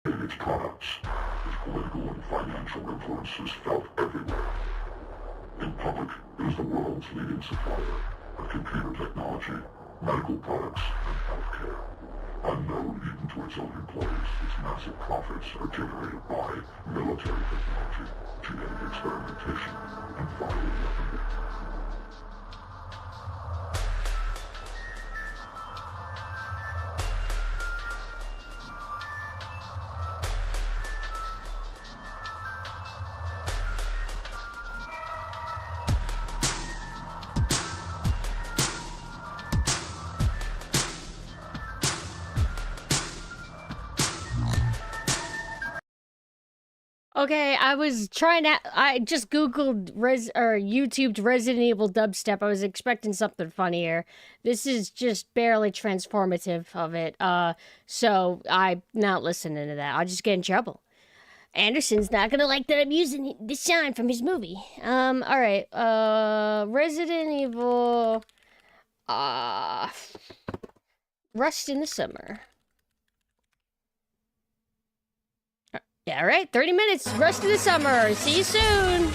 in its products. Its political and financial influence is felt everywhere. In public, it is the world's leading supplier of computer technology, medical products, and healthcare. Unknown even to its own employees, its massive profits are generated by military technology, genetic experimentation, and finally weaponry. Okay, I just Googled YouTubed Resident Evil dubstep. I was expecting something funnier. This is just barely transformative of it. So I'm not listening to that. I'll just get in trouble. Anderson's not gonna like that I'm using the sound from his movie. Alright, Resident Evil, Rust in the Summer. Yeah, alright, 30 minutes, Rust in the Summer. See you soon!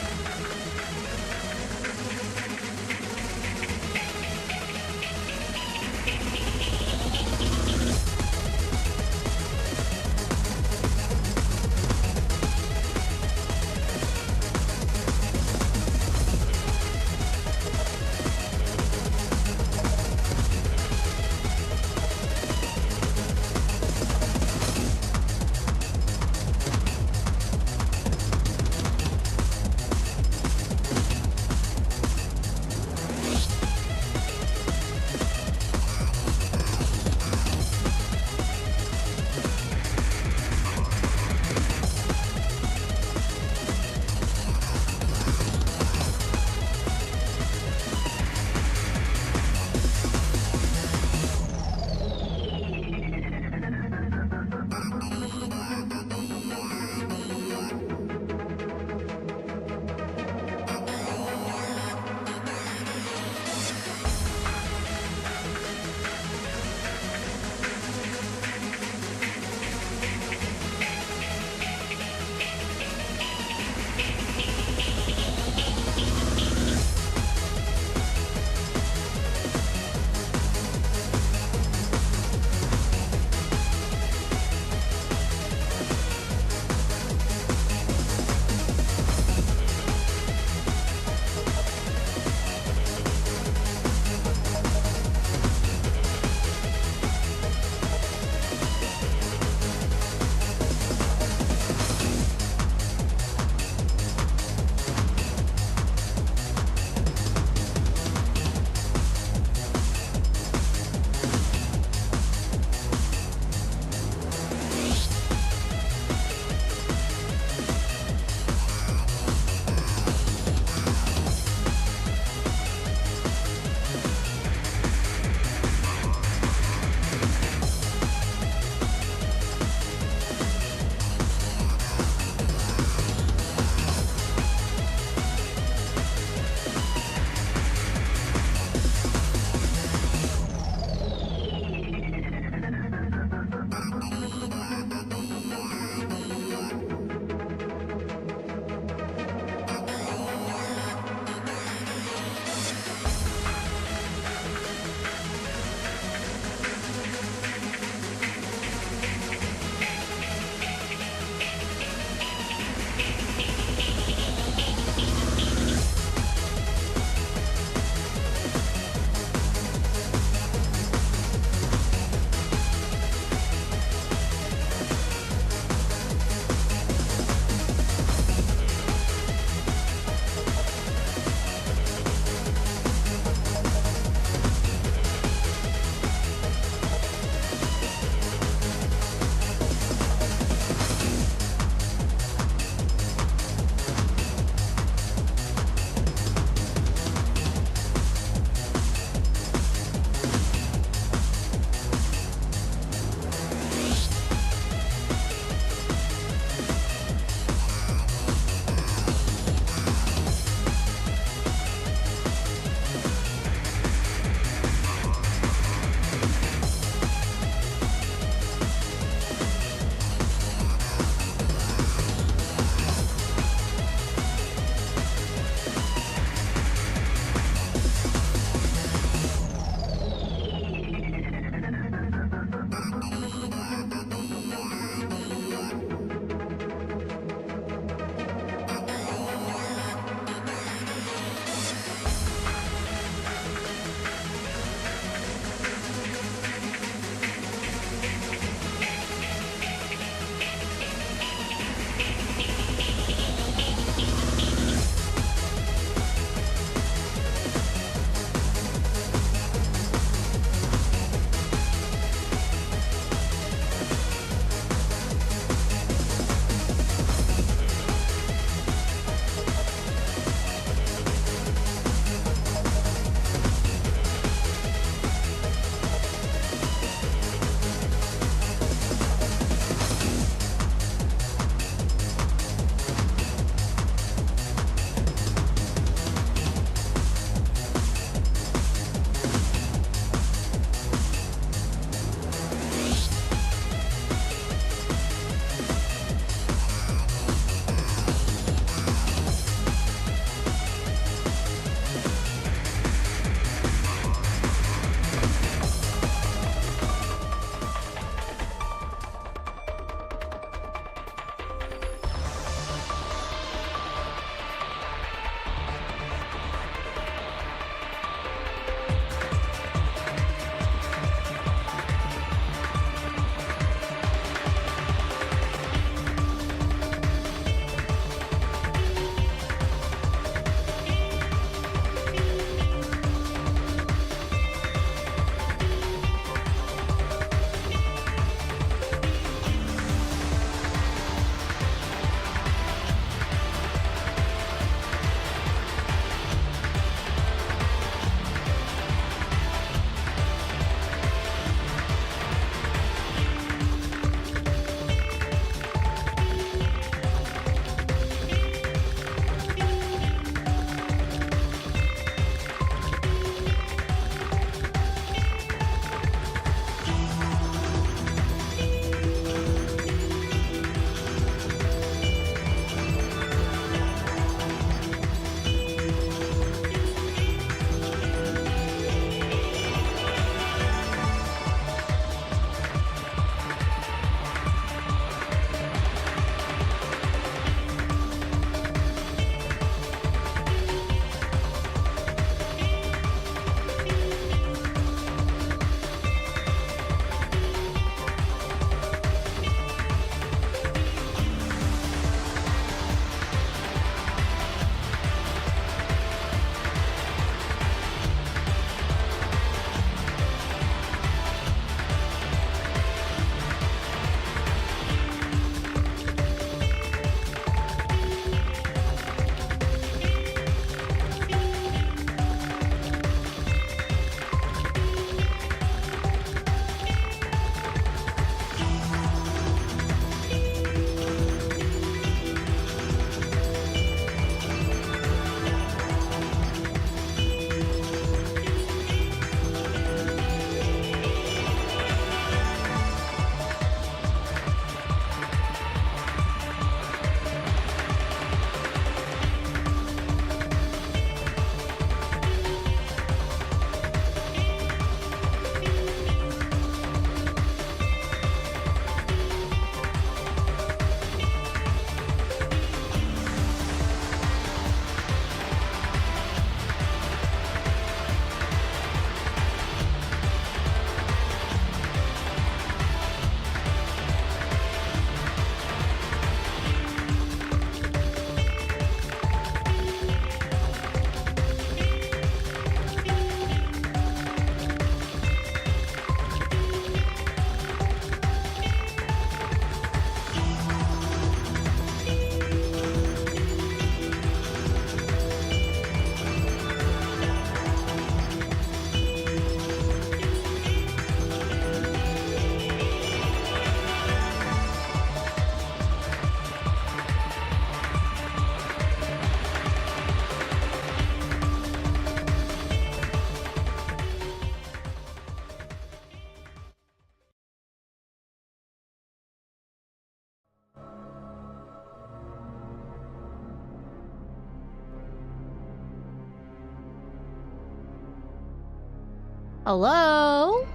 Hello?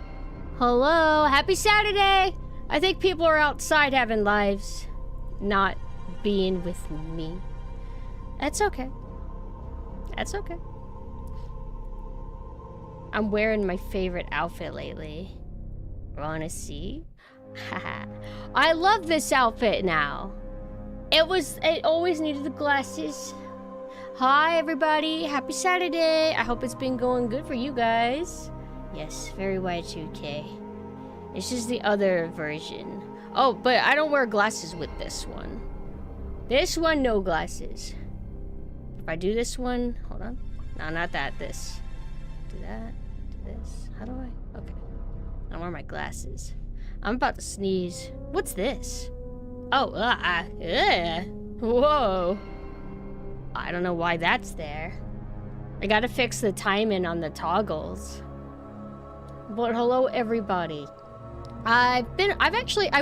Hello? Happy Saturday! I think people are outside having lives, not being with me. That's okay. That's okay. I'm wearing my favorite outfit lately. Wanna see? Haha. I love this outfit now. It always needed the glasses. Hi everybody, happy Saturday. I hope it's been going good for you guys. Yes, very Y2K. This is the other version. Oh, but I don't wear glasses with this one. This one, no glasses. If I do this one, hold on. No, not that, this. Do that, do this. How do I? Okay. I wear my glasses. I'm about to sneeze. What's this? Oh, whoa. I don't know why that's there. I gotta fix the timing on the toggles. But hello, everybody. I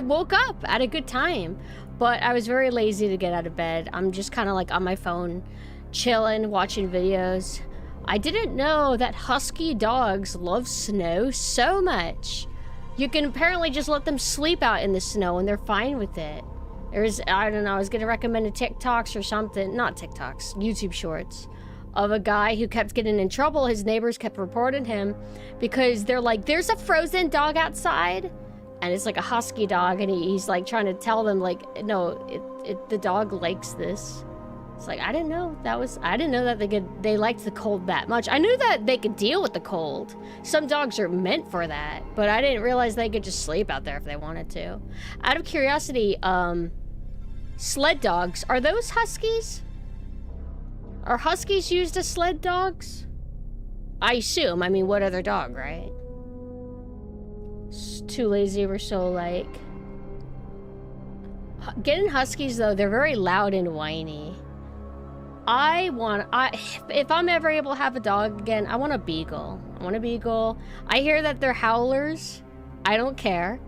woke up at a good time, but I was very lazy to get out of bed. I'm just kind of like on my phone, chilling, watching videos. I didn't know that husky dogs love snow so much. You can apparently just let them sleep out in the snow and they're fine with it. I don't know, I was gonna recommend a TikToks or something, not TikToks, YouTube shorts, of a guy who kept getting in trouble. His neighbors kept reporting him because they're like, there's a frozen dog outside. And it's like a husky dog, and he's like trying to tell them like, no, the dog likes this. It's like, I didn't know that they liked the cold that much. I knew that they could deal with the cold. Some dogs are meant for that, but I didn't realize they could just sleep out there if they wanted to. Out of curiosity, sled dogs, are those huskies? Are huskies used as sled dogs? I assume, I mean, what other dog, right? It's too lazy, we're so like. Getting huskies though, they're very loud and whiny. If I'm ever able to have a dog again, I want a beagle. I hear that they're howlers. I don't care.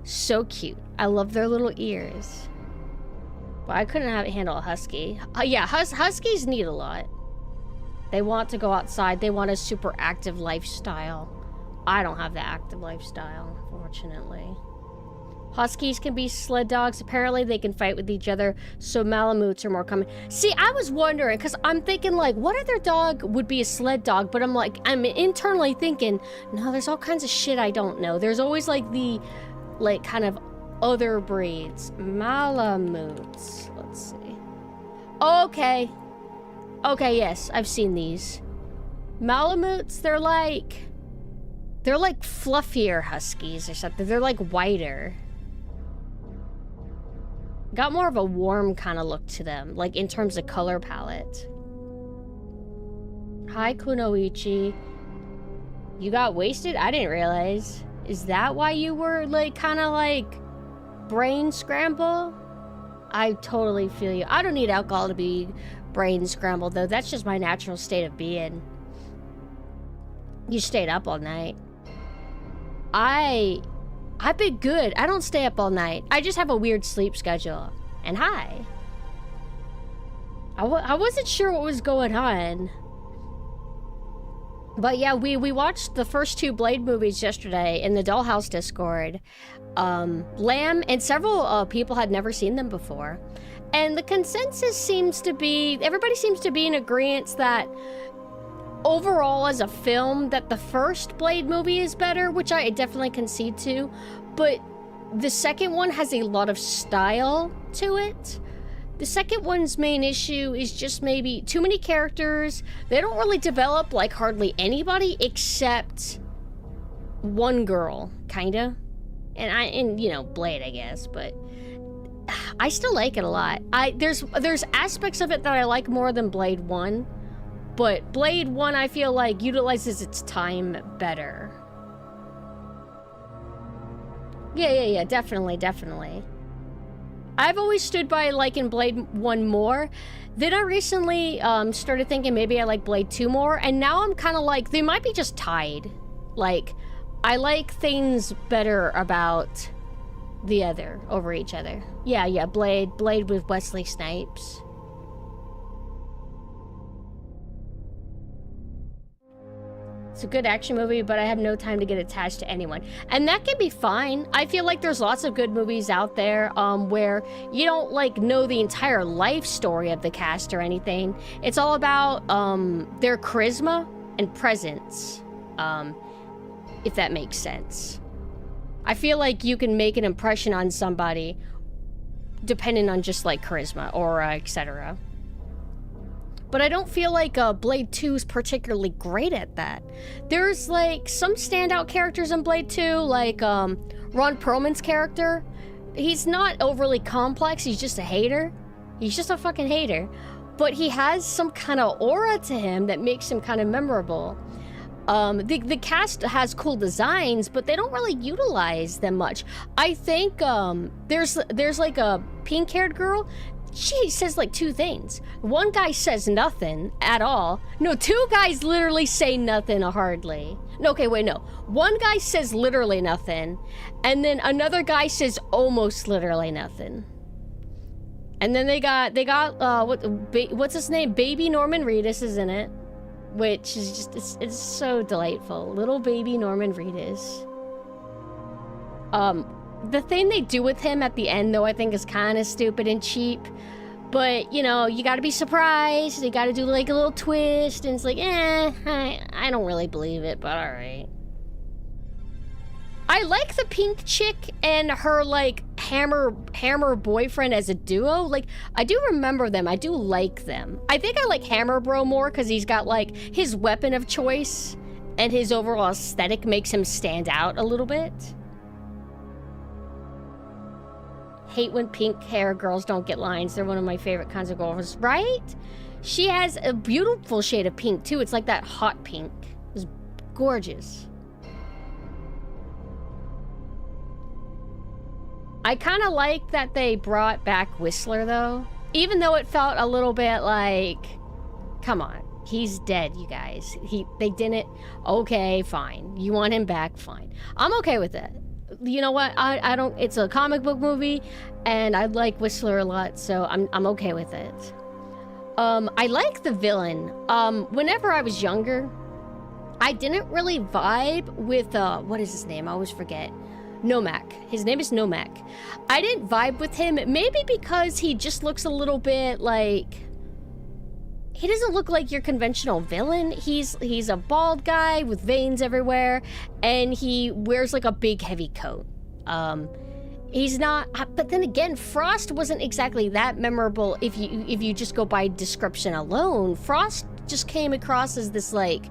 So cute. I love their little ears. But I couldn't handle a husky. Yeah, huskies need a lot. They want to go outside. They want a super active lifestyle. I don't have the active lifestyle, unfortunately. Huskies can be sled dogs. Apparently they can fight with each other, so Malamutes are more common. See, I was wondering, because I'm thinking like, what other dog would be a sled dog? But I'm internally thinking, no, there's all kinds of shit I don't know. There's always like the, like, kind of other breeds. Malamutes, let's see. Okay, yes, I've seen these. Malamutes, they're like fluffier huskies or something. They're like whiter. Got more of a warm kind of look to them, like in terms of color palette. Hi, Kunoichi. You got wasted? I didn't realize. Is that why you were like kind of like brain scramble? I totally feel you. I don't need alcohol to be brain scrambled though. That's just my natural state of being. You stayed up all night. I've been good. I don't stay up all night. I just have a weird sleep schedule. And hi. I wasn't sure what was going on. But yeah, we watched the first 2 Blade movies yesterday in the Dollhouse Discord. Lamb and several people had never seen them before. And the consensus seems to be, everybody seems to be in agreement that overall as a film that the first Blade movie is better, which I definitely concede to, but the second one has a lot of style to it. The second one's main issue is just maybe too many characters. They don't really develop like hardly anybody except one girl, kinda. And you know, Blade, I guess, but I still like it a lot. There's aspects of it that I like more than Blade 1. But Blade 1, I feel like, utilizes its time better. Yeah, definitely. I've always stood by liking Blade 1 more. Then I recently started thinking maybe I like Blade 2 more, and now I'm kind of like, they might be just tied. Like, I like things better about the other over each other. Yeah, Blade with Wesley Snipes. It's a good action movie, but I have no time to get attached to anyone. And that can be fine. I feel like there's lots of good movies out there where you don't like know the entire life story of the cast or anything. It's all about their charisma and presence, if that makes sense. I feel like you can make an impression on somebody depending on just like charisma, aura, etc. But I don't feel like Blade 2 is particularly great at that. There's like some standout characters in Blade 2, like Ron Perlman's character. He's not overly complex, he's just a hater. He's just a fucking hater. But he has some kind of aura to him that makes him kind of memorable. The cast has cool designs, but they don't really utilize them much. I think there's like a pink-haired girl. She says like two things. One guy says nothing at all. No, two guys literally say nothing hardly. No, okay, wait, no. One guy says literally nothing, and then another guy says almost literally nothing. And then they got what's his name? Baby Norman Reedus is in it, which is just it's so delightful. Little baby Norman Reedus. The thing they do with him at the end, though, I think is kind of stupid and cheap. But, you know, you gotta be surprised. They gotta do, like, a little twist. And it's like, I don't really believe it, but alright. I like the pink chick and her, like, hammer boyfriend as a duo. Like, I do remember them. I do like them. I think I like Hammer Bro more because he's got, like, his weapon of choice. And his overall aesthetic makes him stand out a little bit. Hate when pink hair girls don't get lines. They're one of my favorite kinds of girls, right? She has a beautiful shade of pink too. It's like that hot pink. It's gorgeous. I kind of like that they brought back Whistler though, even though it felt a little bit like, come on, he's dead, you guys. They didn't. Okay, fine. You want him back? Fine. I'm okay with it. You know what? I don't. It's a comic book movie, and I like Whistler a lot, so I'm okay with it. I like the villain. Whenever I was younger, I didn't really vibe with what is his name? I always forget. Nomak. His name is Nomak. I didn't vibe with him, maybe because he just looks a little bit like. He doesn't look like your conventional villain. He's a bald guy with veins everywhere, and he wears like a big heavy coat. He's not, but then again, Frost wasn't exactly that memorable if you just go by description alone. Frost just came across as this like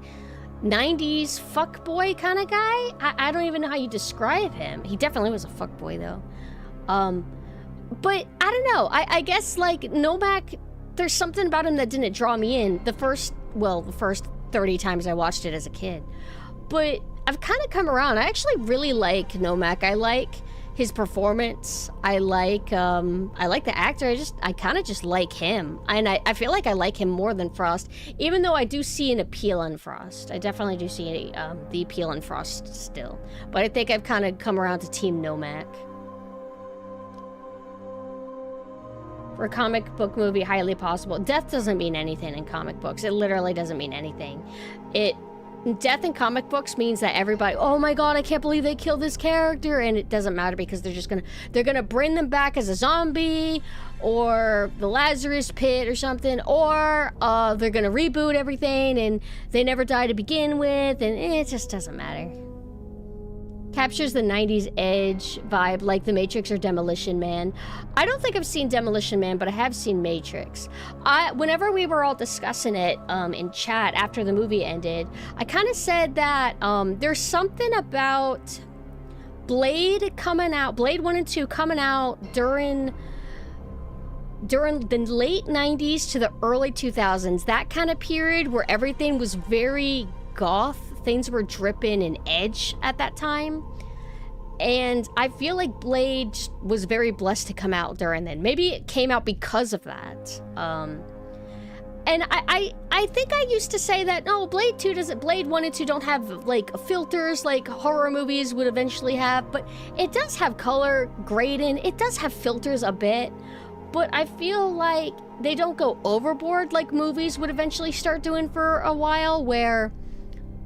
90s fuckboy kind of guy. I don't even know how you describe him. He definitely was a fuckboy though. But I don't know. I guess like Nomak, there's something about him that didn't draw me in the first 30 times I watched it as a kid. But I've kind of come around. I actually really like Nomak. I like his performance. I like the actor. I kind of just like him. And I feel like I like him more than Frost, even though I do see an appeal in Frost. I definitely do see the appeal in Frost still. But I think I've kind of come around to Team Nomak. For a comic book movie, highly possible. Death doesn't mean anything in comic books. It literally doesn't mean anything. Death in comic books means that everybody, oh my god, I can't believe they killed this character, and it doesn't matter because they're gonna bring them back as a zombie, or the Lazarus Pit or something, or they're gonna reboot everything and they never die to begin with, and it just doesn't matter. Captures the 90s edge vibe like The Matrix or Demolition Man. I don't think I've seen Demolition Man, but I have seen Matrix. Whenever we were all discussing it in chat after the movie ended, I kind of said that there's something about Blade 1 and 2 coming out during the late 90s to the early 2000s, that kind of period where everything was very goth. Things were dripping in edge at that time. And I feel like Blade was very blessed to come out during then. Maybe it came out because of that. And I think I used to say that, no, Blade 1 and 2 don't have, like, filters like horror movies would eventually have. But it does have color grading. It does have filters a bit. But I feel like they don't go overboard like movies would eventually start doing for a while, where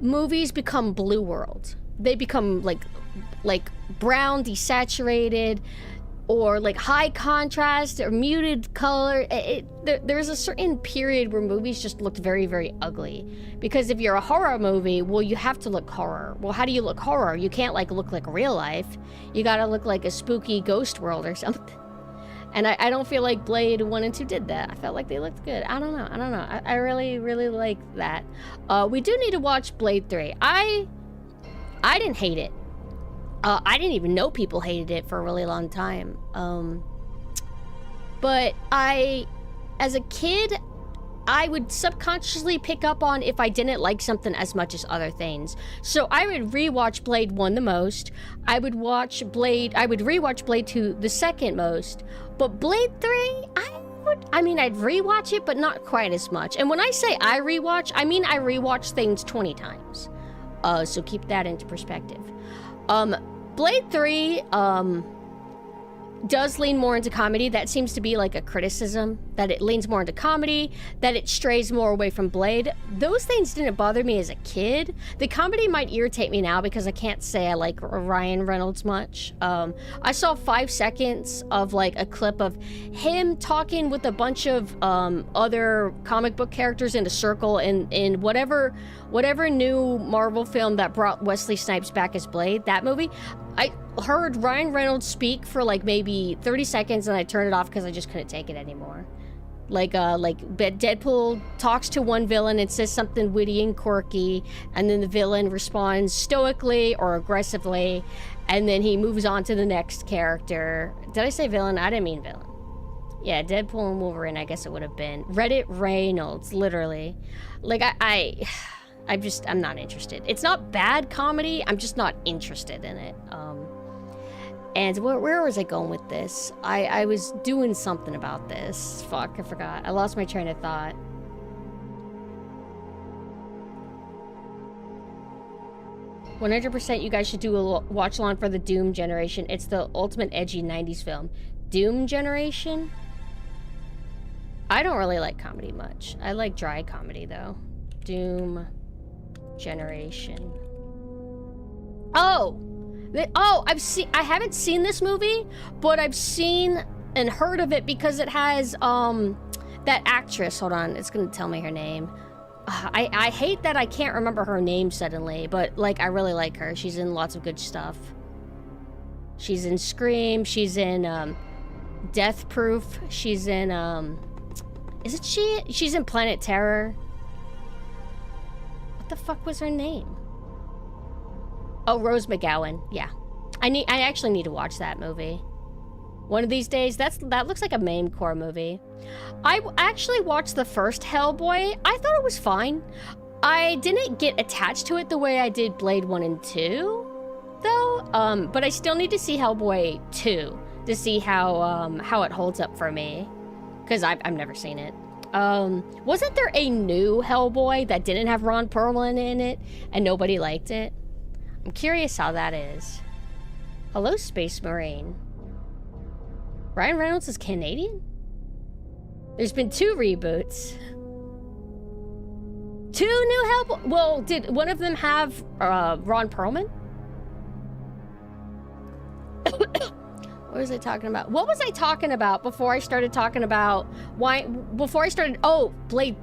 movies become blue world. They become like brown, desaturated, or like high contrast or muted color. There's a certain period where movies just looked very, very ugly. Because if you're a horror movie, well, you have to look horror. Well, how do you look horror? You can't like look like real life. You gotta look like a spooky ghost world or something. And I don't feel like Blade 1 and 2 did that. I felt like they looked good. I don't know. I really, really like that. We do need to watch Blade 3. I didn't hate it. I didn't even know people hated it for a really long time. But as a kid, I would subconsciously pick up on if I didn't like something as much as other things. So I would rewatch Blade 1 the most. I would rewatch Blade 2 the second most. But Blade 3, I'd rewatch it, but not quite as much. And when I say I rewatch, I mean I rewatch things 20 times. So keep that into perspective. Blade 3, does lean more into comedy. That seems to be like a criticism, that it leans more into comedy, that it strays more away from Blade. Those things didn't bother me as a kid. The comedy might irritate me now because I can't say I like Ryan Reynolds much. I saw 5 seconds of like a clip of him talking with a bunch of other comic book characters in a circle in whatever new Marvel film that brought Wesley Snipes back as Blade, that movie. I heard Ryan Reynolds speak for like maybe 30 seconds and I turned it off because I just couldn't take it anymore. Like Deadpool talks to one villain and says something witty and quirky, and then the villain responds stoically or aggressively, and then he moves on to the next character. Did I say villain? I didn't mean villain. Yeah, Deadpool and Wolverine, I guess it would have been. Reddit Reynolds, literally. Like, I'm not interested. It's not bad comedy, I'm just not interested in it. And where was I going with this? I was doing something about this. Fuck, I forgot. I lost my train of thought. "100% you guys should do a watch along for the Doom Generation. It's the ultimate edgy 90s film." Doom Generation? I don't really like comedy much. I like dry comedy though. Doom Generation. I haven't seen this movie, but I've seen and heard of it because it has that actress. Hold on, it's gonna tell me her name. I hate that I can't remember her name suddenly, but like I really like her. She's in lots of good stuff. She's in Scream, she's in Death Proof, she's in she's in Planet Terror. What the fuck was her name? Oh, Rose McGowan. Yeah. I actually need to watch that movie. One of these days. That looks like a MAME-core movie. I actually watched the first Hellboy. I thought it was fine. I didn't get attached to it the way I did Blade 1 and 2, though. But I still need to see Hellboy 2 to see how it holds up for me. Because I've never seen it. Wasn't there a new Hellboy that didn't have Ron Perlman in it and nobody liked it? I'm curious how that is. Hello, Space Marine. Ryan Reynolds is Canadian? There's been 2 reboots. 2 new Hellboy. Well, did one of them have Ron Perlman? What was I talking about? What was I talking about before I started talking about Blade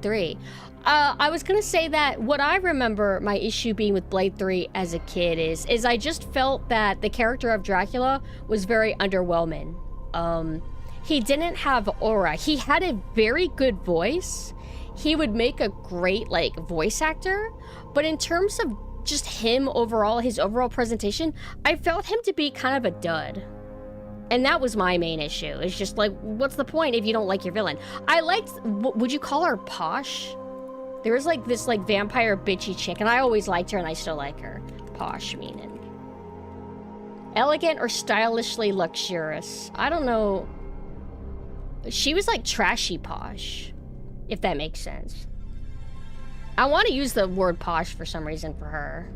3? I was gonna say that what I remember my issue being with Blade 3 as a kid is I just felt that the character of Dracula was very underwhelming. He didn't have aura. He had a very good voice. He would make a great like voice actor, but in terms of just him overall, his overall presentation, I felt him to be kind of a dud. And that was my main issue. It's just like, what's the point if you don't like your villain? I liked, would you call her posh? There was like this like vampire bitchy chick, and I always liked her and I still like her. Posh meaning. Elegant or stylishly luxurious. I don't know. She was like trashy posh, if that makes sense. I want to use the word posh for some reason for her.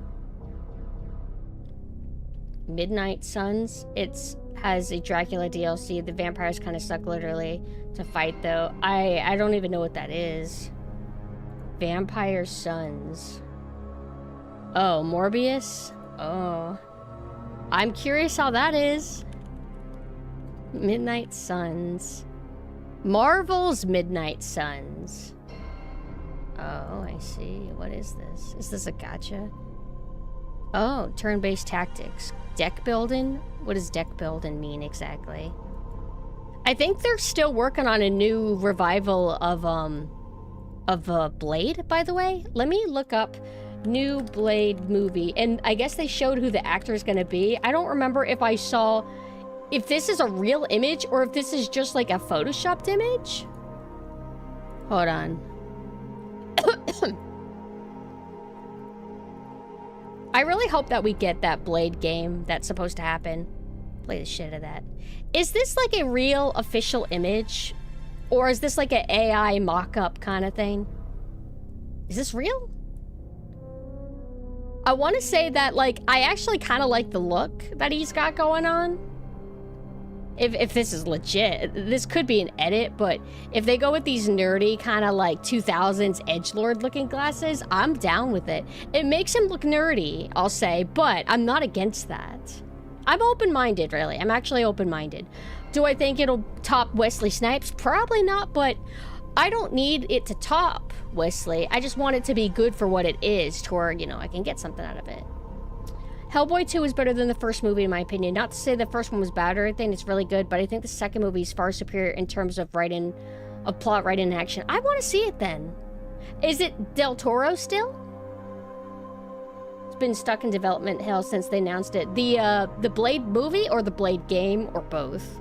Midnight Suns. It's has a Dracula DLC. The vampires kind of suck literally to fight though. I don't even know what that is. Vampire Sons. Oh, Morbius? Oh. I'm curious how that is. Midnight Suns. Marvel's Midnight Suns. Oh, I see. What is this? Is this a gacha? Oh, turn-based tactics. Deck building? What does deck building mean exactly? I think they're still working on a new revival of Blade, by the way. Let me look up new Blade movie. And I guess they showed who the actor is going to be. I don't remember if I saw if this is a real image or if this is just like a photoshopped image. Hold on. I really hope that we get that Blade game that's supposed to happen. Play the shit out of that. Is this like a real official image? Or is this like an AI mock-up kind of thing? Is this real? I want to say that, like, I actually kind of like the look that he's got going on. If this is legit, this could be an edit, but if they go with these nerdy kind of like 2000s edgelord looking glasses, I'm down with it. It makes him look nerdy, I'll say, but I'm not against that. I'm open-minded, really. I'm actually open-minded. Do I think it'll top Wesley Snipes? Probably not, but I don't need it to top Wesley. I just want it to be good for what it is, to where, you know, I can get something out of it. Hellboy 2 is better than the first movie, in my opinion. Not to say the first one was bad or anything, it's really good, but I think the second movie is far superior in terms of writing, of plot, writing, and action. I want to see it then. Is it Del Toro still? It's been stuck in development hell since they announced it. The Blade movie or the Blade game or both?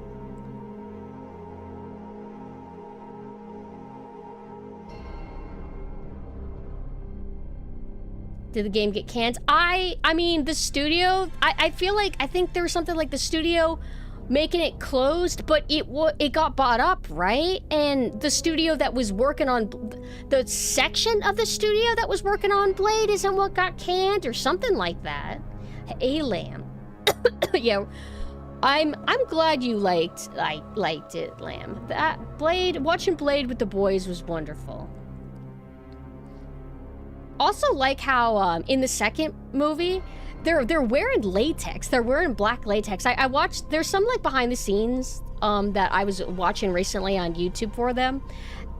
Did the game get canned? I mean, the studio, I feel like, I think there was something like the studio making it closed, but it got bought up, right? And the studio that was working on, the section of the studio that was working on Blade isn't what got canned or something like that. Hey, Lamb. Yeah, I'm glad you liked it, Lamb. That Blade, watching Blade with the boys was wonderful. Also like how in the second movie they're wearing latex. They're wearing black latex. I watched, there's some like behind the scenes that I was watching recently on YouTube for them,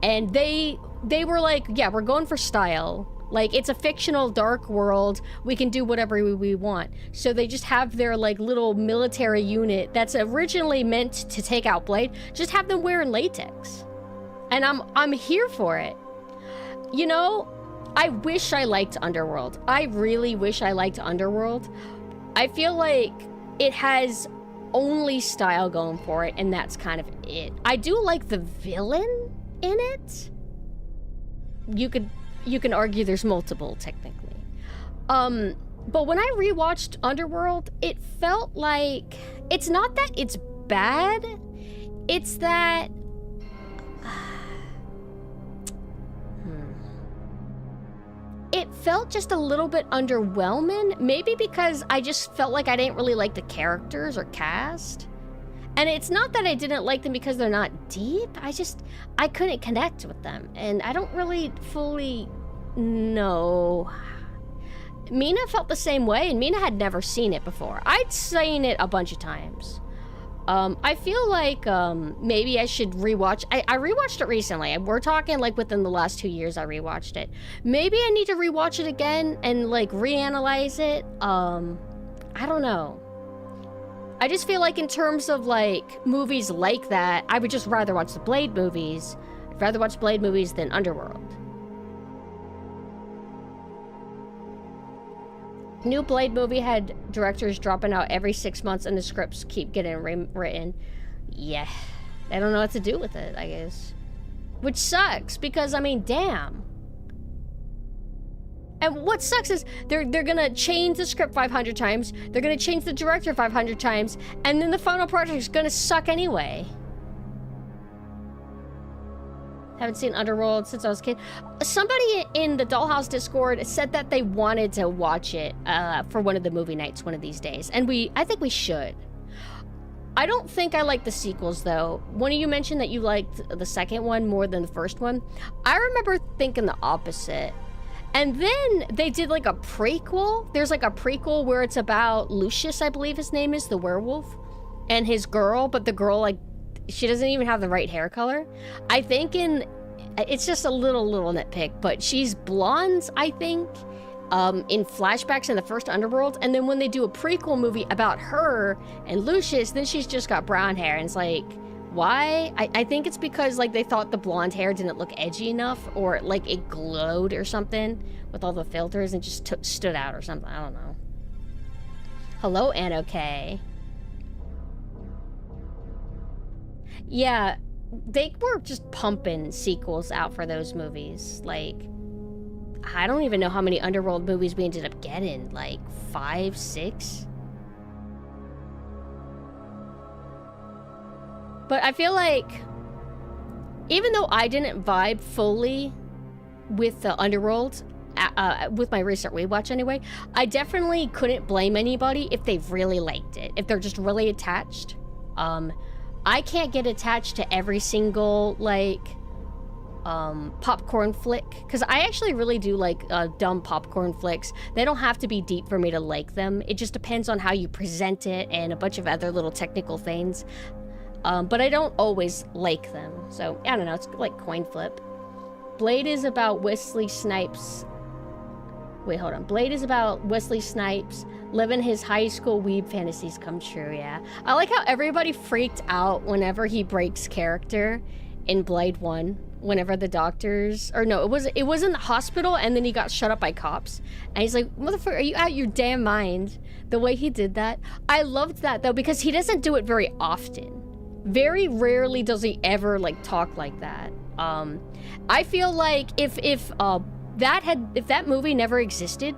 and they were like, yeah, we're going for style. Like, it's a fictional dark world. We can do whatever we want. So they just have their like little military unit that's originally meant to take out Blade, just have them wearing latex. And I'm here for it. You know, I wish I liked Underworld. I really wish I liked Underworld. I feel like it has only style going for it, and that's kind of it. I do like the villain in it. You can argue there's multiple, technically. But when I rewatched Underworld, it felt like, it's not that it's bad, it's that it felt just a little bit underwhelming, maybe because I just felt like I didn't really like the characters or cast. And it's not that I didn't like them because they're not deep, I couldn't connect with them, and I don't really fully know. Mina felt the same way, and Mina had never seen it before. I'd seen it a bunch of times. I feel like maybe I should rewatch. I rewatched it recently. We're talking like within the last 2 years I rewatched it. Maybe I need to rewatch it again and like reanalyze it. I don't know. I just feel like in terms of like movies like that, I would just rather watch the Blade movies. I'd rather watch Blade movies than Underworld. New Blade movie had directors dropping out every 6 months and the scripts keep getting rewritten. Yeah, I don't know what to do with it, I guess. Which sucks, because, I mean, damn. And what sucks is they're gonna change the script 500 times, they're gonna change the director 500 times, and then the final project is gonna suck anyway. Haven't seen Underworld since I was a kid. Somebody in the Dollhouse Discord said that they wanted to watch it for one of the movie nights one of these days. And I think we should. I don't think I like the sequels, though. One of you mentioned that you liked the second one more than the first one. I remember thinking the opposite. And then they did like a prequel. There's like a prequel where it's about Lucius, I believe his name is, the werewolf, and his girl, but the girl, like, she doesn't even have the right hair color. I think it's just a little nitpick, but she's blonde, I think, in flashbacks in the first Underworld. And then when they do a prequel movie about her and Lucius, then she's just got brown hair. And it's like, why? I think it's because, like, they thought the blonde hair didn't look edgy enough, or like it glowed or something with all the filters and just stood out or something. I don't know. Hello, Anno-K. Yeah, they were just pumping sequels out for those movies. Like, I don't even know how many Underworld movies we ended up getting. Like, 5, 6? But I feel like, even though I didn't vibe fully with the Underworld, with my recent rewatch anyway, I definitely couldn't blame anybody if they really liked it. If they're just really attached. I can't get attached to every single, like, popcorn flick, because I actually really do like dumb popcorn flicks. They don't have to be deep for me to like them. It just depends on how you present it and a bunch of other little technical things. But I don't always like them. So, I don't know, it's like coin flip. Blade is about Wesley Snipes. Wait, hold on. Blade is about Wesley Snipes living his high school weeb fantasies come true, yeah. I like how everybody freaked out whenever he breaks character in Blade 1. Whenever the doctors, or no, it was in the hospital, and then he got shut up by cops. And he's like, motherfucker, are you out your damn mind? The way he did that. I loved that, though, because he doesn't do it very often. Very rarely does he ever, like, talk like that. I feel like if that movie never existed,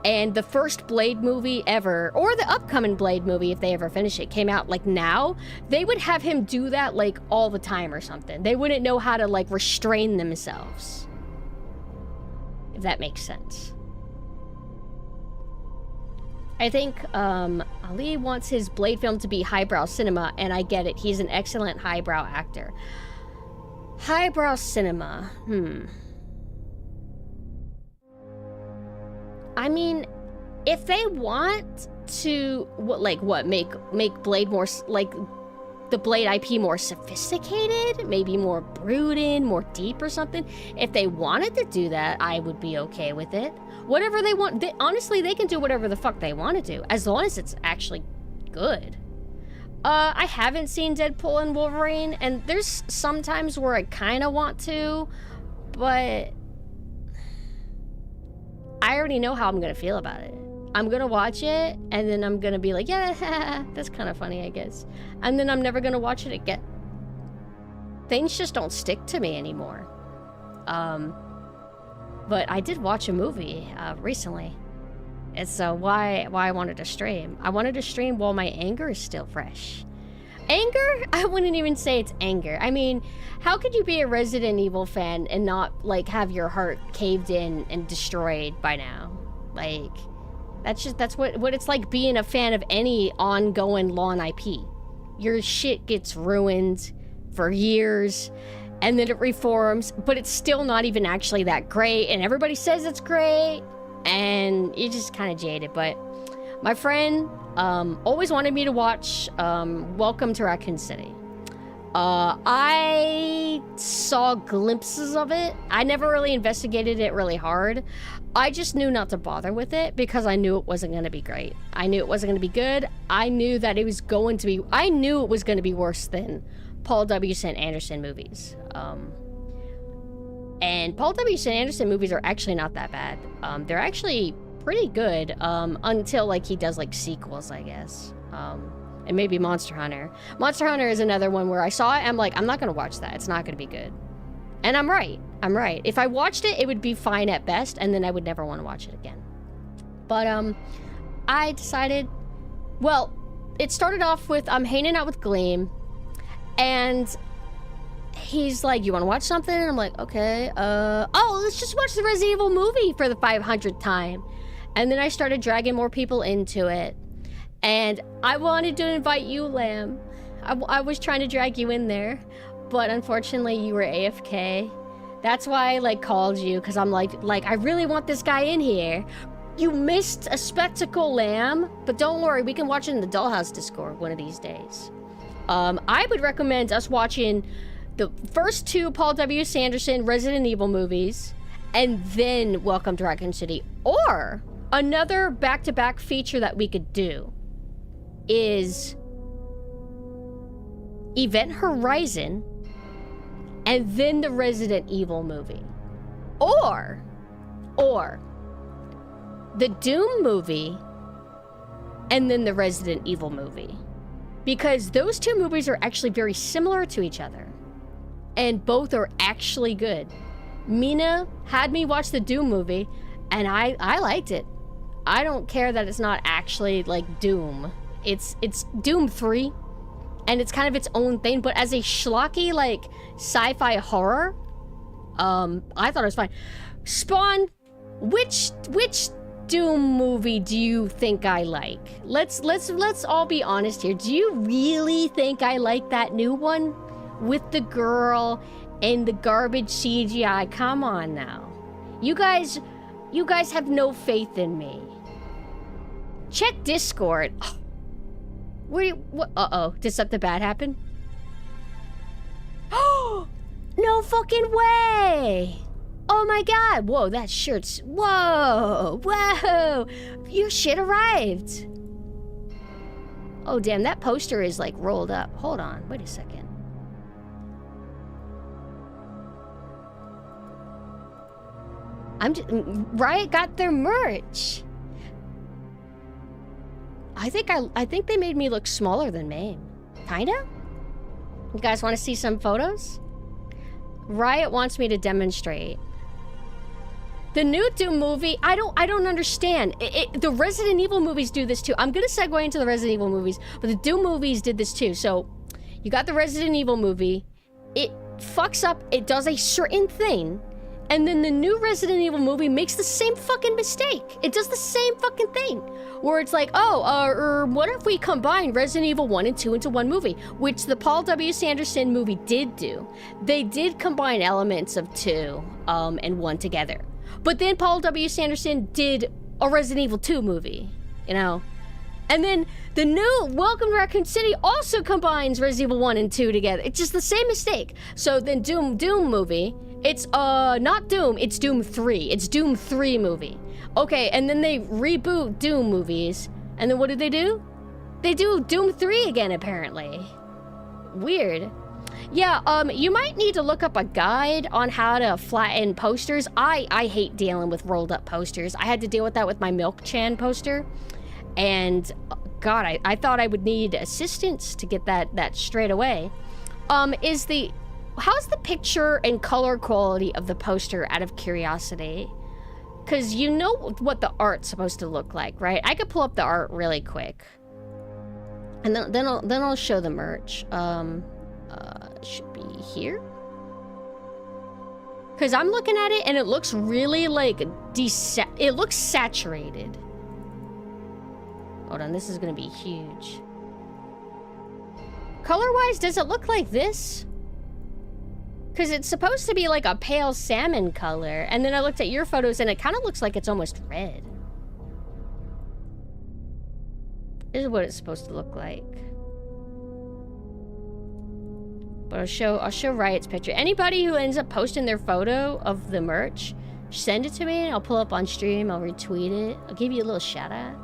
and the first Blade movie ever, or the upcoming Blade movie, if they ever finish it, came out, like, now, they would have him do that, like, all the time or something. They wouldn't know how to, like, restrain themselves. If that makes sense. I think, Ali wants his Blade film to be highbrow cinema, and I get it. He's an excellent highbrow actor. Highbrow cinema, I mean, if they want to, make Blade more, like, the Blade IP more sophisticated, maybe more brooding, more deep or something, if they wanted to do that, I would be okay with it. Whatever they want, honestly, they can do whatever the fuck they want to do, as long as it's actually good. I haven't seen Deadpool and Wolverine, and there's some times where I kind of want to, but I already know how I'm gonna feel about it. I'm gonna watch it, and then I'm gonna be like, yeah, that's kind of funny, I guess. And then I'm never gonna watch it again. Things just don't stick to me anymore. But I did watch a movie recently. It's why I wanted to stream. I wanted to stream while my anger is still fresh. Anger? I wouldn't even say it's anger. I mean, how could you be a Resident Evil fan and not, like, have your heart caved in and destroyed by now? Like, that's what it's like being a fan of any ongoing lawn IP. Your shit gets ruined for years, and then it reforms, but it's still not even actually that great, and everybody says it's great, and you're just kind of jaded. But my friend always wanted me to watch Welcome to Raccoon City. I saw glimpses of it. I never really investigated it really hard. I just knew not to bother with it because I knew it wasn't going to be great. I knew it wasn't going to be good. I knew that it was going to be... I knew it was going to be worse than Paul W. S. Anderson movies. And Paul W. S. Anderson movies are actually not that bad. They're actually pretty good until, like, he does, like, sequels, I guess. And maybe Monster Hunter. Monster Hunter is another one where I saw it, I'm like, I'm not going to watch that. It's not going to be good. And I'm right. I'm right. If I watched it, it would be fine at best, and then I would never want to watch it again. But, I decided... Well, it started off with, I'm hanging out with Gleam, and he's like, you want to watch something? And I'm like, okay, oh, let's just watch the Resident Evil movie for the 500th time. And then I started dragging more people into it. And I wanted to invite you, Lamb. I was trying to drag you in there, but unfortunately you were AFK. That's why I, like, called you, because I'm like, I really want this guy in here. You missed a spectacle, lamb. But don't worry, we can watch it in the Dollhouse Discord one of these days. I would recommend us watching the first 2 Paul W. Sanderson Resident Evil movies, and then Welcome to Raccoon City. Or another back-to-back feature that we could do is Event Horizon and then the Resident Evil movie. Or the Doom movie and then the Resident Evil movie. Because those 2 movies are actually very similar to each other. And both are actually good. Mina had me watch the Doom movie, and I liked it. I don't care that it's not actually, like, Doom. It's Doom 3, and it's kind of its own thing, but as a schlocky, like, sci-fi horror, I thought it was fine. Spawn, which Doom movie do you think I like? Let's all be honest here. Do you really think I like that new one? With the girl and the garbage CGI? Come on now. You guys have no faith in me. Check Discord. What? Uh-oh. Did something bad happen? Oh! No fucking way! Oh my god! Whoa, that shirt's... Whoa! Whoa! Your shit arrived! Oh, damn, that poster is, like, rolled up. Hold on, wait a second. Riot got their merch! I think they made me look smaller than Mame. Kinda? You guys want to see some photos? Riot wants me to demonstrate. The new Doom movie, I don't understand. The Resident Evil movies do this too. I'm gonna segue into the Resident Evil movies, but the Doom movies did this too. So, you got the Resident Evil movie, it fucks up, it does a certain thing, and then the new Resident Evil movie makes the same fucking mistake. It does the same fucking thing. Where it's like, what if we combine Resident Evil 1 and 2 into one movie? Which the Paul W. Sanderson movie did do. They did combine elements of 2 and 1 together. But then Paul W. Sanderson did a Resident Evil 2 movie, you know? And then the new Welcome to Raccoon City also combines Resident Evil 1 and 2 together. It's just the same mistake. So then Doom movie, it's not Doom, it's Doom 3. It's Doom 3 movie. Okay, and then they reboot Doom movies. And then what do? They do Doom 3 again, apparently. Weird. Yeah, you might need to look up a guide on how to flatten posters. I hate dealing with rolled up posters. I had to deal with that with my Milk Chan poster. And, God, I thought I would need assistance to get that straight away. How's the picture and color quality of the poster, out of curiosity? Because you know what the art's supposed to look like, right? I could pull up the art really quick. And then I'll show the merch. Should be here. Because I'm looking at it and it looks really like it looks saturated. Hold on, this is gonna be huge. Color-wise, does it look like this? Because it's supposed to be like a pale salmon color, and then I looked at your photos and it kind of looks like it's almost red. This is what it's supposed to look like. But I'll show Riot's picture. Anybody who ends up posting their photo of the merch, send it to me and I'll pull up on stream, I'll retweet it. I'll give you a little shout out.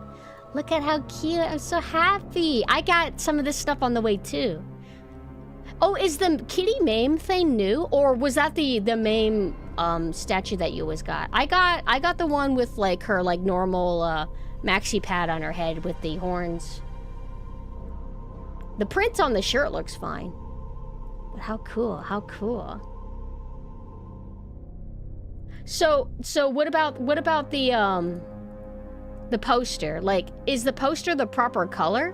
Look at how cute, I'm so happy. I got some of this stuff on the way too. Oh, is the Kitty Mame thing new? Or was that the Mame statue that you always got? I got the one with like her like normal maxi pad on her head with the horns. The print on the shirt looks fine. But how cool, how cool. So what about the poster? Like, is the poster the proper color?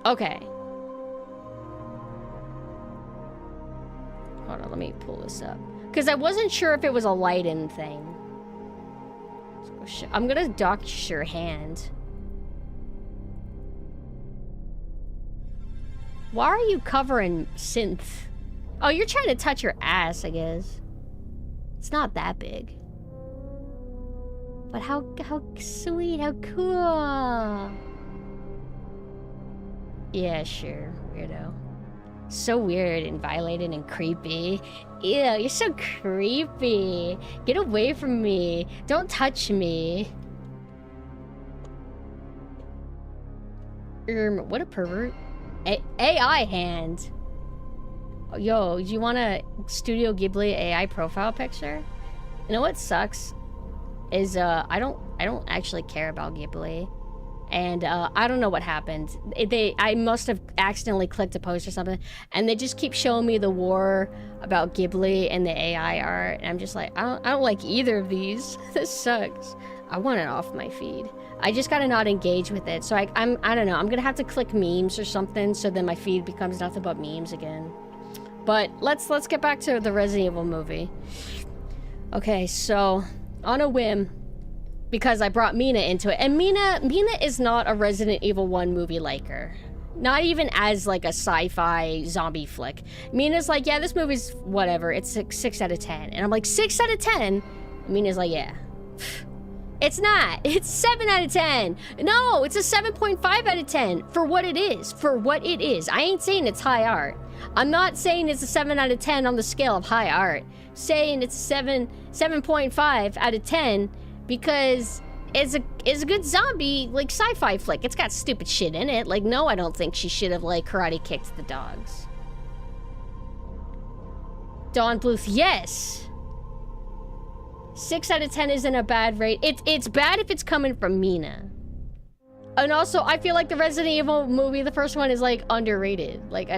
Okay. Hold on, let me pull this up. Because I wasn't sure if it was a light-in thing. I'm gonna dox your hand. Why are you covering synth? Oh, you're trying to touch your ass, I guess. It's not that big. But how sweet, how cool. Yeah, sure, weirdo. So weird and violated and creepy. Ew, you're so creepy. Get away from me. Don't touch me. What a pervert. AI hand. Yo, do you want a Studio Ghibli AI profile picture? You know what sucks? Is I don't actually care about Ghibli. And I don't know what happened. I must have accidentally clicked a post or something, and they just keep showing me the war about Ghibli and the AI art, and I'm just like, I don't like either of these. This sucks. I want it off my feed. I just gotta not engage with it. So I don't know. I'm gonna have to click memes or something, so then my feed becomes nothing but memes again. But let's get back to the Resident Evil movie. Okay, so on a whim, because I brought Mina into it. And Mina is not a Resident Evil 1 movie liker. Not even as like a sci-fi zombie flick. Mina's like, yeah, this movie's whatever. It's 6 out of 10. And I'm like, 6 out of 10? Mina's like, yeah. It's not. It's 7 out of 10. No, it's a 7.5 out of 10 for what it is. For what it is. I ain't saying it's high art. I'm not saying it's a 7 out of 10 on the scale of high art. Saying it's 7.5 out of 10 because it's a good zombie, like, sci-fi flick. It's got stupid shit in it. Like, no, I don't think she should have, like, karate kicked the dogs. Dawn Bluth, yes! 6 out of 10 isn't a bad rate. It's bad if it's coming from Mina. And also, I feel like the Resident Evil movie, the first one, is, like, underrated. Like, I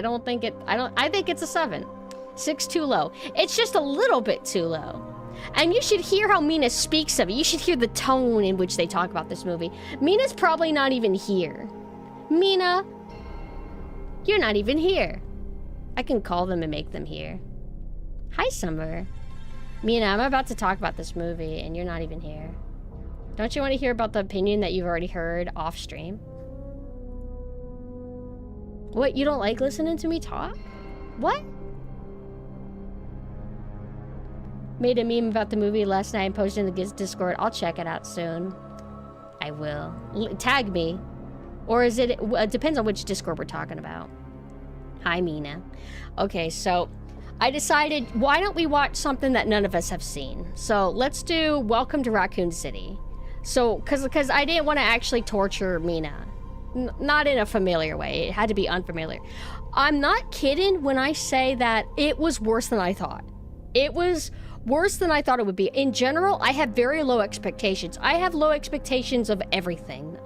think it's a 7. 6 too low. It's just a little bit too low. And you should hear how Mina speaks of it. You should hear the tone in which they talk about this movie. Mina's probably not even here. Mina, you're not even here. I can call them and make them here. Hi, Summer. Mina, I'm about to talk about this movie and you're not even here. Don't you want to hear about the opinion that you've already heard off stream? What, you don't like listening to me talk? What? Made a meme about the movie last night and posted in the Discord. I'll check it out soon. I will. Tag me. Or is it... It depends on which Discord we're talking about. Hi, Mina. Okay, so... I decided, why don't we watch something that none of us have seen? So, let's do Welcome to Raccoon City. So, because I didn't want to actually torture Mina. Not in a familiar way. It had to be unfamiliar. I'm not kidding when I say that it was worse than I thought. It was... worse than I thought it would be. In general, I have very low expectations. I have low expectations of everything.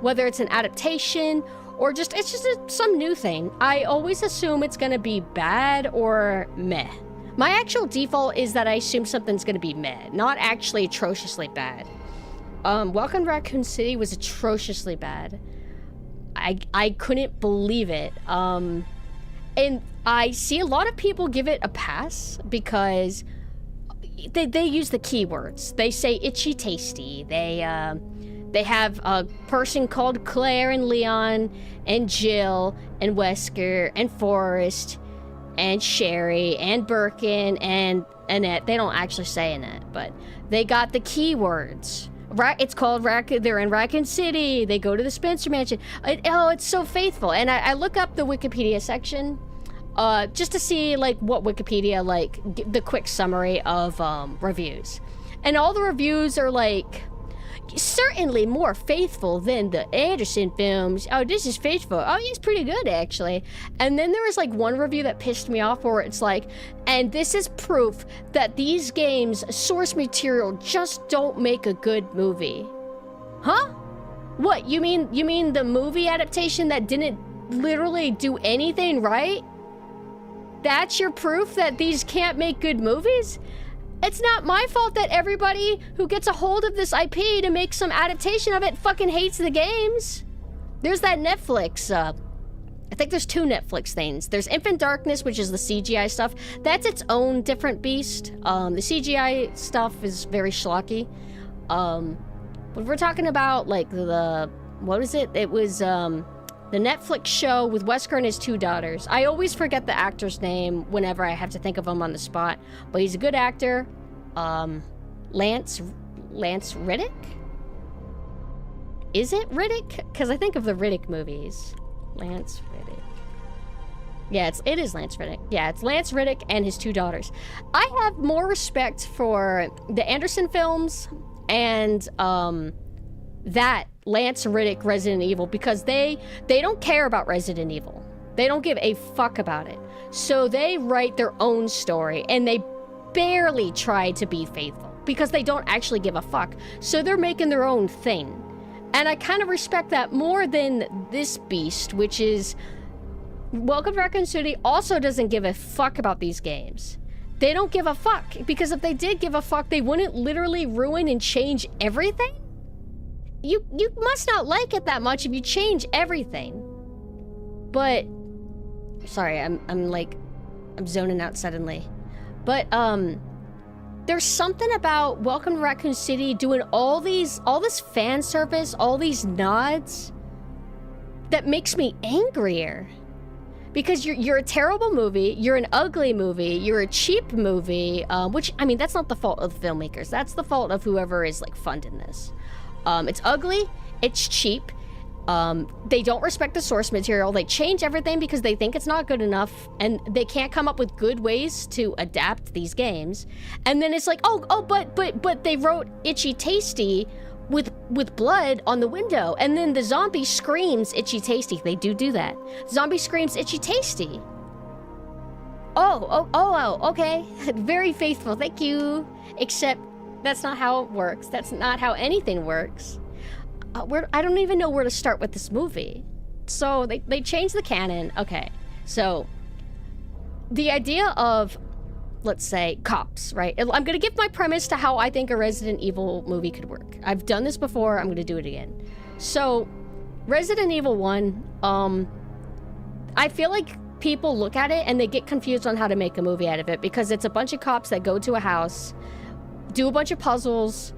Whether it's an adaptation or it's just some new thing. I always assume it's gonna be bad or meh. My actual default is that I assume something's gonna be meh, not actually atrociously bad. Welcome to Raccoon City was atrociously bad. I couldn't believe it. And I see a lot of people give it a pass because they use the keywords. They say itchy tasty. They have a person called Claire and Leon and Jill and Wesker and Forrest and Sherry and Birkin and Annette. They don't actually say Annette, but they got the keywords. It's called Raccoon. They're in Raccoon City. They go to the Spencer Mansion. It's so faithful. And I look up the Wikipedia section just to see, like, what Wikipedia, like, the quick summary of reviews. And all the reviews are, like, certainly more faithful than the Anderson films. Oh, this is faithful. Oh, he's pretty good, actually. And then there was, like, one review that pissed me off where it's like, and this is proof that these games' source material just don't make a good movie. Huh? What, you mean the movie adaptation that didn't literally do anything right? That's your proof that these can't make good movies? It's not my fault that everybody who gets a hold of this IP to make some adaptation of it fucking hates the games. There's that Netflix, I think there's 2 Netflix things. There's Infant Darkness, which is the CGI stuff. That's its own different beast. The CGI stuff is very schlocky. But we're talking about, like, what was it? It was, The Netflix show with Wesker and his 2 daughters. I always forget the actor's name whenever I have to think of him on the spot, but he's a good actor. Lance Riddick? Is it Riddick? Because I think of the Riddick movies. Lance Riddick. Yeah, it is Lance Riddick. Yeah, it's Lance Riddick and his 2 daughters. I have more respect for the Anderson films and that Lance Riddick Resident Evil, because they don't care about Resident Evil. They don't give a fuck about it. So they write their own story and they barely try to be faithful because they don't actually give a fuck. So they're making their own thing. And I kind of respect that more than this beast, which is Welcome to Raccoon City also doesn't give a fuck about these games. They don't give a fuck, because if they did give a fuck, they wouldn't literally ruin and change everything. You must not like it that much if you change everything. But sorry, I'm zoning out suddenly. But there's something about Welcome to Raccoon City doing all this fan service, all these nods that makes me angrier. Because you're a terrible movie, you're an ugly movie, you're a cheap movie, which, I mean, that's not the fault of the filmmakers. That's the fault of whoever is, like, funding this. It's ugly, it's cheap, they don't respect the source material, they change everything because they think it's not good enough, and they can't come up with good ways to adapt these games. And then it's like, but they wrote Itchy Tasty with blood on the window, and then the zombie screams Itchy Tasty. They do that. Zombie screams Itchy Tasty. Oh, okay. Very faithful, thank you. Except that's not how it works. That's not how anything works. I don't even know where to start with this movie. So they changed the canon. Okay, so the idea of, let's say, cops, right? I'm gonna give my premise to how I think a Resident Evil movie could work. I've done this before, I'm gonna do it again. So, Resident Evil 1, I feel like people look at it and they get confused on how to make a movie out of it, because it's a bunch of cops that go to a house, do a bunch of puzzles,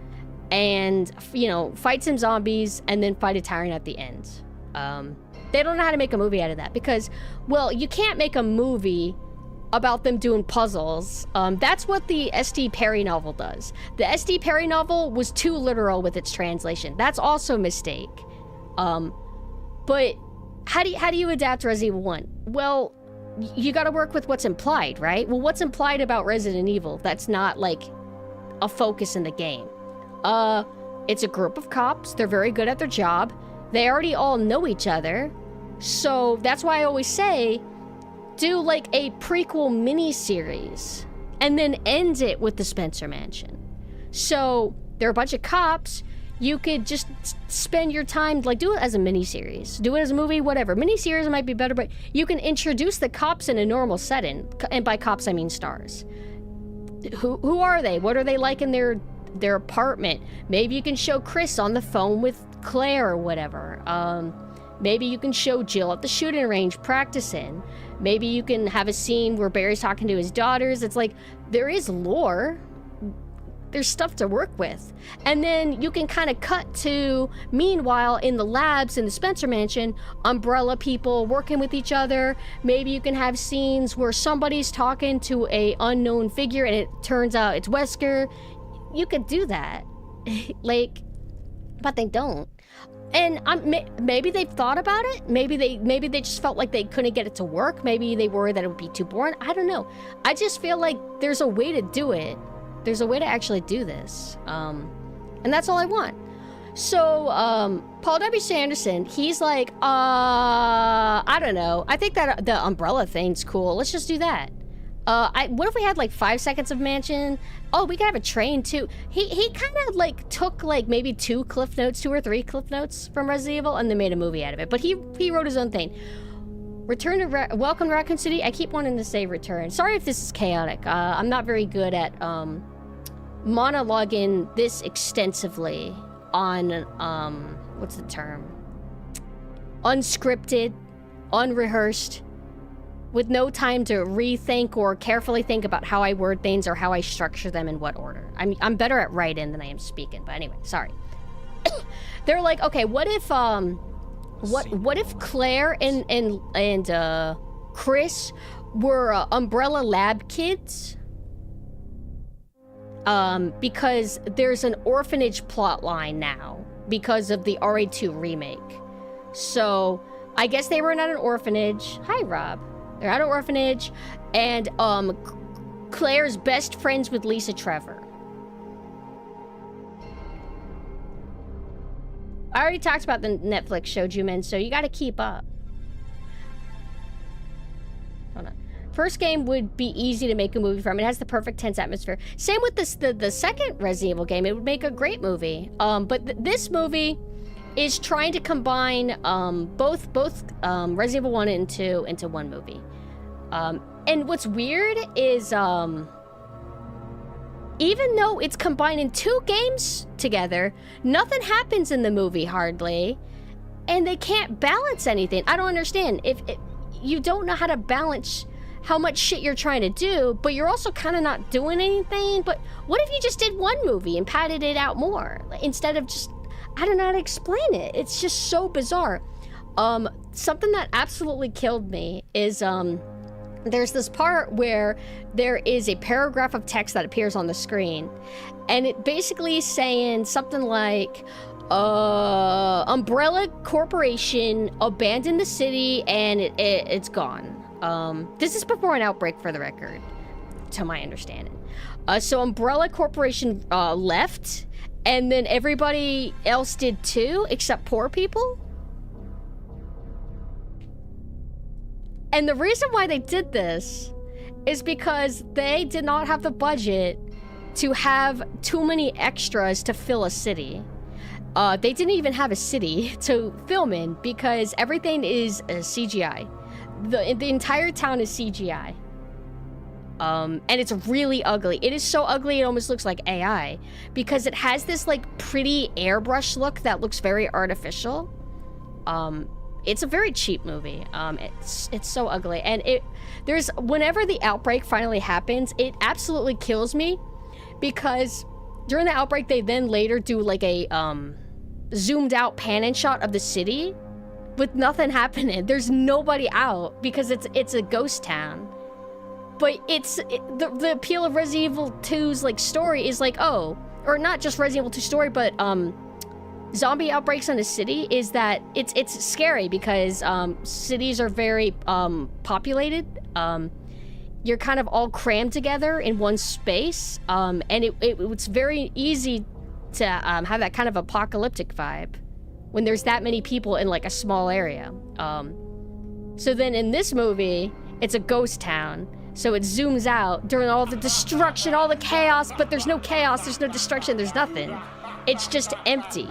and, you know, fight some zombies, and then fight a tyrant at the end. They don't know how to make a movie out of that, because, well, you can't make a movie about them doing puzzles. That's what the S.D. Perry novel does. The S.D. Perry novel was too literal with its translation. That's also a mistake. But how do you adapt Resident Evil 1? Well, you gotta work with what's implied, right? Well, what's implied about Resident Evil that's not, like, a focus in the game? It's a group of cops. They're very good at their job. They already all know each other. So that's why I always say, do like a prequel mini-series and then end it with the Spencer Mansion. So there are a bunch of cops. You could just spend your time, like, do it as a mini-series. Do it as a movie, whatever. Mini-series might be better, but you can introduce the cops in a normal setting. And by cops, I mean stars. Who are they? What are they like in their apartment? Maybe you can show Chris on the phone with Claire or whatever. Maybe you can show Jill at the shooting range practicing. Maybe you can have a scene where Barry's talking to his daughters. It's like, there is lore. There's stuff to work with. And then you can kind of cut to, meanwhile, in the labs in the Spencer Mansion, Umbrella people working with each other. Maybe you can have scenes where somebody's talking to a unknown figure and it turns out it's Wesker. You could do that. Like, but they don't. And maybe they've thought about it. Maybe they just felt like they couldn't get it to work. Maybe they worried that it would be too boring. I don't know. I just feel like there's a way to do it. There's a way to actually do this. And that's all I want. So, Paul W.C. Anderson, he's like, I don't know. I think that the umbrella thing's cool. Let's just do that. What if we had like 5 seconds of mansion? Oh, we could have a train too. He kind of like took like maybe 2 or 3 cliff notes from Resident Evil and then made a movie out of it. But he wrote his own thing. Welcome to Raccoon City. I keep wanting to say return. Sorry if this is chaotic. I'm not very good at monologuing this extensively on what's the term? Unscripted, unrehearsed, with no time to rethink or carefully think about how I word things or how I structure them in what order. I'm better at writing than I am speaking, but anyway, sorry. They're like, okay, what if What if Claire and Chris were Umbrella Lab kids? Because there's an orphanage plot line now because of the RE2 remake. So I guess they were at an orphanage. Hi, Rob. They're at an orphanage, and Claire's best friends with Lisa Trevor. I already talked about the Netflix show, Juman, so you gotta keep up. Hold on. First game would be easy to make a movie from. It has the perfect tense atmosphere. Same with the second Resident Evil game. It would make a great movie. But this movie is trying to combine both Resident Evil 1 and 2 into one movie. And what's weird is even though it's combining two games together, nothing happens in the movie hardly, and they can't balance anything. I don't understand. If you don't know how to balance how much shit you're trying to do, but you're also kind of not doing anything. But what if you just did one movie and padded it out more instead of just, I don't know how to explain it. It's just so bizarre. Something that absolutely killed me is there's this part where there is a paragraph of text that appears on the screen, and it basically is saying something like, Umbrella Corporation abandoned the city and it's gone. This is before an outbreak, for the record, to my understanding. So Umbrella Corporation left, and then everybody else did too, except poor people? And the reason why they did this is because they did not have the budget to have too many extras to fill a city. They didn't even have a city to film in because everything is CGI. The entire town is CGI. And it's really ugly. It is so ugly it almost looks like AI because it has this like pretty airbrush look that looks very artificial. It's a very cheap movie. It's so ugly, and whenever the outbreak finally happens, it absolutely kills me because during the outbreak they then later do like a zoomed out pan and shot of the city with nothing happening. There's nobody out because it's a ghost town. But the appeal of Resident Evil 2's like story is like, or not just Resident Evil 2 story, but zombie outbreaks in a city is that it's scary because cities are very populated. You're kind of all crammed together in one space, and it's very easy to have that kind of apocalyptic vibe when there's that many people in like a small area. So then in this movie, it's a ghost town. So it zooms out during all the destruction, all the chaos, but there's no chaos, there's no destruction, there's nothing. It's just empty.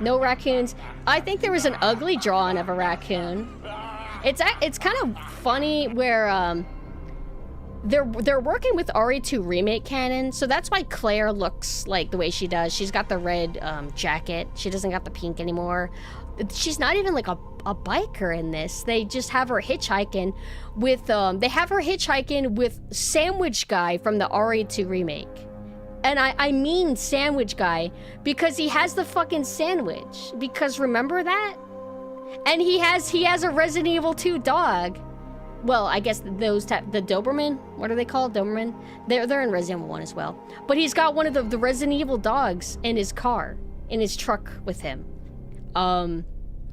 No raccoons. I think there was an ugly drawing of a raccoon. It's kind of funny where they're working with RE2 remake canon, so that's why Claire looks like the way she does. She's got the red jacket. She doesn't got the pink anymore. She's not even like a biker in this. They just have her hitchhiking with Sandwich Guy from the RE2 remake. And I mean Sandwich Guy because he has the fucking sandwich. Because remember that? And he has a Resident Evil 2 dog. Well, I guess the Doberman, what are they called? Doberman? They're in Resident Evil 1 as well. But he's got one of the Resident Evil dogs in his car, in his truck with him. I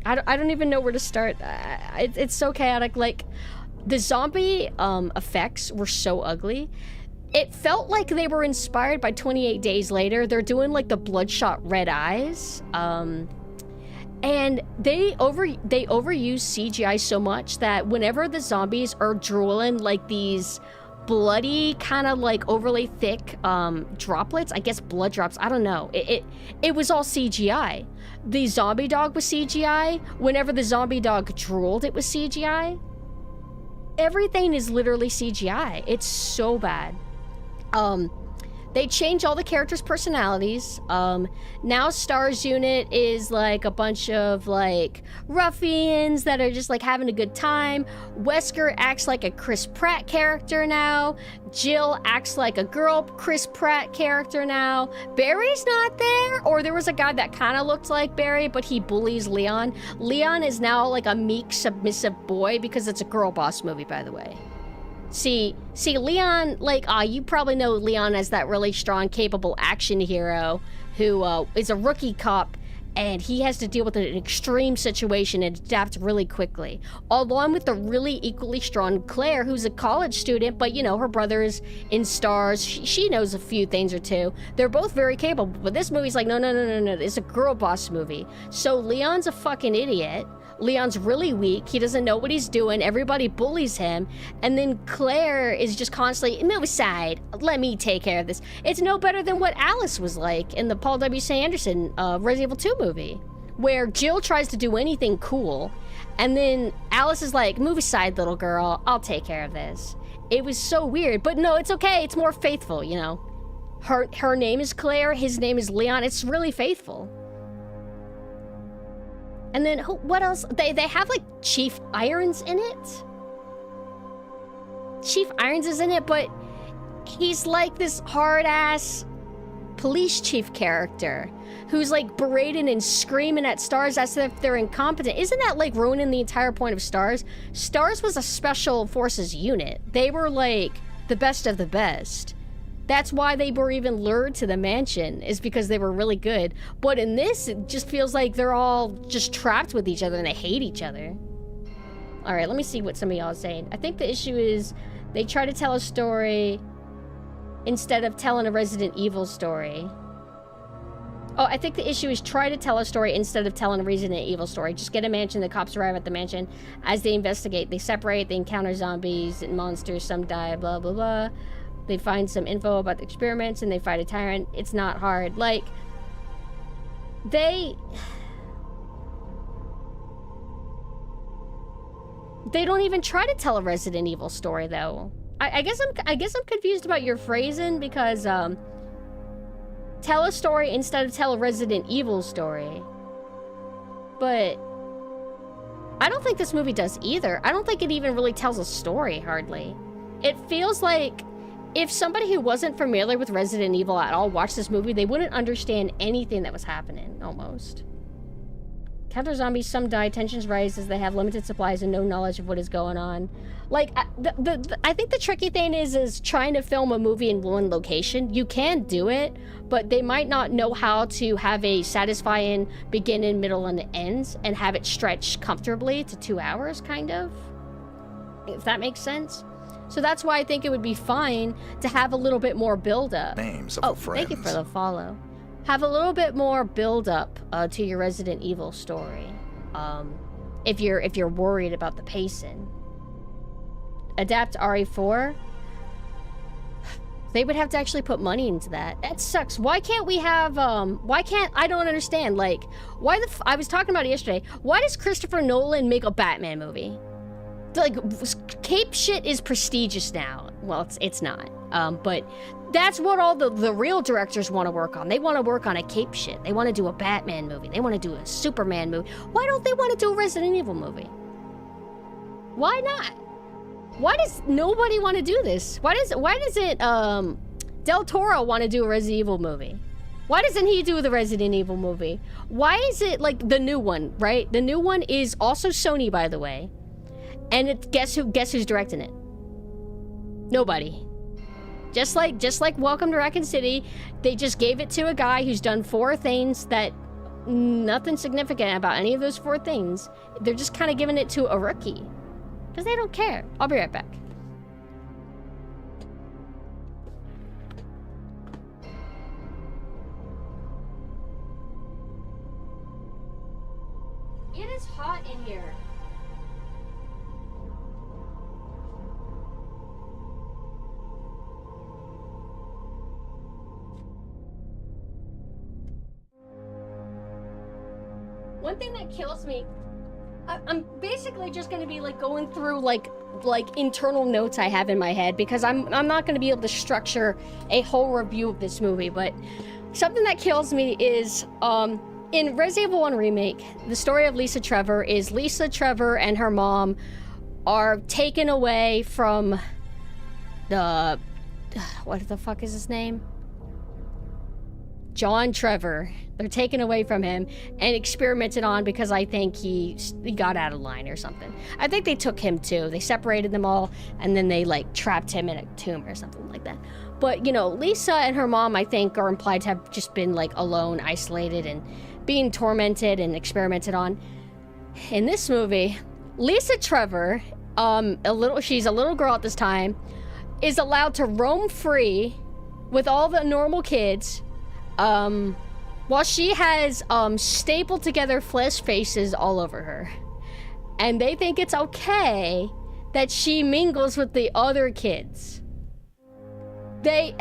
don't even know where to start. It's so chaotic. Like, the zombie effects were so ugly. It felt like they were inspired by 28 Days Later. They're doing like the bloodshot red eyes. And they overuse CGI so much that whenever the zombies are drooling like these bloody kind of like overly thick droplets, I guess blood drops, I don't know, it was all CGI. The zombie dog was CGI. Whenever the zombie dog drooled, it was CGI. Everything is literally CGI. It's so bad. they change all the characters' personalities. Now Star's unit is like a bunch of like ruffians that are just like having a good time. Wesker acts like a Chris Pratt character now. Jill acts like a girl Chris Pratt character now. Barry's not there, or there was a guy that kind of looked like Barry, but he bullies Leon. Leon is now like a meek, submissive boy because it's a girl boss movie, by the way. See, Leon, like, you probably know Leon as that really strong, capable action hero who is a rookie cop, and he has to deal with an extreme situation and adapt really quickly. Along with the really equally strong Claire, who's a college student, but, you know, her brother's in stars. She knows a few things or two. They're both very capable, but this movie's like, no, it's a girl boss movie. So Leon's a fucking idiot. Leon's really weak. He doesn't know what he's doing. Everybody bullies him. And then Claire is just constantly, move aside. Let me take care of this. It's no better than what Alice was like in the Paul W.C. Anderson Resident Evil 2 movie, where Jill tries to do anything cool, and then Alice is like, move aside, little girl. I'll take care of this. It was so weird. But no, it's okay. It's more faithful, you know. Her name is Claire. His name is Leon. It's really faithful. And then, what else? They have, like, Chief Irons in it? Chief Irons is in it, but he's like this hard-ass police chief character who's, like, berating and screaming at Stars as if they're incompetent. Isn't that, like, ruining the entire point of Stars? Stars was a special forces unit. They were, like, the best of the best. That's why they were even lured to the mansion, is because they were really good. But in this, it just feels like they're all just trapped with each other and they hate each other. All right, let me see what some of y'all are saying. I think the issue is they try to tell a story instead of telling a Resident Evil story. Oh, I think the issue is try to tell a story instead of telling a Resident Evil story. Just get a mansion, the cops arrive at the mansion. As they investigate, they separate, they encounter zombies and monsters, some die, blah, blah, blah. They find some info about the experiments and they fight a tyrant. It's not hard. Like, they don't even try to tell a Resident Evil story, though. I guess I'm confused about your phrasing, because tell a story instead of tell a Resident Evil story. But I don't think this movie does either. I don't think it even really tells a story, hardly. It feels like if somebody who wasn't familiar with Resident Evil at all watched this movie, they wouldn't understand anything that was happening, almost. Counter zombies, some die, tensions rise as they have limited supplies and no knowledge of what is going on. Like, I think the tricky thing is trying to film a movie in one location. You can do it, but they might not know how to have a satisfying beginning, middle, and end, and have it stretch comfortably to 2 hours, kind of. If that makes sense. So that's why I think it would be fine to have a little bit more build-up. Names of friends. Thank you for the follow. Have a little bit more build-up to your Resident Evil story. If you're worried about the pacing. Adapt RE4. They would have to actually put money into that. That sucks. Why can't we have, I don't understand, like, I was talking about it yesterday. Why does Christopher Nolan make a Batman movie? Like, cape shit is prestigious now. Well, it's not. But that's what all the real directors want to work on. They want to work on a cape shit. They want to do a Batman movie. They want to do a Superman movie. Why don't they want to do a Resident Evil movie? Why not? Why does nobody want to do this? Why does it Del Toro want to do a Resident Evil movie? Why doesn't he do the Resident Evil movie? Why is it like the new one, right? The new one is also Sony, by the way. And guess who's directing it? Nobody. Just like Welcome to Raccoon City, they just gave it to a guy who's done 4 things that nothing significant about any of those 4 things. They're just kind of giving it to a rookie because they don't care. I'll be right back. It is hot in here. One thing that kills me I'm basically just gonna be like going through like internal notes I have in my head, because I'm not gonna be able to structure a whole review of this movie. But something that kills me is in Resident Evil 1 Remake, the story of Lisa Trevor is Lisa Trevor and her mom are taken away from the what the fuck is his name? John Trevor. They're taken away from him and experimented on because I think he got out of line or something. I think they took him too. They separated them all and then they like trapped him in a tomb or something like that. But you know, Lisa and her mom, I think, are implied to have just been like alone, isolated, and being tormented and experimented on. In this movie, Lisa Trevor, she's a little girl at this time, is allowed to roam free with all the normal kids, while she has stapled together flesh faces all over her. And they think it's okay that she mingles with the other kids. They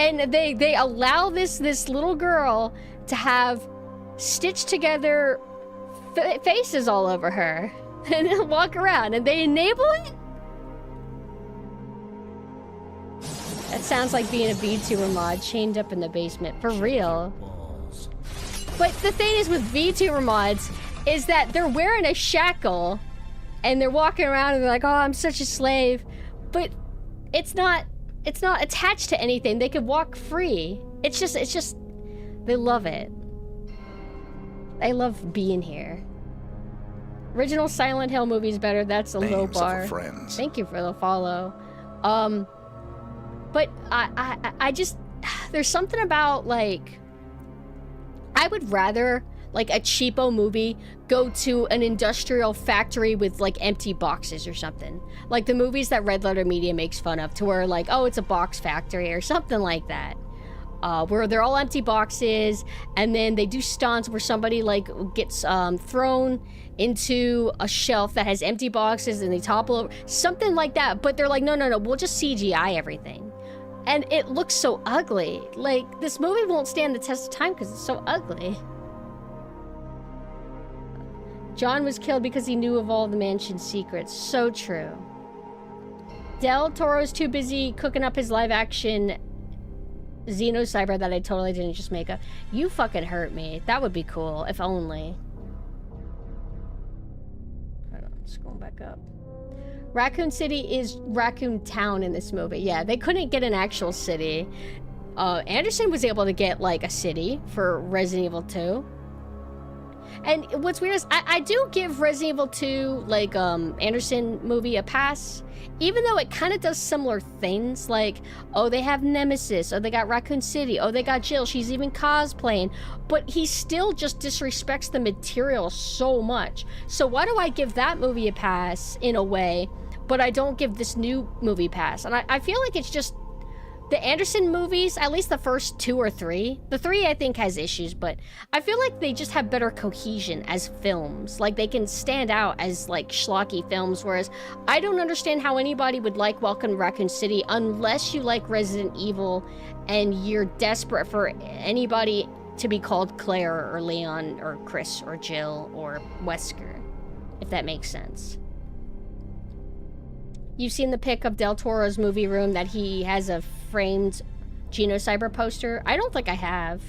allow this little girl to have stitched together faces all over her and then walk around, and they enable it? That sounds like being a VTuber mod chained up in the basement. For real. But the thing is with VTuber mods is that they're wearing a shackle and they're walking around and they're like, oh, I'm such a slave. But it's not attached to anything. They could walk free. It's just, they love it. They love being here. Original Silent Hill movie is better. That's a low bar. Thank you for the follow. But I just, there's something about like, I would rather like a cheapo movie go to an industrial factory with like empty boxes or something. Like the movies that Red Letter Media makes fun of, to where like, oh, it's a box factory or something like that. Where they're all empty boxes, and then they do stunts where somebody like gets thrown into a shelf that has empty boxes and they topple over, something like that. But they're like, no, we'll just CGI everything. And it looks so ugly. Like, this movie won't stand the test of time because it's so ugly. John was killed because he knew of all the mansion's secrets. So true. Del Toro's too busy cooking up his live-action Xenocyber that I totally didn't just make up. You fucking hurt me. That would be cool, if only. Hold on, just going back up. Raccoon City is Raccoon Town in this movie. Yeah, they couldn't get an actual city. Anderson was able to get, like, a city for Resident Evil 2. And what's weird is, I do give Resident Evil 2, like, Anderson movie a pass. Even though it kind of does similar things, like, oh, they have Nemesis, oh, they got Raccoon City, oh, they got Jill, she's even cosplaying. But he still just disrespects the material so much. So why do I give that movie a pass, in a way, but I don't give this new movie pass? And I feel like it's just the Anderson movies, at least the first 2 or 3. The 3 I think has issues, but I feel like they just have better cohesion as films. Like, they can stand out as like schlocky films, whereas I don't understand how anybody would like Welcome to Raccoon City unless you like Resident Evil and you're desperate for anybody to be called Claire or Leon or Chris or Jill or Wesker, if that makes sense. You've seen the pic of Del Toro's movie room that he has a framed Xenocyber poster? I don't think I have.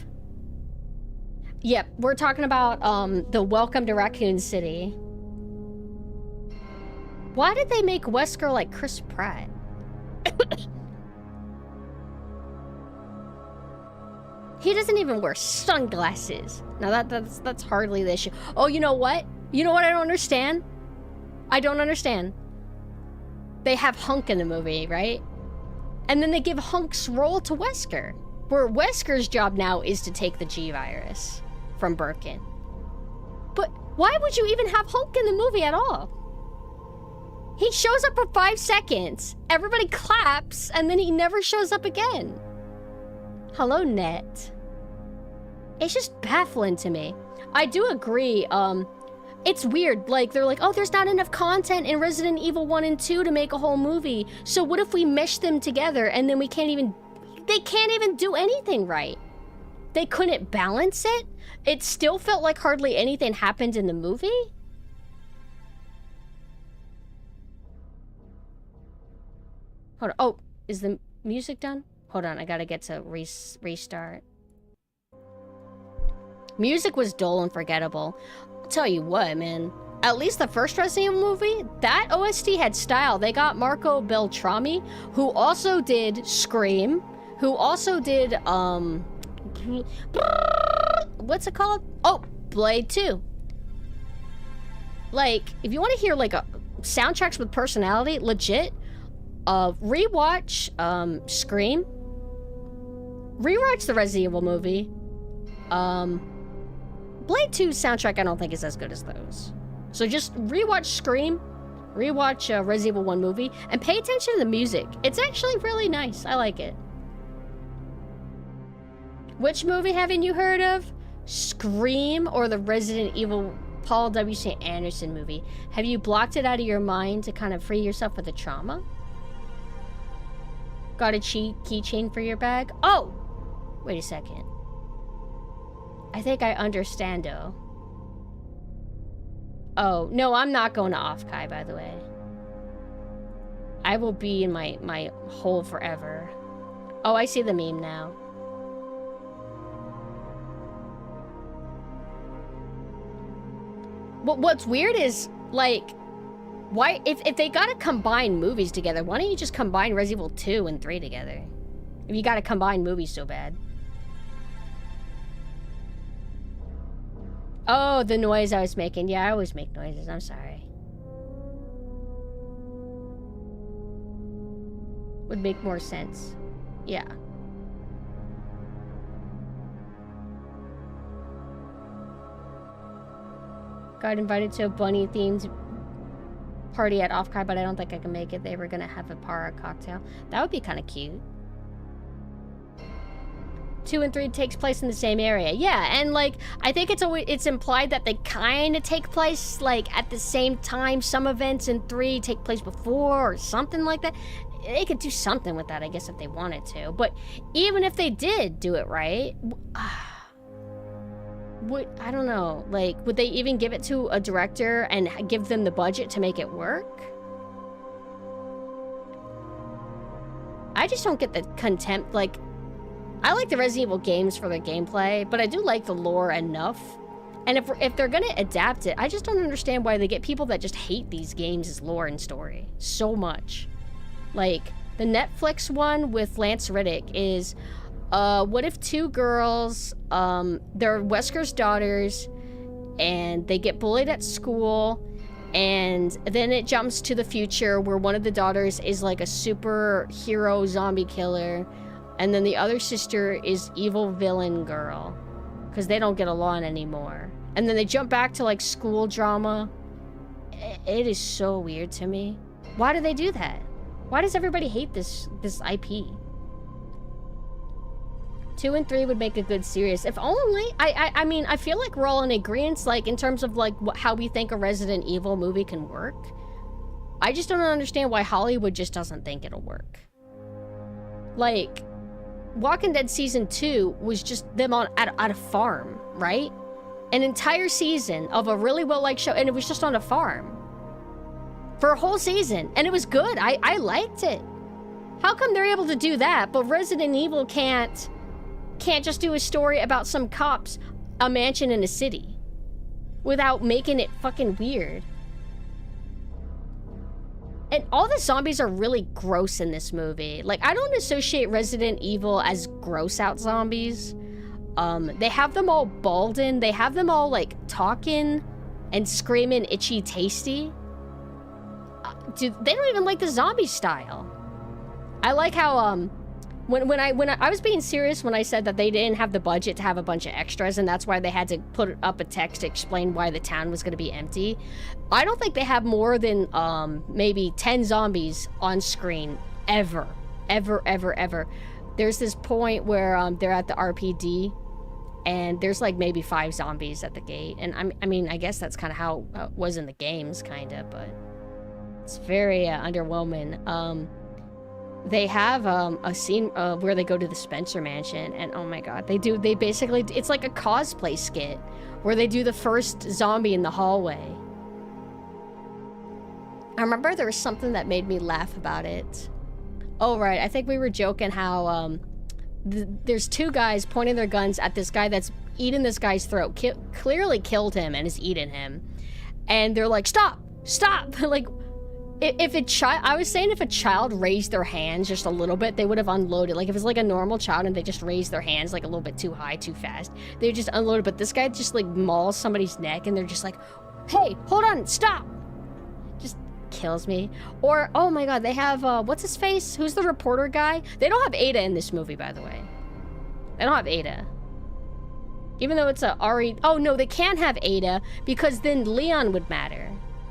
Yep, we're talking about the Welcome to Raccoon City. Why did they make Wesker like Chris Pratt? He doesn't even wear sunglasses. Now that's hardly the issue. Oh, you know what? You know what I don't understand? I don't understand. They have Hunk in the movie, right? And then they give Hunk's role to Wesker, where Wesker's job now is to take the G-Virus from Birkin. But why would you even have Hunk in the movie at all? He shows up for 5 seconds, everybody claps, and then he never shows up again. Hello, Net. It's just baffling to me. I do agree, it's weird, like, they're like, oh, there's not enough content in Resident Evil 1 and 2 to make a whole movie, so what if we mesh them together and then they can't even do anything right? They couldn't balance it? It still felt like hardly anything happened in the movie? Hold on. Oh, is the music done? Hold on, I gotta get to restart. Music was dull and forgettable. I'll tell you what, man. At least the first Resident Evil movie, that OST had style. They got Marco Beltrami, who also did Scream, who also did, what's it called? Oh, Blade 2. Like, if you want to hear, like, soundtracks with personality, legit, rewatch, Scream. Rewatch the Resident Evil movie. Blade 2's soundtrack I don't think is as good as those. So just rewatch Scream, rewatch Resident Evil 1 movie, and pay attention to the music. It's actually really nice. I like it. Which movie haven't you heard of? Scream or the Resident Evil Paul W.C. Anderson movie? Have you blocked it out of your mind to kind of free yourself of the trauma? Got a keychain for your bag? Oh! Wait a second. I think I understand, though. Oh, no, I'm not going to Off-Kai, by the way. I will be in my hole forever. Oh, I see the meme now. What's weird is, like, why, if they gotta combine movies together, why don't you just combine Resident Evil 2 and 3 together? If you gotta combine movies so bad. Oh, the noise I was making. Yeah, I always make noises. I'm sorry. Would make more sense. Yeah. Got invited to a bunny-themed party at Off-Kai, but I don't think I can make it. They were gonna have a para cocktail. That would be kind of cute. 2 and 3 takes place in the same area. Yeah, and like I think it's implied that they kind of take place like at the same time. Some events in 3 take place before or something like that. They could do something with that, I guess, if they wanted to. But even if they did do it right, I don't know. Like, would they even give it to a director and give them the budget to make it work? I just don't get the contempt. Like, I like the Resident Evil games for their gameplay, but I do like the lore enough. And if they're gonna adapt it, I just don't understand why they get people that just hate these games' lore and story so much. Like, the Netflix one with Lance Reddick is, what if 2 girls, they're Wesker's daughters, and they get bullied at school, and then it jumps to the future where one of the daughters is like a superhero zombie killer, and then the other sister is evil villain girl, because they don't get along anymore. And then they jump back to like school drama. It is so weird to me. Why do they do that? Why does everybody hate this IP? 2 and 3 would make a good series. If only. I mean, I feel like we're all in agreement, like, in terms of, like, how we think a Resident Evil movie can work. I just don't understand why Hollywood just doesn't think it'll work. Like, Walking Dead Season 2 was just them at a farm, right? An entire season of a really well-liked show, and it was just on a farm. For a whole season, and it was good. I liked it. How come they're able to do that, but Resident Evil can't just do a story about some cops, a mansion in a city, without making it fucking weird? And all the zombies are really gross in this movie. Like, I don't associate Resident Evil as gross out zombies. They have them all balding. They have them all, like, talking and screaming itchy tasty. Dude, they don't even like the zombie style. I like how, when I was being serious when I said that they didn't have the budget to have a bunch of extras, and that's why they had to put up a text to explain why the town was going to be empty. I don't think they have more than maybe 10 zombies on screen ever. There's this point where they're at the RPD, and there's like maybe 5 zombies at the gate. And I mean, I guess that's kind of how it was in the games, kind of, but it's very underwhelming. They have a scene where they go to the Spencer Mansion, and oh my god, they basically, it's like a cosplay skit where they do the first zombie in the hallway. I remember there was something that made me laugh about it. Oh, right. I think we were joking how, there's two guys pointing their guns at this guy that's eating this guy's throat. Clearly killed him and is eating him. And they're like, stop! Stop! Like, I was saying if a child raised their hands just a little bit, they would have unloaded. Like, if it's like a normal child and they just raise their hands like a little bit too high, too fast, they would just unload it. But this guy just like mauls somebody's neck and they're just like, hey, hold on, stop! Just kills me. Or, oh my god, they have, what's his face? Who's the reporter guy? They don't have Ada in this movie, by the way. They don't have Ada. Even though it's a RE... Oh, no, they can't have Ada because then Leon would matter.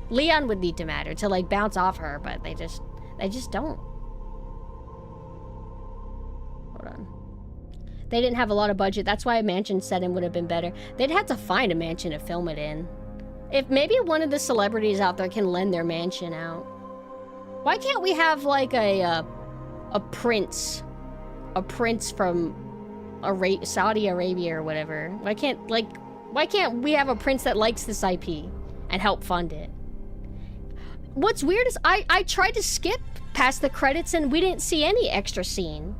Leon would need to matter to, like, bounce off her, but they just don't. Hold on. They didn't have a lot of budget. That's why a mansion setting would have been better. They'd have to find a mansion to film it in. If maybe one of the celebrities out there can lend their mansion out. Why can't we have, like, a prince? A prince from Saudi Arabia or whatever. Why can't we have a prince that likes this IP and help fund it? What's weird is I tried to skip past the credits and we didn't see any extra scene.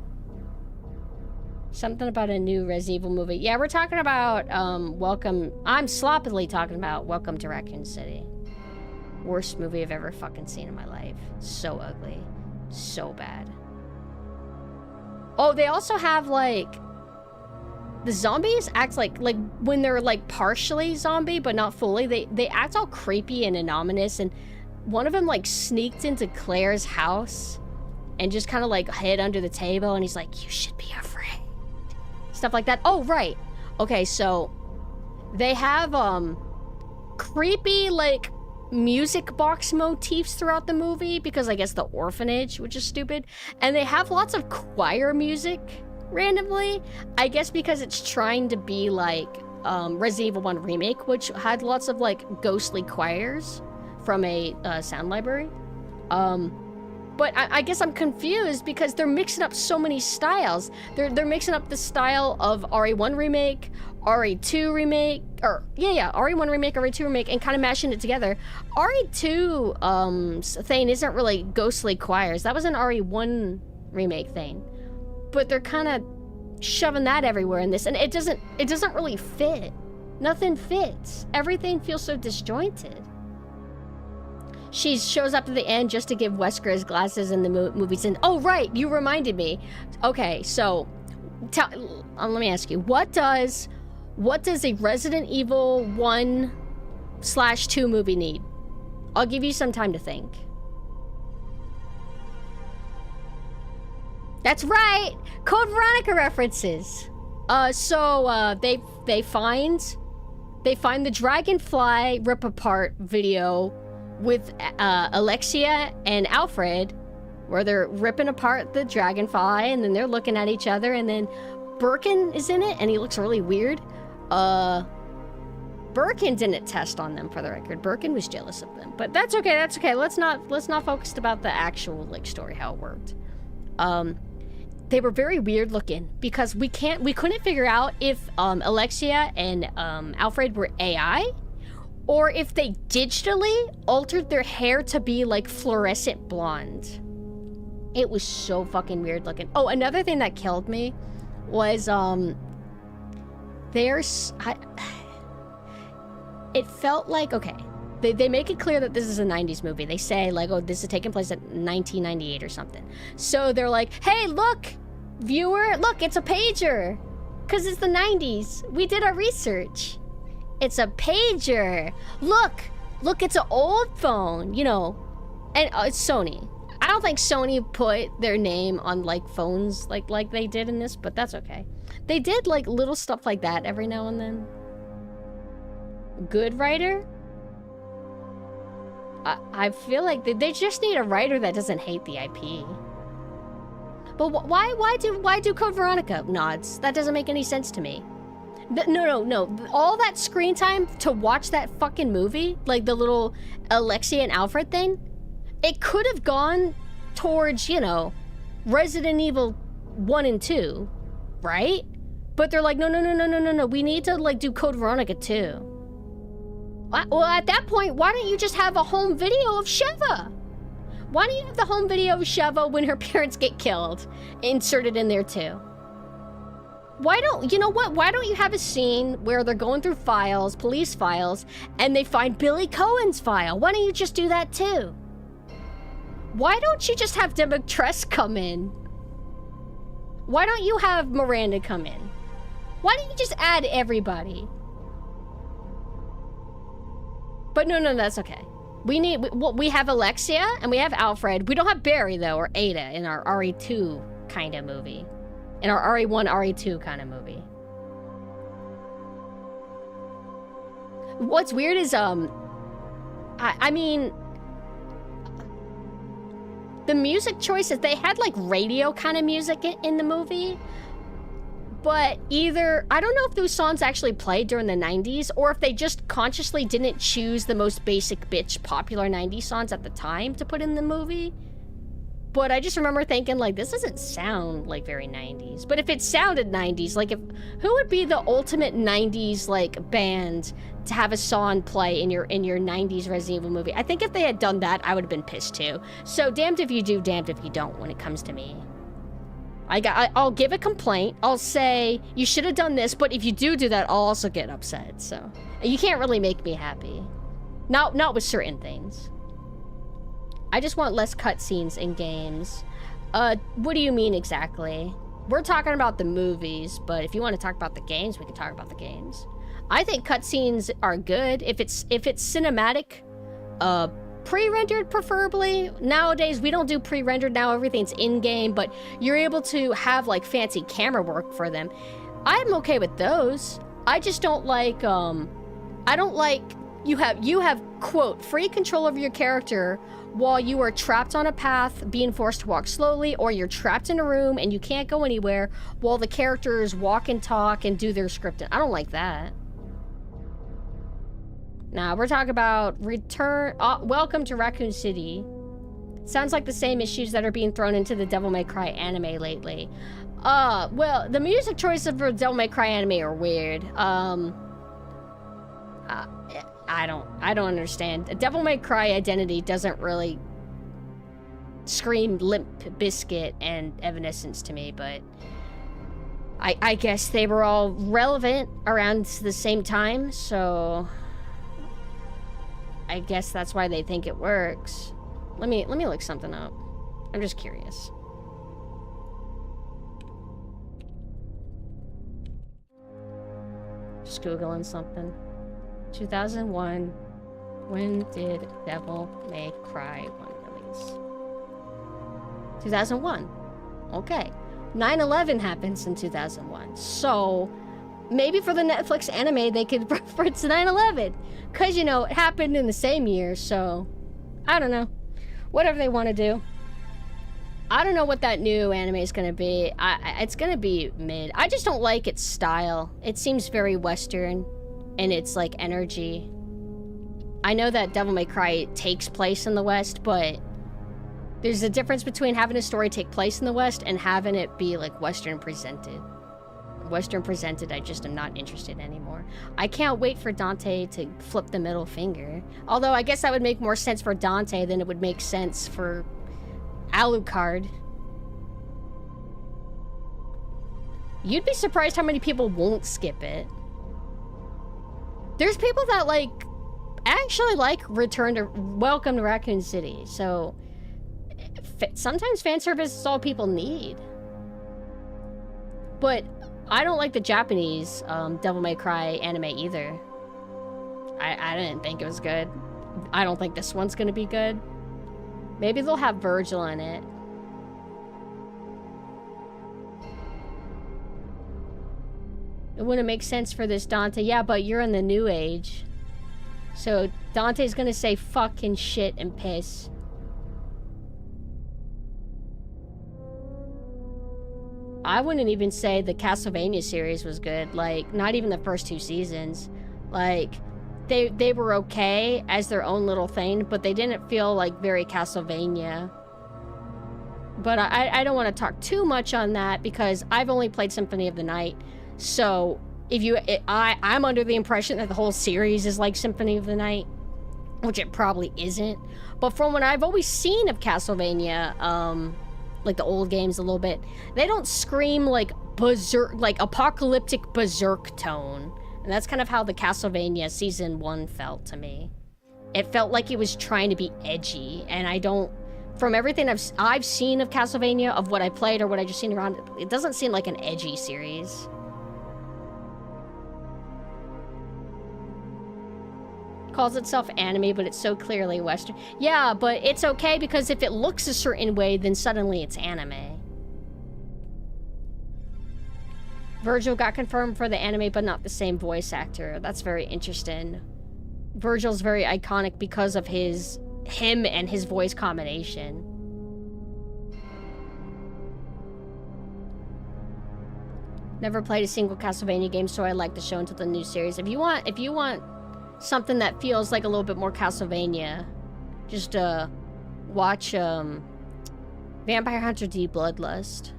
Something about a new Resident Evil movie. Yeah, we're talking about I'm sloppily talking about Welcome to Raccoon City. Worst movie I've ever fucking seen in my life. So ugly. So bad. Oh, they also have like the zombies act like when they're like partially zombie but not fully, they act all creepy and ominous, and one of them like sneaked into Claire's house and just kind of like hid under the table and he's like, you should be afraid. Stuff like that. Oh, right. Okay, so they have creepy like music box motifs throughout the movie because I guess the orphanage, which is stupid, and they have lots of choir music randomly, I guess because it's trying to be like Resident Evil 1 Remake, which had lots of like ghostly choirs from a sound library. But I guess I'm confused because they're mixing up so many styles. They're mixing up the style of RE1 Remake, RE2 Remake, or RE1 Remake, RE2 Remake, and kind of mashing it together. RE2 thing isn't really ghostly choirs. That was an RE1 Remake thing. But they're kind of shoving that everywhere in this, and it doesn't really fit. Nothing fits. Everything feels so disjointed. She shows up at the end just to give Wesker his glasses in the movies. And oh, right, you reminded me. Okay, so let me ask you, what does a Resident Evil 1/2 movie need? I'll give you some time to think. That's right, Code Veronica references. They find the Dragonfly rip apart video with Alexia and Alfred, where they're ripping apart the Dragonfly, and then they're looking at each other, and then Birkin is in it, and he looks really weird. Birkin didn't test on them, for the record. Birkin was jealous of them, but that's okay. That's okay. Let's not focus about the actual like story, how it worked. They were very weird looking because we couldn't figure out if Alexia and Alfred were AI, or if they digitally altered their hair to be like fluorescent blonde. It was so fucking weird looking. Oh, another thing that killed me was it felt like, okay, they make it clear that this is a 90s movie. They say like, oh, this is taking place at 1998 or something. So they're like, hey, look, viewer, look, it's a pager. Because it's the 90s. We did our research. It's a pager. Look, it's an old phone, you know. And it's Sony. I don't think Sony put their name on like phones like they did in this, but that's okay. They did like little stuff like that every now and then. Good writer? I feel like they just need a writer that doesn't hate the IP. But why do Code Veronica nods? That doesn't make any sense to me. No. All that screen time to watch that fucking movie, like the little Alexia and Alfred thing, it could have gone towards, you know, Resident Evil 1 and 2, right? But they're like, no. We need to like do Code Veronica 2. Well, at that point, why don't you just have a home video of Sheva? Why don't you have the home video of Sheva when her parents get killed inserted in there too? Why don't, you know what? Why don't you have a scene where they're going through files, police files, and they find Billy Cohen's file? Why don't you just do that too? Why don't you just have Demetress come in? Why don't you have Miranda come in? Why don't you just add everybody? But no, that's okay. We have Alexia and we have Alfred. We don't have Barry though, or Ada in our RE2 kind of movie. In our RE1, RE2 kind of movie. What's weird is, I mean, the music choices, they had like radio kind of music in the movie, but either, I don't know if those songs actually played during the 90s or if they just consciously didn't choose the most basic bitch popular 90s songs at the time to put in the movie. But I just remember thinking, like, this doesn't sound like very 90s. But if it sounded 90s, like, who would be the ultimate 90s, like, band to have a song play in your 90s Resident Evil movie? I think if they had done that, I would have been pissed too. So damned if you do, damned if you don't when it comes to me. I'll give a complaint. I'll say, you should have done this, but if you do that, I'll also get upset. So you can't really make me happy. Not with certain things. I just want less cutscenes in games. What do you mean exactly? We're talking about the movies, but if you want to talk about the games, we can talk about the games. I think cutscenes are good. If it's cinematic, pre-rendered preferably. Nowadays, we don't do pre-rendered now, everything's in-game, but you're able to have like fancy camera work for them. I'm okay with those. I just don't like, I don't like, you have, quote, free control over your character while you are trapped on a path, being forced to walk slowly, or you're trapped in a room and you can't go anywhere while the characters walk and talk and do their scripting. I don't like that. Now, we're talking about Welcome to Raccoon City. Sounds like the same issues that are being thrown into the Devil May Cry anime lately. Well, the music choices for Devil May Cry anime are weird. I don't understand. Devil May Cry identity doesn't really scream Limp Bizkit and Evanescence to me, but I guess they were all relevant around the same time, so I guess that's why they think it works. Let me look something up. I'm just curious. Just Googling something. 2001. When did Devil May Cry 1 release? 2001. Okay. 9/11 happens in 2001. So maybe for the Netflix anime they could reference 9/11. Because, you know, it happened in the same year, so I don't know. Whatever they want to do. I don't know what that new anime is going to be. It's going to be mid. I just don't like its style. It seems very Western. And it's like energy. I know that Devil May Cry takes place in the West, but there's a difference between having a story take place in the West and having it be like Western presented. Western presented, I just am not interested anymore. I can't wait for Dante to flip the middle finger. Although I guess that would make more sense for Dante than it would make sense for Alucard. You'd be surprised how many people won't skip it. There's people that like actually like Welcome to Raccoon City, so sometimes fan service is all people need. But I don't like the Japanese Devil May Cry anime either. I didn't think it was good. I don't think this one's gonna be good. Maybe they'll have Virgil in it. It wouldn't make sense for this Dante. Yeah, but you're in the new age. So Dante's gonna say fucking shit and piss. I wouldn't even say the Castlevania series was good. Like, not even the first 2 seasons. Like, they were okay as their own little thing, but they didn't feel like very Castlevania. But I don't want to talk too much on that because I've only played Symphony of the Night. So if I'm under the impression that the whole series is like Symphony of the Night. which it probably isn't. But from what I've always seen of Castlevania, like the old games a little bit, they don't scream like berserk, like apocalyptic berserk tone. And that's kind of how the Castlevania Season 1 felt to me. It felt like it was trying to be edgy, and I don't... From everything I've seen of Castlevania, of what I played or what I just seen around, it doesn't seem like an edgy series. Calls itself anime, but it's so clearly Western. Yeah, but it's okay because if it looks a certain way, then suddenly it's anime. Virgil got confirmed for the anime, but not the same voice actor. That's very interesting. Virgil's very iconic because of him and his voice combination. Never played a single Castlevania game, so I like the show until the new series. If you want something that feels like a little bit more Castlevania, just watch Vampire Hunter D Bloodlust.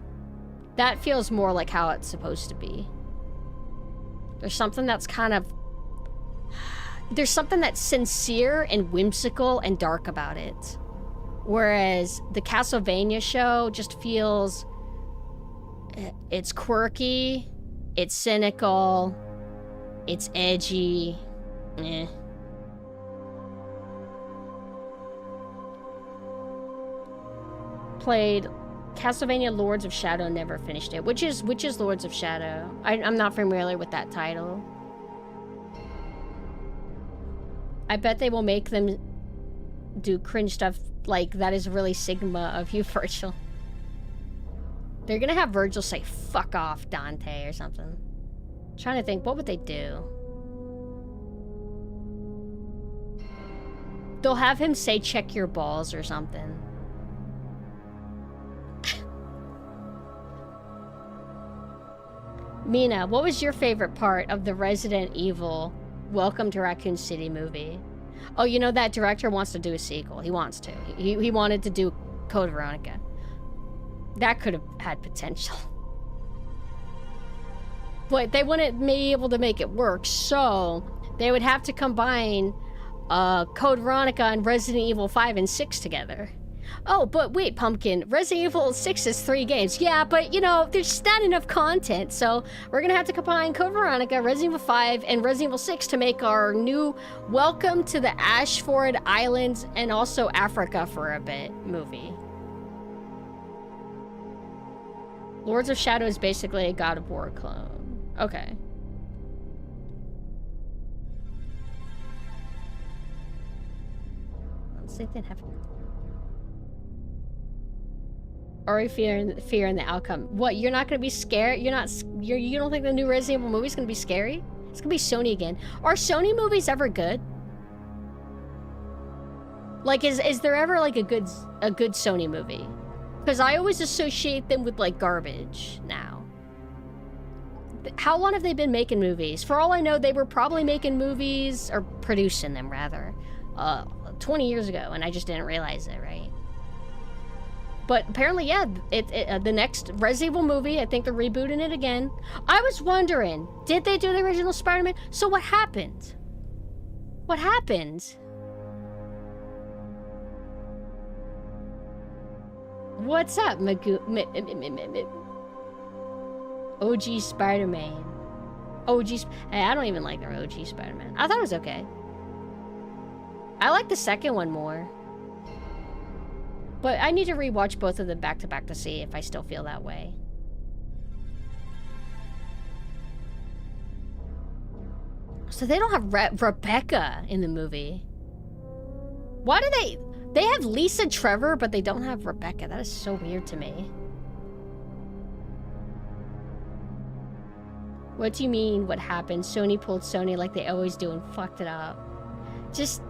That feels more like how it's supposed to be. There's something that's there's something that's sincere and whimsical and dark about it. Whereas the Castlevania show just feels... It's quirky, it's cynical, it's edgy. Played Castlevania Lords of Shadow, never finished it. Which is Lords of Shadow? I'm not familiar with that title. I bet they will make them do cringe stuff like that is really Sigma of you, Virgil. They're gonna have Virgil say, "Fuck off, Dante," or something. I'm trying to think, what would they do? They'll have him say, "Check your balls," or something. Mina, what was your favorite part of the Resident Evil Welcome to Raccoon City movie? Oh, you know, that director wants to do a sequel. He wants to. He wanted to do Code Veronica. That could have had potential. But they wouldn't be able to make it work, so they would have to combine Code Veronica and Resident Evil 5 and 6 together. Oh, but wait, Pumpkin. Resident Evil 6 is 3 games. Yeah, but, you know, there's not enough content, so we're gonna have to combine Code Veronica, Resident Evil 5, and Resident Evil 6 to make our new Welcome to the Ashford Islands and also Africa for a bit movie. Lords of Shadow is basically a God of War clone. Okay. Let's see if they have... Ori fear in the outcome. What, you're not gonna be scared? You don't think the new Resident Evil movie's gonna be scary? It's gonna be Sony again. Are Sony movies ever good? Like, is there ever like a good Sony movie? Because I always associate them with like garbage now. How long have they been making movies? For all I know, they were probably making movies, or producing them rather, 20 years ago, and I just didn't realize it, right? But apparently, yeah, the next Resident Evil movie, I think they're rebooting it again. I was wondering, did they do the original Spider-Man? So what happened? What happened? What's up, OG Spider-Man? Hey, I don't even like their OG Spider-Man. I thought it was okay. I like the second one more. But I need to rewatch both of them back to back to see if I still feel that way. So they don't have Rebecca in the movie. Why do they... They have Lisa Trevor, but they don't have Rebecca. That is so weird to me. What do you mean, what happened? Sony pulled Sony like they always do and fucked it up. Just...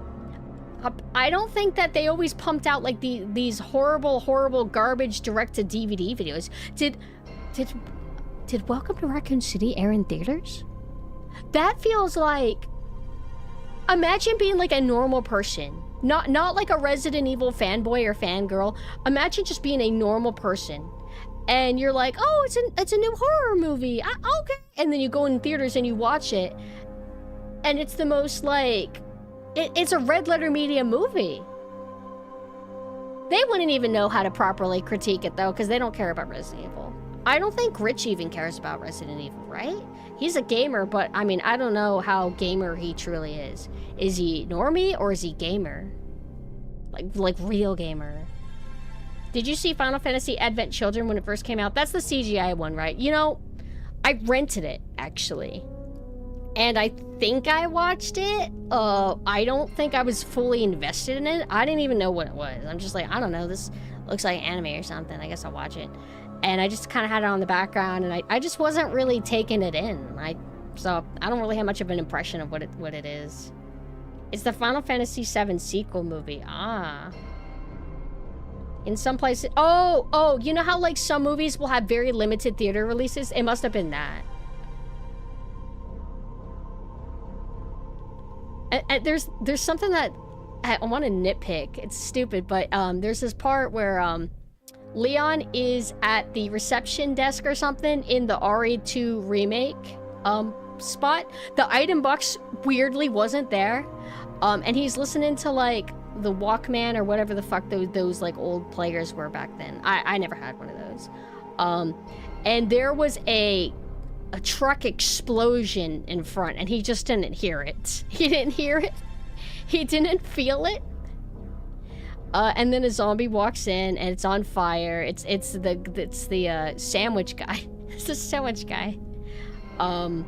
I don't think that they always pumped out like these horrible garbage direct-to-DVD videos. Did Welcome to Raccoon City air in theaters? That feels like... Imagine being like a normal person. Not like a Resident Evil fanboy or fangirl. Imagine just being a normal person. And you're like, oh, it's a new horror movie. Okay. And then you go in theaters and you watch it. And it's the most like It's a red letter media movie. They wouldn't even know how to properly critique it, though, because they don't care about Resident Evil. I don't think Rich even cares about Resident Evil, right? He's a gamer, but, I mean, I don't know how gamer he truly is. Is he normie, or is he gamer? Like real gamer. Did you see Final Fantasy Advent Children when it first came out? That's the CGI one, right? You know, I rented it, actually. And I think I watched it. I don't think I was fully invested in it. I didn't even know what it was. I'm just like, I don't know, this looks like anime or something. I guess I'll watch it. And I just kind of had it on the background, and I just wasn't really taking it in. So I don't really have much of an impression of what it is. It's the Final Fantasy VII sequel movie. Ah. In some places... Oh, you know how, like, some movies will have very limited theater releases? It must have been that. And there's something that I want to nitpick. It's stupid, but there's this part where Leon is at the reception desk or something in the RE2 remake spot. The item box weirdly wasn't there, and he's listening to like the Walkman or whatever the fuck those like old players were back then. I never had one of those. And there was a truck explosion in front, and he just didn't hear it. He didn't hear it. He didn't feel it. And then a zombie walks in, and it's on fire. It's the sandwich guy. It's the sandwich guy. And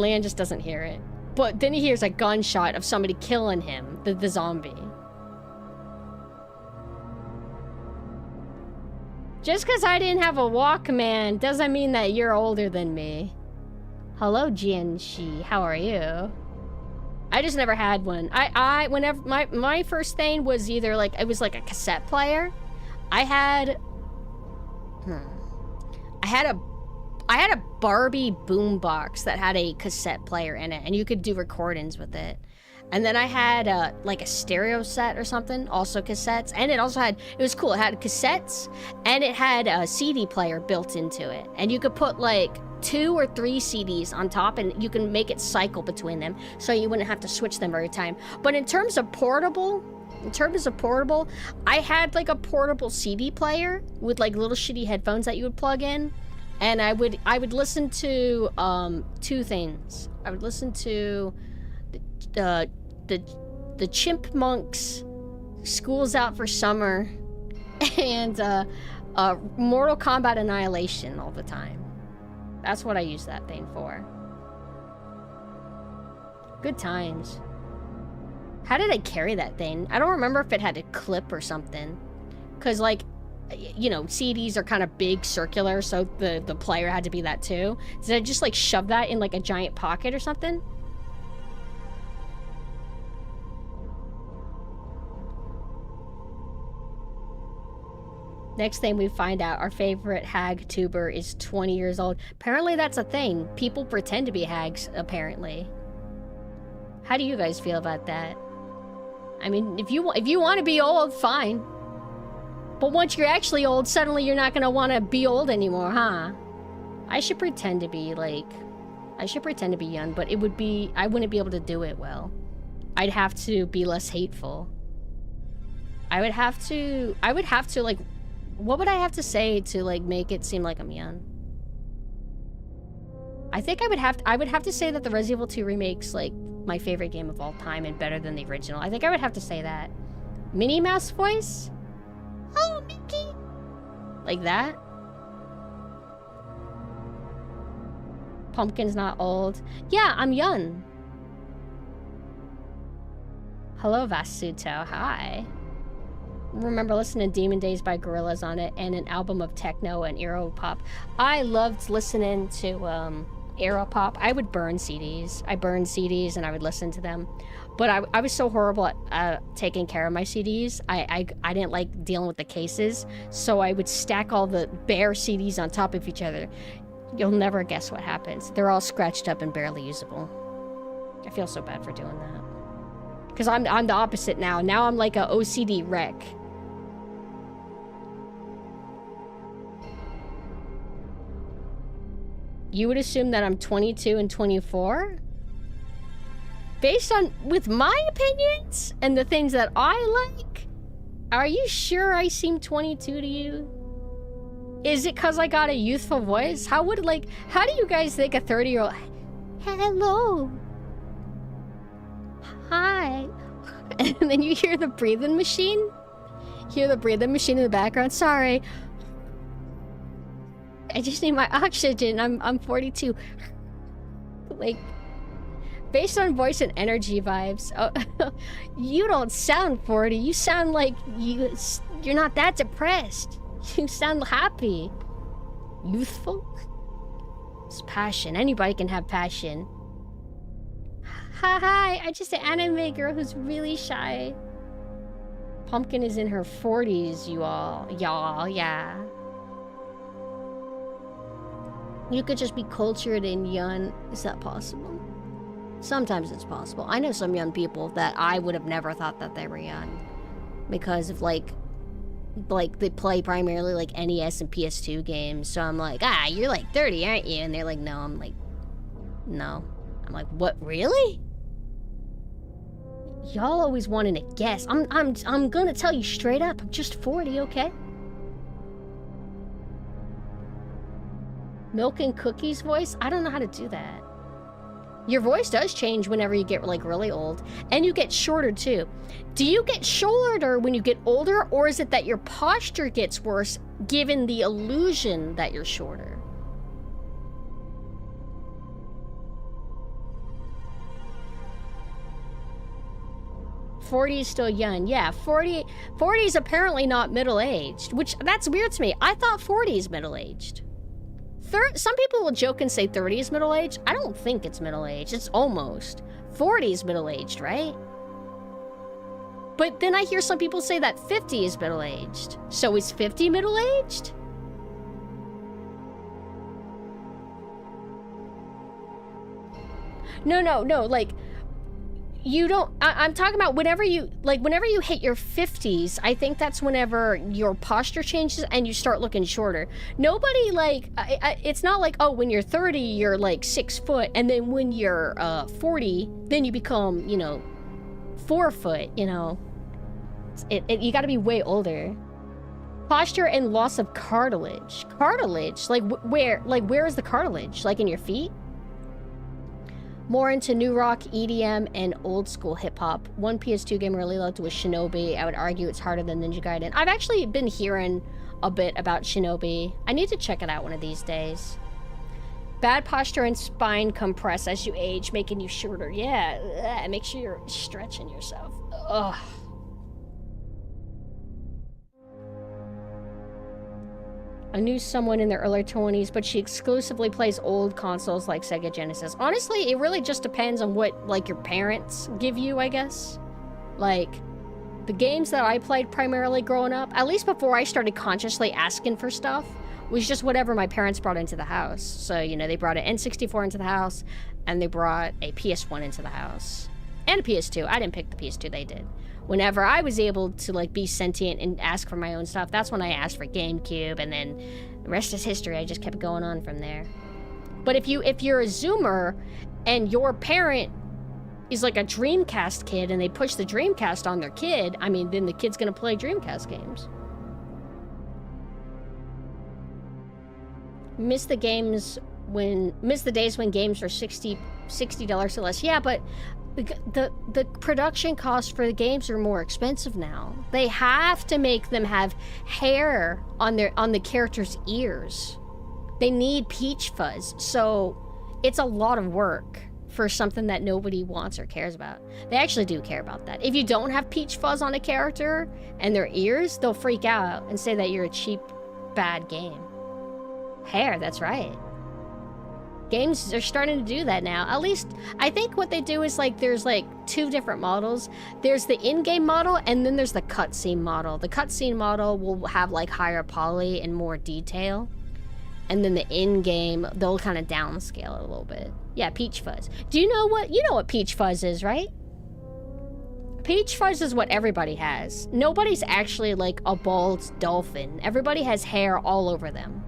Leon just doesn't hear it. But then he hears a gunshot of somebody killing him, the zombie. Just because I didn't have a Walkman doesn't mean that you're older than me. Hello, Jianxi. How are you? I just never had one. Whenever my first thing was either like, it was like a cassette player. I had a Barbie boombox that had a cassette player in it, and you could do recordings with it. And then I had like a stereo set or something, also cassettes. And it also had, it was cool, it had cassettes, and it had a CD player built into it. And you could put like 2 or 3 CDs on top, and you can make it cycle between them, so you wouldn't have to switch them every time. But in terms of portable, I had like a portable CD player with like little shitty headphones that you would plug in. And I would listen to 2 things. I would listen to the Chipmunks, School's Out for Summer, and Mortal Kombat Annihilation all the time. That's what I use that thing for. Good times. How did I carry that thing? I don't remember if it had a clip or something. Because, like, you know, CDs are kind of big, circular, so the player had to be that too. Did I just, like, shove that in, like, a giant pocket or something? Next thing we find out, our favorite hag tuber is 20 years old. Apparently that's a thing. People pretend to be hags, apparently. How do you guys feel about that? I mean, if you want to be old, fine. But once you're actually old, suddenly you're not going to want to be old anymore, huh? I should pretend to be, like... I should pretend to be young, but it would be... I wouldn't be able to do it well. I'd have to be less hateful. I would have to, like... What would I have to say to, like, make it seem like I'm young? I think I would have to say that the Resident Evil 2 remake's, like, my favorite game of all time and better than the original. I think I would have to say that. Minnie Mouse voice? Oh, Mickey! Like that? Pumpkin's not old. Yeah, I'm young. Hello, Vasuto. Hi. Remember listening to Demon Days by Gorillaz on it, and an album of techno and Aeropop. I loved listening to Aeropop. I would burn CDs. I burned CDs and I would listen to them. But I was so horrible at taking care of my CDs. I didn't like dealing with the cases, so I would stack all the bare CDs on top of each other. You'll never guess what happens. They're all scratched up and barely usable. I feel so bad for doing that. Because I'm the opposite now. Now I'm like a OCD wreck. You would assume that I'm 22 and 24? based on, with my opinions and the things that I like, are you sure I seem 22 to you? Is it because I got a youthful voice? How do you guys think a 30-year-old... Hello. Hi. And then you hear the breathing machine? Hear the breathing machine in the background? Sorry. I just need my oxygen. I'm 42. Like, based on voice and energy vibes, you don't sound 40. You sound like you're not that depressed. You sound happy. Youthful? It's passion. Anybody can have passion. Hi, I just an anime girl who's really shy. Pumpkin is in her 40s, you all. Y'all, yeah. You could just be cultured and young. Is that possible? Sometimes it's possible. I know some young people that I would have never thought that they were young. Because of like they play primarily like NES and PS2 games. So I'm like, you're like 30, aren't you? And they're like, no. I'm like, no. I'm like, what, really? Y'all always wanting to guess. I'm gonna tell you straight up, I'm just 40, okay? Milk and Cookies voice? I don't know how to do that. Your voice does change whenever you get like really old, and you get shorter too. Do you get shorter when you get older, or is it that your posture gets worse given the illusion that you're shorter? '40 is still young. Yeah, 40 is apparently not middle-aged, which that's weird to me. I thought 40 is middle-aged. Some people will joke and say 30 is middle-aged. I don't think it's middle-aged. It's almost. 40 is middle-aged, right? But then I hear some people say that 50 is middle-aged. So is 50 middle-aged? No, like... You don't... I'm talking about whenever you hit your 50s, I think that's whenever your posture changes and you start looking shorter. Nobody, like... it's not like, oh, when you're 30, you're, like, 6 foot, and then when you're 40, then you become, 4 foot, You gotta be way older. Posture and loss of cartilage. Cartilage? Like, where is the cartilage? Like, in your feet? More into new rock, EDM, and old school hip-hop. One PS2 game I really loved was Shinobi. I would argue it's harder than Ninja Gaiden. I've actually been hearing a bit about Shinobi. I need to check it out one of these days. Bad posture and spine compress as you age, making you shorter. Yeah, make sure you're stretching yourself. Ugh. I knew someone in their early 20s, but she exclusively plays old consoles like Sega Genesis. Honestly, it really just depends on what, like, your parents give you, I guess. Like, the games that I played primarily growing up, at least before I started consciously asking for stuff, was just whatever my parents brought into the house. So, they brought an N64 into the house, and they brought a PS1 into the house. And a PS2. I didn't pick the PS2, they did. Whenever I was able to, like, be sentient and ask for my own stuff, that's when I asked for GameCube, and then the rest is history. I just kept going on from there. But if you're a Zoomer, and your parent is like a Dreamcast kid, and they push the Dreamcast on their kid, I mean, then the kid's gonna play Dreamcast games. Miss the days when games were $60 or less. Yeah, but the production costs for the games are more expensive now. They have to make them have hair on the characters' ears. They need peach fuzz, so it's a lot of work for something that nobody wants or cares about. They actually do care about that. If you don't have peach fuzz on a character and their ears, they'll freak out and say that you're a cheap, bad game. Hair, that's right. Games are starting to do that now. At least, I think what they do is, like, there's, like, 2 different models. There's the in-game model, and then there's the cutscene model. The cutscene model will have, like, higher poly and more detail. And then the in-game, they'll kind of downscale it a little bit. Yeah, peach fuzz. You know what peach fuzz is, right? Peach fuzz is what everybody has. Nobody's actually, like, a bald dolphin. Everybody has hair all over them.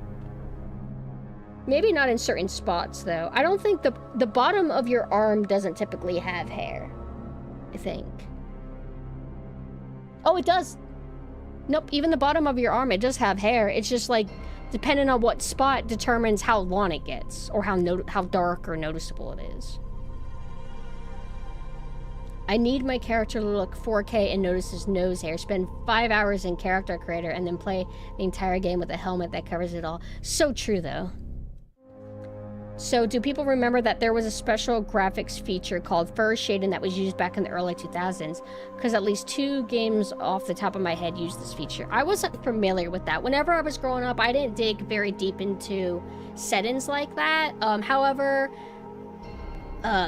Maybe not in certain spots, though. I don't think the bottom of your arm doesn't typically have hair. I think. Oh, it does. Nope, even the bottom of your arm, it does have hair. It's just like, depending on what spot determines how long it gets, or how dark or noticeable it is. I need my character to look 4K and notice his nose hair. Spend 5 hours in Character Creator and then play the entire game with a helmet that covers it all. So true, though. So, do people remember that there was a special graphics feature called fur shading that was used back in the early 2000s? Because at least 2 games off the top of my head used this feature. I wasn't familiar with that. Whenever I was growing up, I didn't dig very deep into settings like that. However,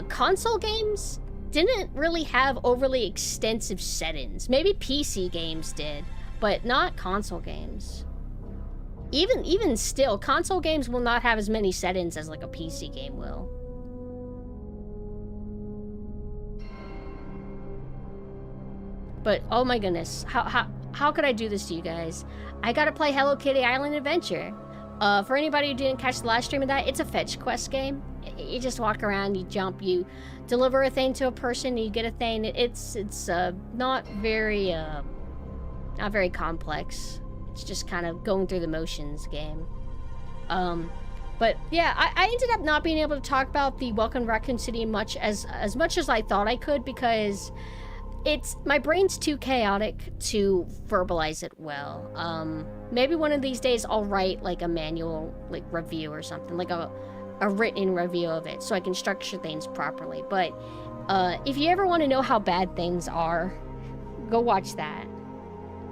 console games didn't really have overly extensive settings. Maybe PC games did, but not console games. Even still, console games will not have as many settings as like a PC game will. But oh my goodness, how could I do this to you guys? I gotta play Hello Kitty Island Adventure. For anybody who didn't catch the last stream of that, it's a fetch quest game. You just walk around, you jump, you deliver a thing to a person, you get a thing. It's not very complex. It's just kind of going through the motions game. But yeah, I ended up not being able to talk about the Welcome to Raccoon City much as I thought I could, because my brain's too chaotic to verbalize it well. Maybe one of these days I'll write like a manual like review or something, like a written review of it, so I can structure things properly. But if you ever want to know how bad things are, go watch that.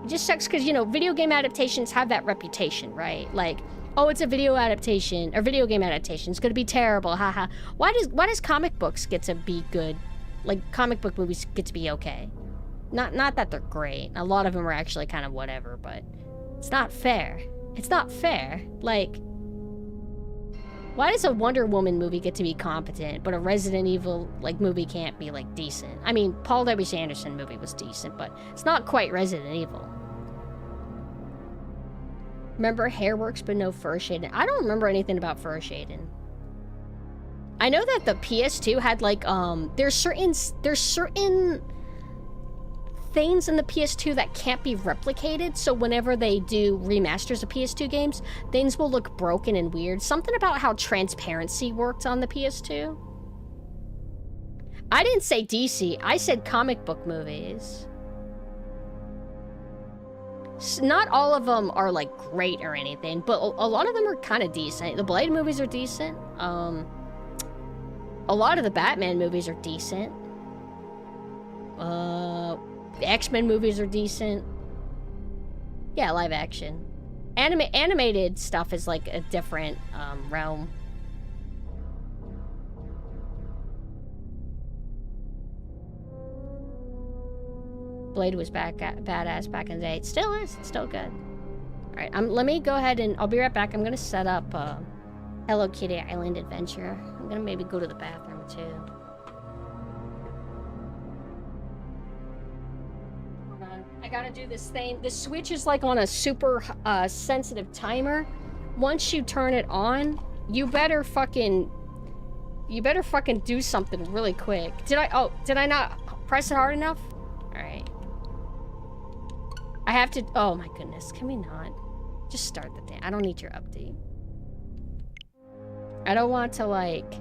It just sucks because, you know, video game adaptations have that reputation, right? Like, oh, it's a video adaptation, or video game adaptation, it's gonna be terrible, haha. Why does comic books get to be good? Like, comic book movies get to be okay. Not that they're great. A lot of them are actually kind of whatever, but it's not fair. It's not fair. Like, why does a Wonder Woman movie get to be competent, but a Resident Evil, like, movie can't be, like, decent? I mean, Paul W. Anderson movie was decent, but it's not quite Resident Evil. Remember hair works, but no fur shading? I don't remember anything about fur shading. I know that the PS2 had, like, there's certain things in the PS2 that can't be replicated, so whenever they do remasters of PS2 games, things will look broken and weird. Something about how transparency worked on the PS2. I didn't say DC, I said comic book movies. Not all of them are like great or anything, but a lot of them are kind of decent. The Blade movies are decent. A lot of the Batman movies are decent. The X-Men movies are decent. Yeah, live action. Animated stuff is like a different realm. Blade was badass back in the day. It still is. It's still good. All right, let me go ahead and I'll be right back. I'm gonna set up Hello Kitty Island Adventure. I'm gonna maybe go to the bathroom too. Hold on. I gotta do this thing. The Switch is like on a super sensitive timer. Once you turn it on, you better fucking do something really quick. Did I not press it hard enough? All right. I have to, oh my goodness, can we not? Just start the thing. I don't need your update. I don't want to, like,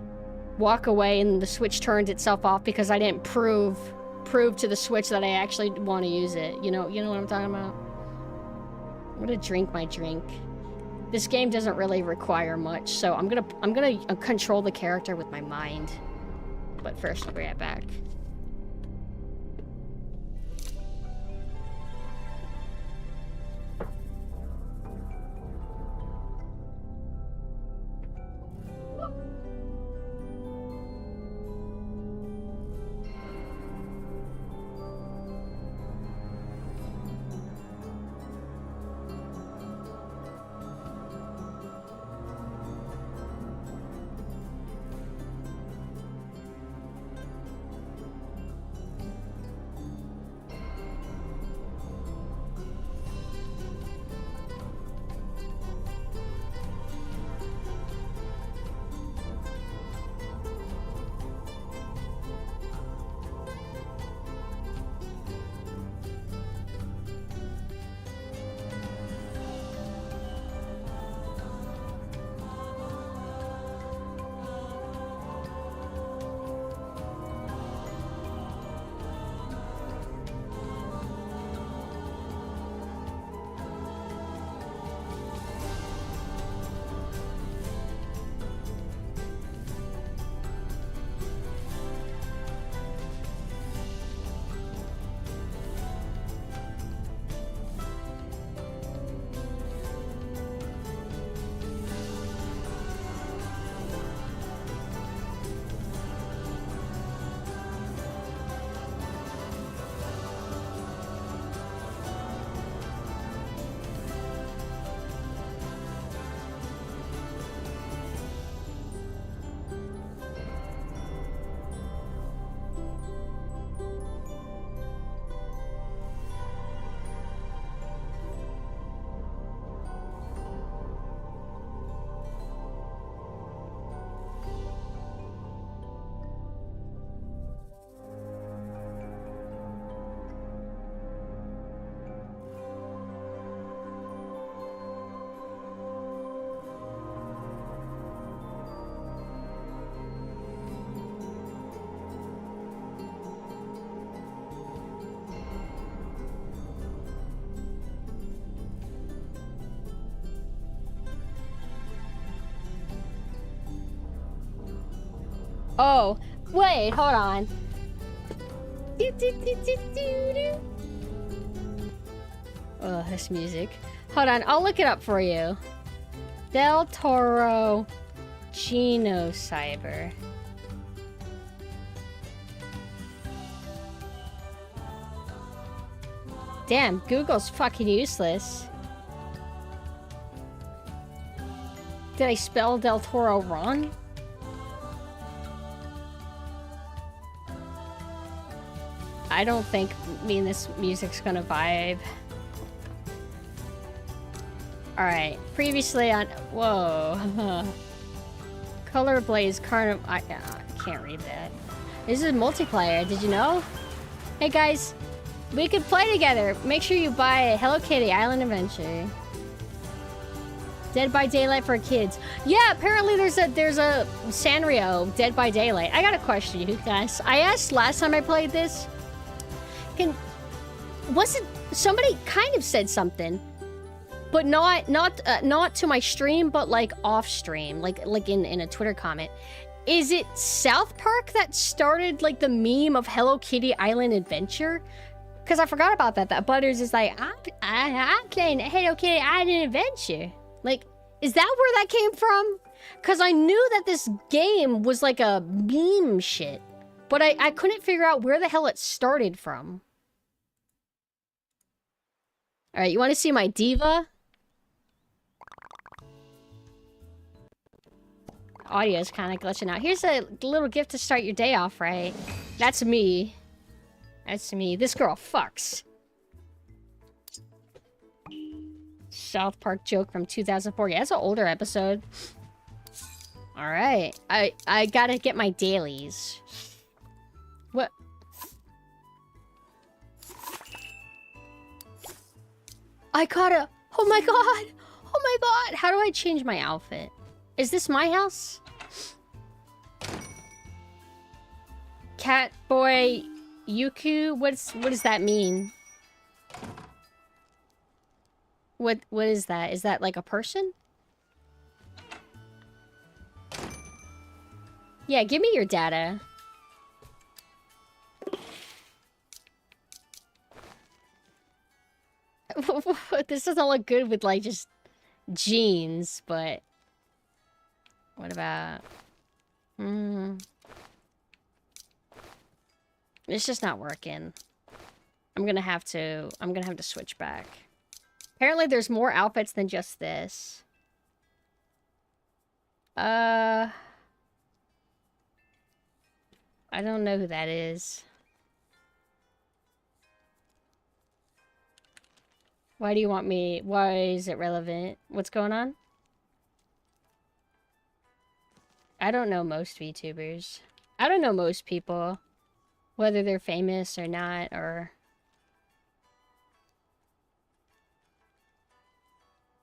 walk away and the Switch turns itself off because I didn't prove to the Switch that I actually want to use it. You know what I'm talking about? I'm gonna drink my drink. This game doesn't really require much, so I'm gonna control the character with my mind. But first, I'll be right back. Oh, wait, hold on. Oh, this music. Hold on, I'll look it up for you. Del Toro Genocyber. Damn, Google's fucking useless. Did I spell Del Toro wrong? I don't think me and this music's gonna vibe. Alright, previously on... Whoa. Color Blaze Carnival... I can't read that. This is multiplayer, did you know? Hey guys, we could play together. Make sure you buy Hello Kitty Island Adventure. Dead by Daylight for kids. Yeah, apparently there's a Sanrio Dead by Daylight. I got a question, you guys. I asked last time I played this. Somebody kind of said something, but not to my stream, but like off stream, like in a Twitter comment. Is it South Park that started like the meme of Hello Kitty Island Adventure? Because I forgot about that. That Butters is like, I'm playing Hello Kitty Island Adventure. Like, is that where that came from? Because I knew that this game was like a meme shit, but I couldn't figure out where the hell it started from. All right, you want to see my diva? Audio's kind of glitching out. Here's a little gift to start your day off, right? That's me. That's me. This girl fucks. South Park joke from 2004. Yeah, that's an older episode. All right. I gotta get my dailies. What? I gotta... Oh my god! Oh my god! How do I change my outfit? Is this my house? Catboy Yuku? What does that mean? What is that? Is that like a person? Yeah, give me your data. This doesn't look good with like just jeans, but what about it's just not working. I'm gonna have to switch back. Apparently there's more outfits than just this. I don't know who that is. Why do you want me? Why is it relevant? What's going on? I don't know most VTubers. I don't know most people. Whether they're famous or not, or...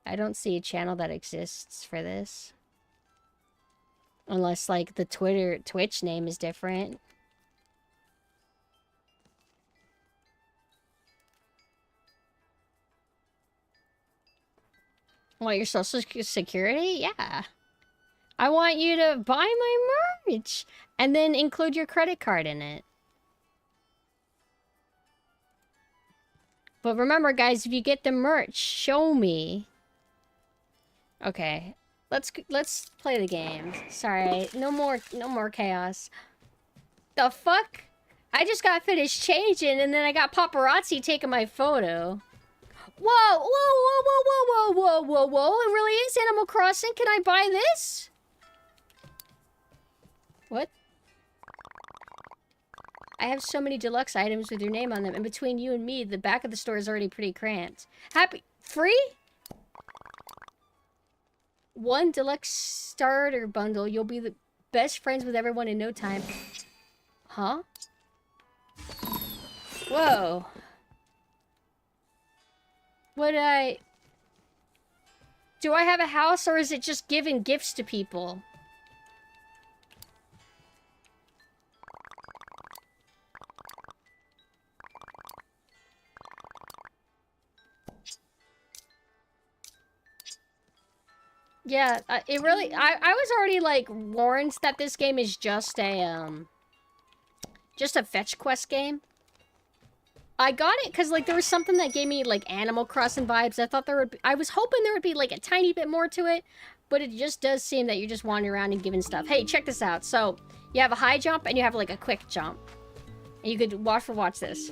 I don't see a channel that exists for this. Unless, like, the Twitch name is different. Want your social security? Yeah. I want you to buy my merch and then include your credit card in it. But remember, guys, if you get the merch, show me. Okay. Let's play the game. Sorry. No more chaos. The fuck? I just got finished changing and then I got paparazzi taking my photo. Whoa, whoa, whoa, whoa, whoa, whoa, whoa, whoa, it really is Animal Crossing. Can I buy this? What? I have so many deluxe items with your name on them, and between you and me, the back of the store is already pretty cramped. Free? One deluxe starter bundle. You'll be the best friends with everyone in no time. Huh? Whoa. Do I have a house, or is it just giving gifts to people? Yeah, it really... I was already, like, warned that this game is just a fetch quest game. I got it because, like, there was something that gave me, like, Animal Crossing vibes. I thought there would be... I was hoping there would be, like, a tiny bit more to it, but it just does seem that you're just wandering around and giving stuff. Hey, check this out. So, you have a high jump and you have, like, a quick jump. And you could watch this.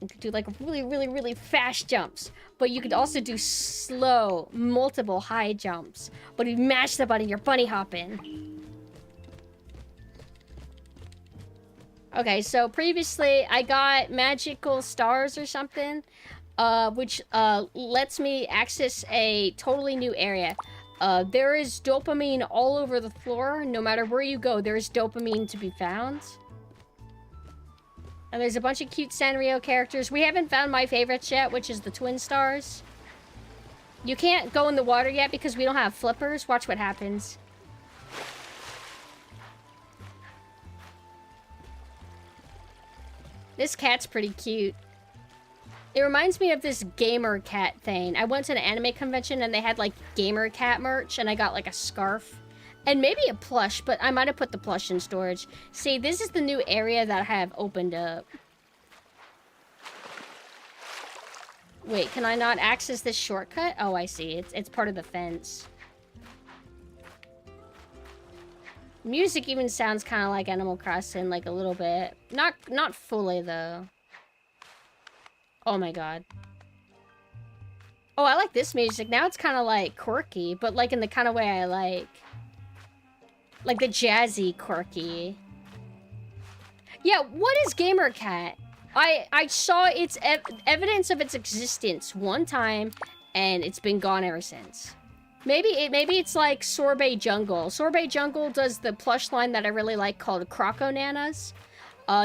You could do, like, really, really, really fast jumps. But you could also do slow, multiple high jumps. But if you mash the button, you're bunny hopping. Okay, so previously I got magical stars or something, which lets me access a totally new area. There is dopamine all over the floor. No matter where you go, there is dopamine to be found. And there's a bunch of cute Sanrio characters. We haven't found my favorites yet, which is the twin stars. You can't go in the water yet because we don't have flippers. Watch what happens. This cat's pretty cute. It reminds me of this gamer cat thing. I went to an anime convention and they had like gamer cat merch and I got like a scarf. And maybe a plush, but I might have put the plush in storage. See, this is the new area that I have opened up. Wait, can I not access this shortcut? Oh, I see. It's part of the fence. Music even sounds kind of like Animal Crossing, like a little bit. Not fully, though. Oh my god. Oh, I like this music. Now it's kind of like quirky, but like in the kind of way I like. Like the jazzy quirky. Yeah, what is Gamer Cat? I saw its evidence of its existence one time, and it's been gone ever since. Maybe it's like Sorbet Jungle. Sorbet Jungle does the plush line that I really like called Croco Nanas.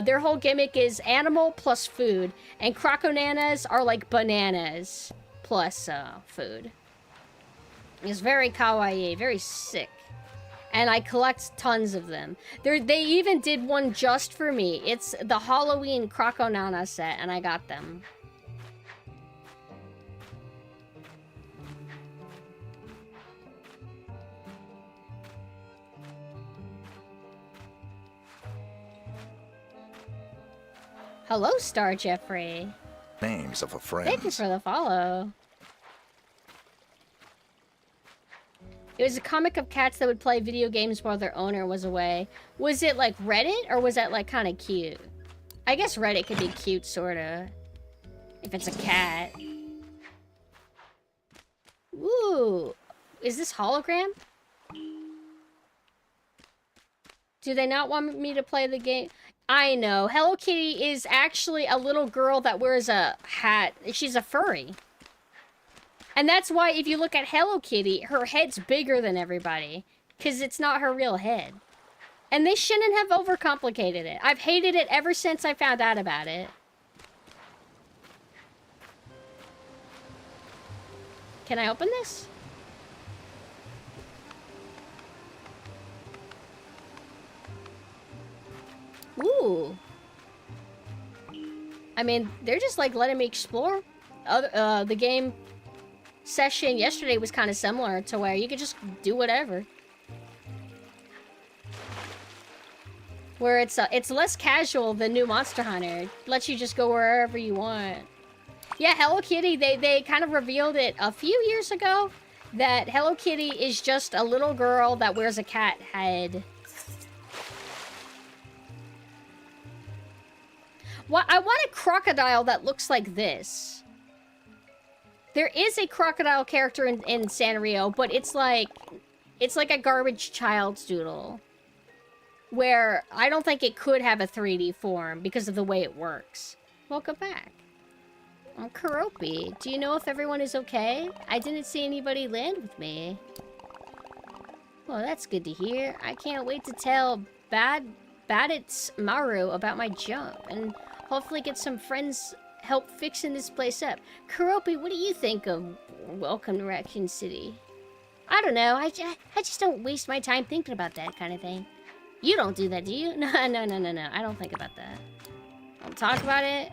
Their whole gimmick is animal plus food, and Croco Nanas are like bananas plus food. It's very kawaii, very sick. And I collect tons of them. They even did one just for me. It's the Halloween Croco Nana set, and I got them. Hello, Star Jeffrey. Names of a friend. Thank you for the follow. It was a comic of cats that would play video games while their owner was away. Was it like Reddit, or was that like kind of cute? I guess Reddit could be cute, sorta. If it's a cat. Ooh. Is this hologram? Do they not want me to play the game? I know. Hello Kitty is actually a little girl that wears a hat. She's a furry. And that's why if you look at Hello Kitty, her head's bigger than everybody. Because it's not her real head. And they shouldn't have overcomplicated it. I've hated it ever since I found out about it. Can I open this? Ooh. I mean, they're just like letting me explore. The game session yesterday was kind of similar to where you could just do whatever. Where it's less casual than New Monster Hunter. It lets you just go wherever you want. Yeah, Hello Kitty, they kind of revealed it a few years ago that Hello Kitty is just a little girl that wears a cat head. I want a crocodile that looks like this. There is a crocodile character in Sanrio, but it's like a garbage child's doodle. Where I don't think it could have a 3D form because of the way it works. Welcome back. I'm Karopi. Do you know if everyone is okay? I didn't see anybody land with me. Well, that's good to hear. I can't wait to tell Badit's Maru about my jump and hopefully get some friends help fixing this place up. Karopi, what do you think of Welcome to Raccoon City? I don't know. I just don't waste my time thinking about that kind of thing. You don't do that, do you? No. I don't think about that. Don't talk about it.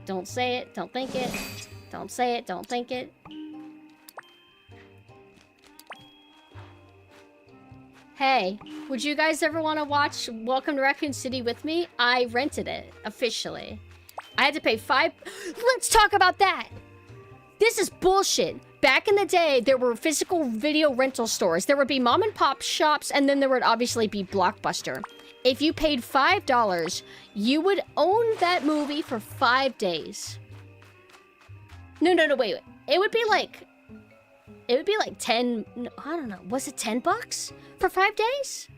Don't say it. Don't think it. Don't say it. Don't think it. Hey, would you guys ever want to watch Welcome to Raccoon City with me? I rented it, officially. I had to pay Let's talk about that! This is bullshit. Back in the day, there were physical video rental stores. There would be mom and pop shops, and then there would obviously be Blockbuster. If you paid $5, you would own that movie for 5 days. No, wait. It would be like 10, no, I don't know. Was it 10 bucks for 5 days?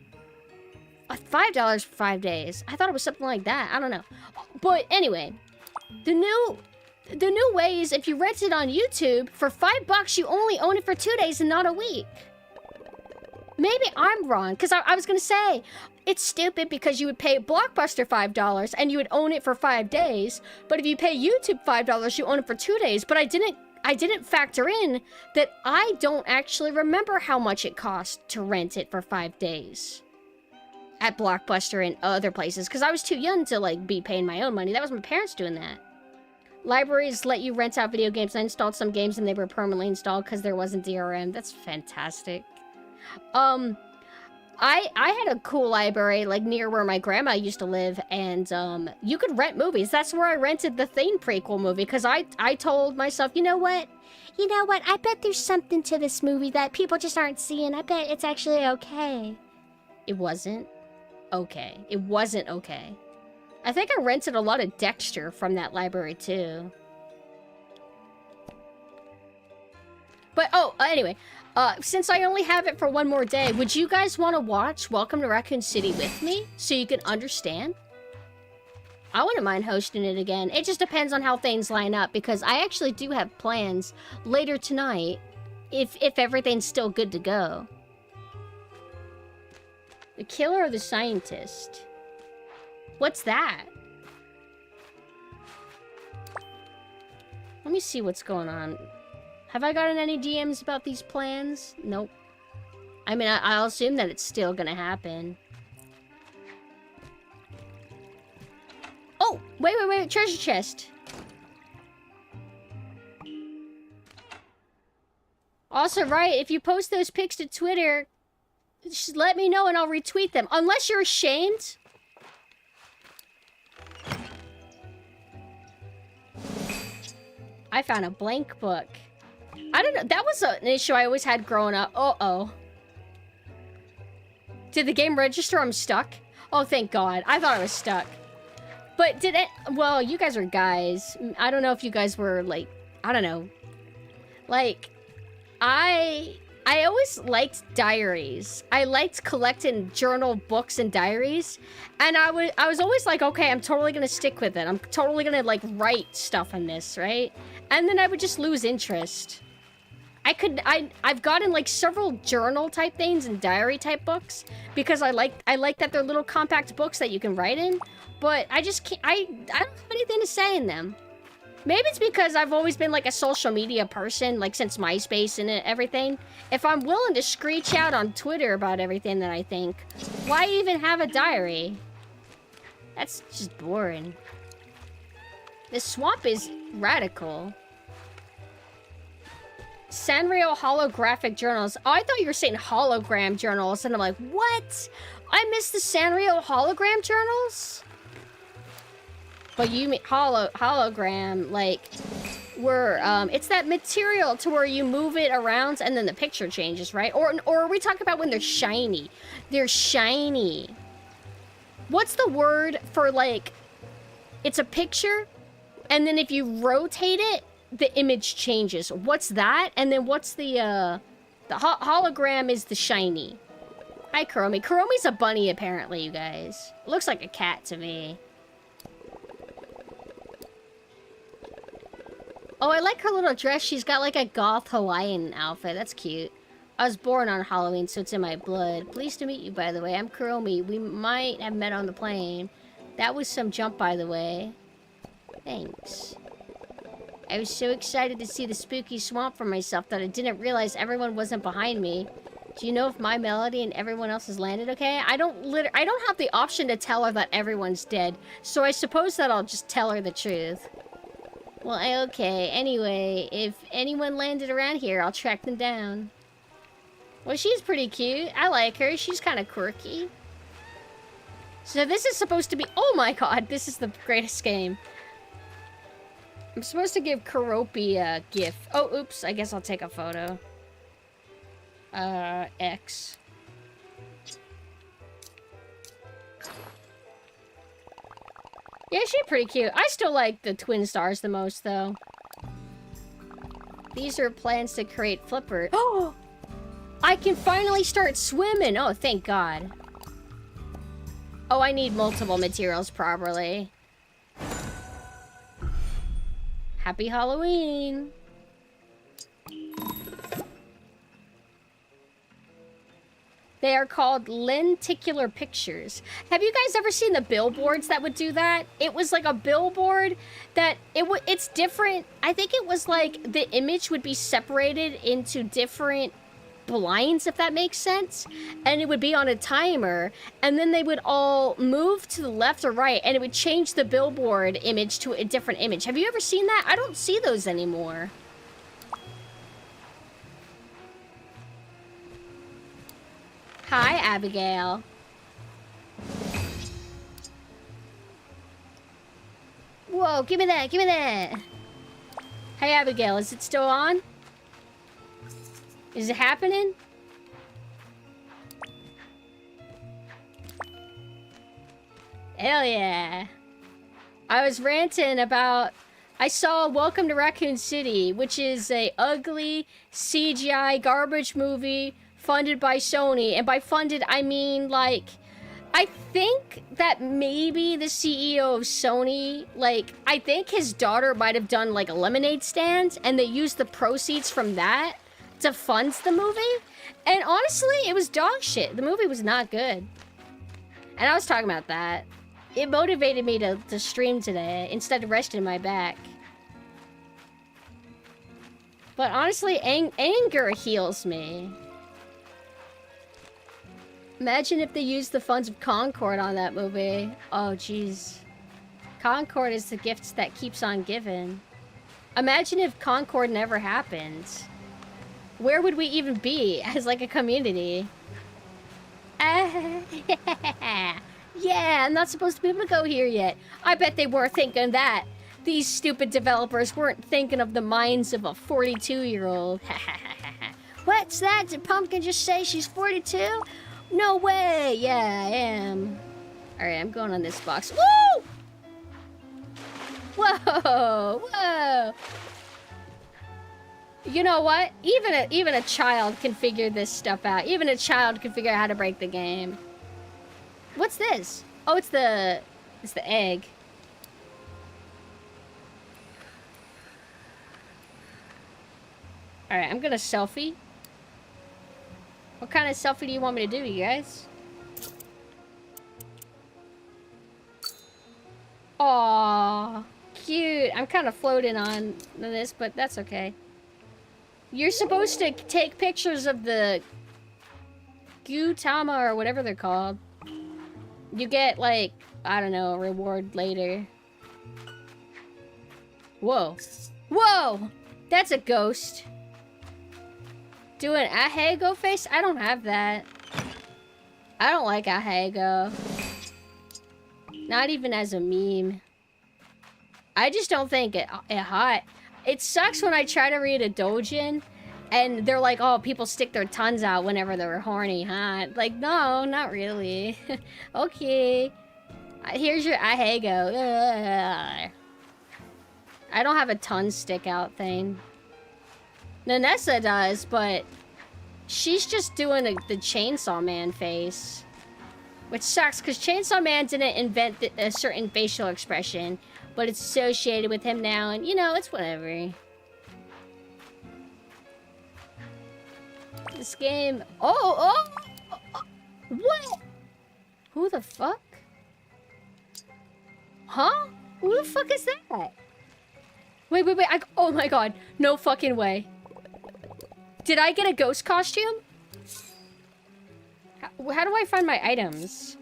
$5 for 5 days. I thought it was something like that. I don't know. But anyway, the new way is if you rent it on YouTube, for $5, you only own it for 2 days and not a week. Maybe I'm wrong, because I was going to say, it's stupid because you would pay Blockbuster $5 and you would own it for 5 days. But if you pay YouTube $5, you own it for 2 days. But I didn't factor in that I don't actually remember how much it cost to rent it for 5 days at Blockbuster and other places, because I was too young to like be paying my own money. That was my parents doing that. Libraries let you rent out video games. I installed some games and they were permanently installed because there wasn't DRM. That's fantastic. I had a cool library like near where my grandma used to live, and you could rent movies. That's where I rented the Thane prequel movie, because I told myself, you know what? I bet there's something to this movie that people just aren't seeing. I bet it's actually okay. It wasn't okay. It wasn't okay. I think I rented a lot of Dexter from that library too. But, anyway, since I only have it for one more day, would you guys want to watch Welcome to Raccoon City with me so you can understand? I wouldn't mind hosting it again. It just depends on how things line up, because I actually do have plans later tonight if everything's still good to go. The killer or the scientist? What's that? Let me see what's going on. Have I gotten any DMs about these plans? Nope. I mean, I'll assume that it's still gonna happen. Oh! Wait. Treasure chest. Also, right, if you post those pics to Twitter, just let me know and I'll retweet them. Unless you're ashamed. I found a blank book. I don't know. That was an issue I always had growing up. Uh-oh. Did the game register I'm stuck? Oh, thank God. I thought I was stuck. But did it... Well, you guys are guys. I don't know if you guys were, like... I don't know. Like, I always liked diaries. I liked collecting journal books and diaries. And I was always like, okay, I'm totally gonna stick with it. I'm totally gonna, like, write stuff in this, right? And then I would just lose interest. I've gotten like several journal type things and diary type books because I like that they're little compact books that you can write in, but I just can't, I don't have anything to say in them. Maybe it's because I've always been like a social media person, like since MySpace and everything. If I'm willing to screech out on Twitter about everything that I think, why even have a diary? That's just boring. This swamp is radical. Sanrio holographic journals. Oh, I thought you were saying hologram journals, and I'm like, what? I missed the Sanrio hologram journals? But you mean hologram, like, where, it's that material to where you move it around and then the picture changes, right? Or are we talking about when they're shiny? They're shiny. What's the word for, like, it's a picture, and then if you rotate it, the image changes. What's that? And then what's the hologram is the shiny. Hi, Kuromi. Kuromi's a bunny, apparently, you guys. Looks like a cat to me. Oh, I like her little dress. She's got like a goth Hawaiian outfit. That's cute. I was born on Halloween, so it's in my blood. Pleased to meet you, by the way. I'm Kuromi. We might have met on the plane. That was some jump, by the way. Thanks. I was so excited to see the spooky swamp for myself that I didn't realize everyone wasn't behind me. Do you know if my Melody and everyone else has landed okay? I don't have the option to tell her that everyone's dead, so I suppose that I'll just tell her the truth. Well, okay. Anyway, if anyone landed around here, I'll track them down. Well, she's pretty cute. I like her. She's kind of quirky. So this is supposed to be... Oh my god, this is the greatest game. I'm supposed to give Karopi a gift. Oh, oops. I guess I'll take a photo. X. Yeah, she's pretty cute. I still like the twin stars the most, though. These are plans to create Flipper. Oh! I can finally start swimming! Oh, thank God. Oh, I need multiple materials properly. Happy Halloween! They are called lenticular pictures. Have you guys ever seen the billboards that would do that? It was like a billboard that it's different. I think it was like the image would be separated into different blinds, if that makes sense. And it would be on a timer. And then they would all move to the left or right. And it would change the billboard image to a different image. Have you ever seen that? I don't see those anymore. Hi, Abigail. Whoa, give me that, give me that. Hey, Abigail, is it still on? Is it happening? Hell yeah. I was ranting about... I saw Welcome to Raccoon City, which is a ugly CGI garbage movie funded by Sony. And by funded, I mean, like... I think that maybe the CEO of Sony, like... I think his daughter might have done, like, a lemonade stand, and they used the proceeds from that to fund the movie. And honestly, it was dog shit. The movie was not good. And I was talking about that. It motivated me to stream today instead of resting my back. But honestly, anger heals me. Imagine if they used the funds of Concord on that movie. Oh, jeez. Concord is the gift that keeps on giving. Imagine if Concord never happened. Where would we even be as, like, a community? Yeah, I'm not supposed to be able to go here yet. I bet they were thinking that. These stupid developers weren't thinking of the minds of a 42-year-old. What's that? Did Pumpkin just say she's 42? No way! Yeah, I am. Alright, I'm going on this box. Woo! Whoa! Whoa! You know what? Even a child can figure this stuff out. Even a child can figure out how to break the game. What's this? Oh, it's the egg. Alright, I'm gonna selfie. What kind of selfie do you want me to do, you guys? Aww, cute. I'm kind of floating on this, but that's okay. You're supposed to take pictures of the Gutama or whatever they're called. You get, like, I don't know, a reward later. Whoa. Whoa! That's a ghost. Do an Ahego face? I don't have that. I don't like Ahego. Not even as a meme. I just don't think it hot. It sucks when I try to read a doujin and they're like, oh, people stick their tongues out whenever they're horny, huh? Like, no, not really. Okay. Here's your Ahego. I don't have a tongue stick out thing. Nanessa does, but she's just doing the Chainsaw Man face. Which sucks, because Chainsaw Man didn't invent a certain facial expression, but it's associated with him now, and, you know, it's whatever. This game... Oh! What? Who the fuck? Huh? Who the fuck is that? Wait. Oh my god. No fucking way. Did I get a ghost costume? How do I find my items?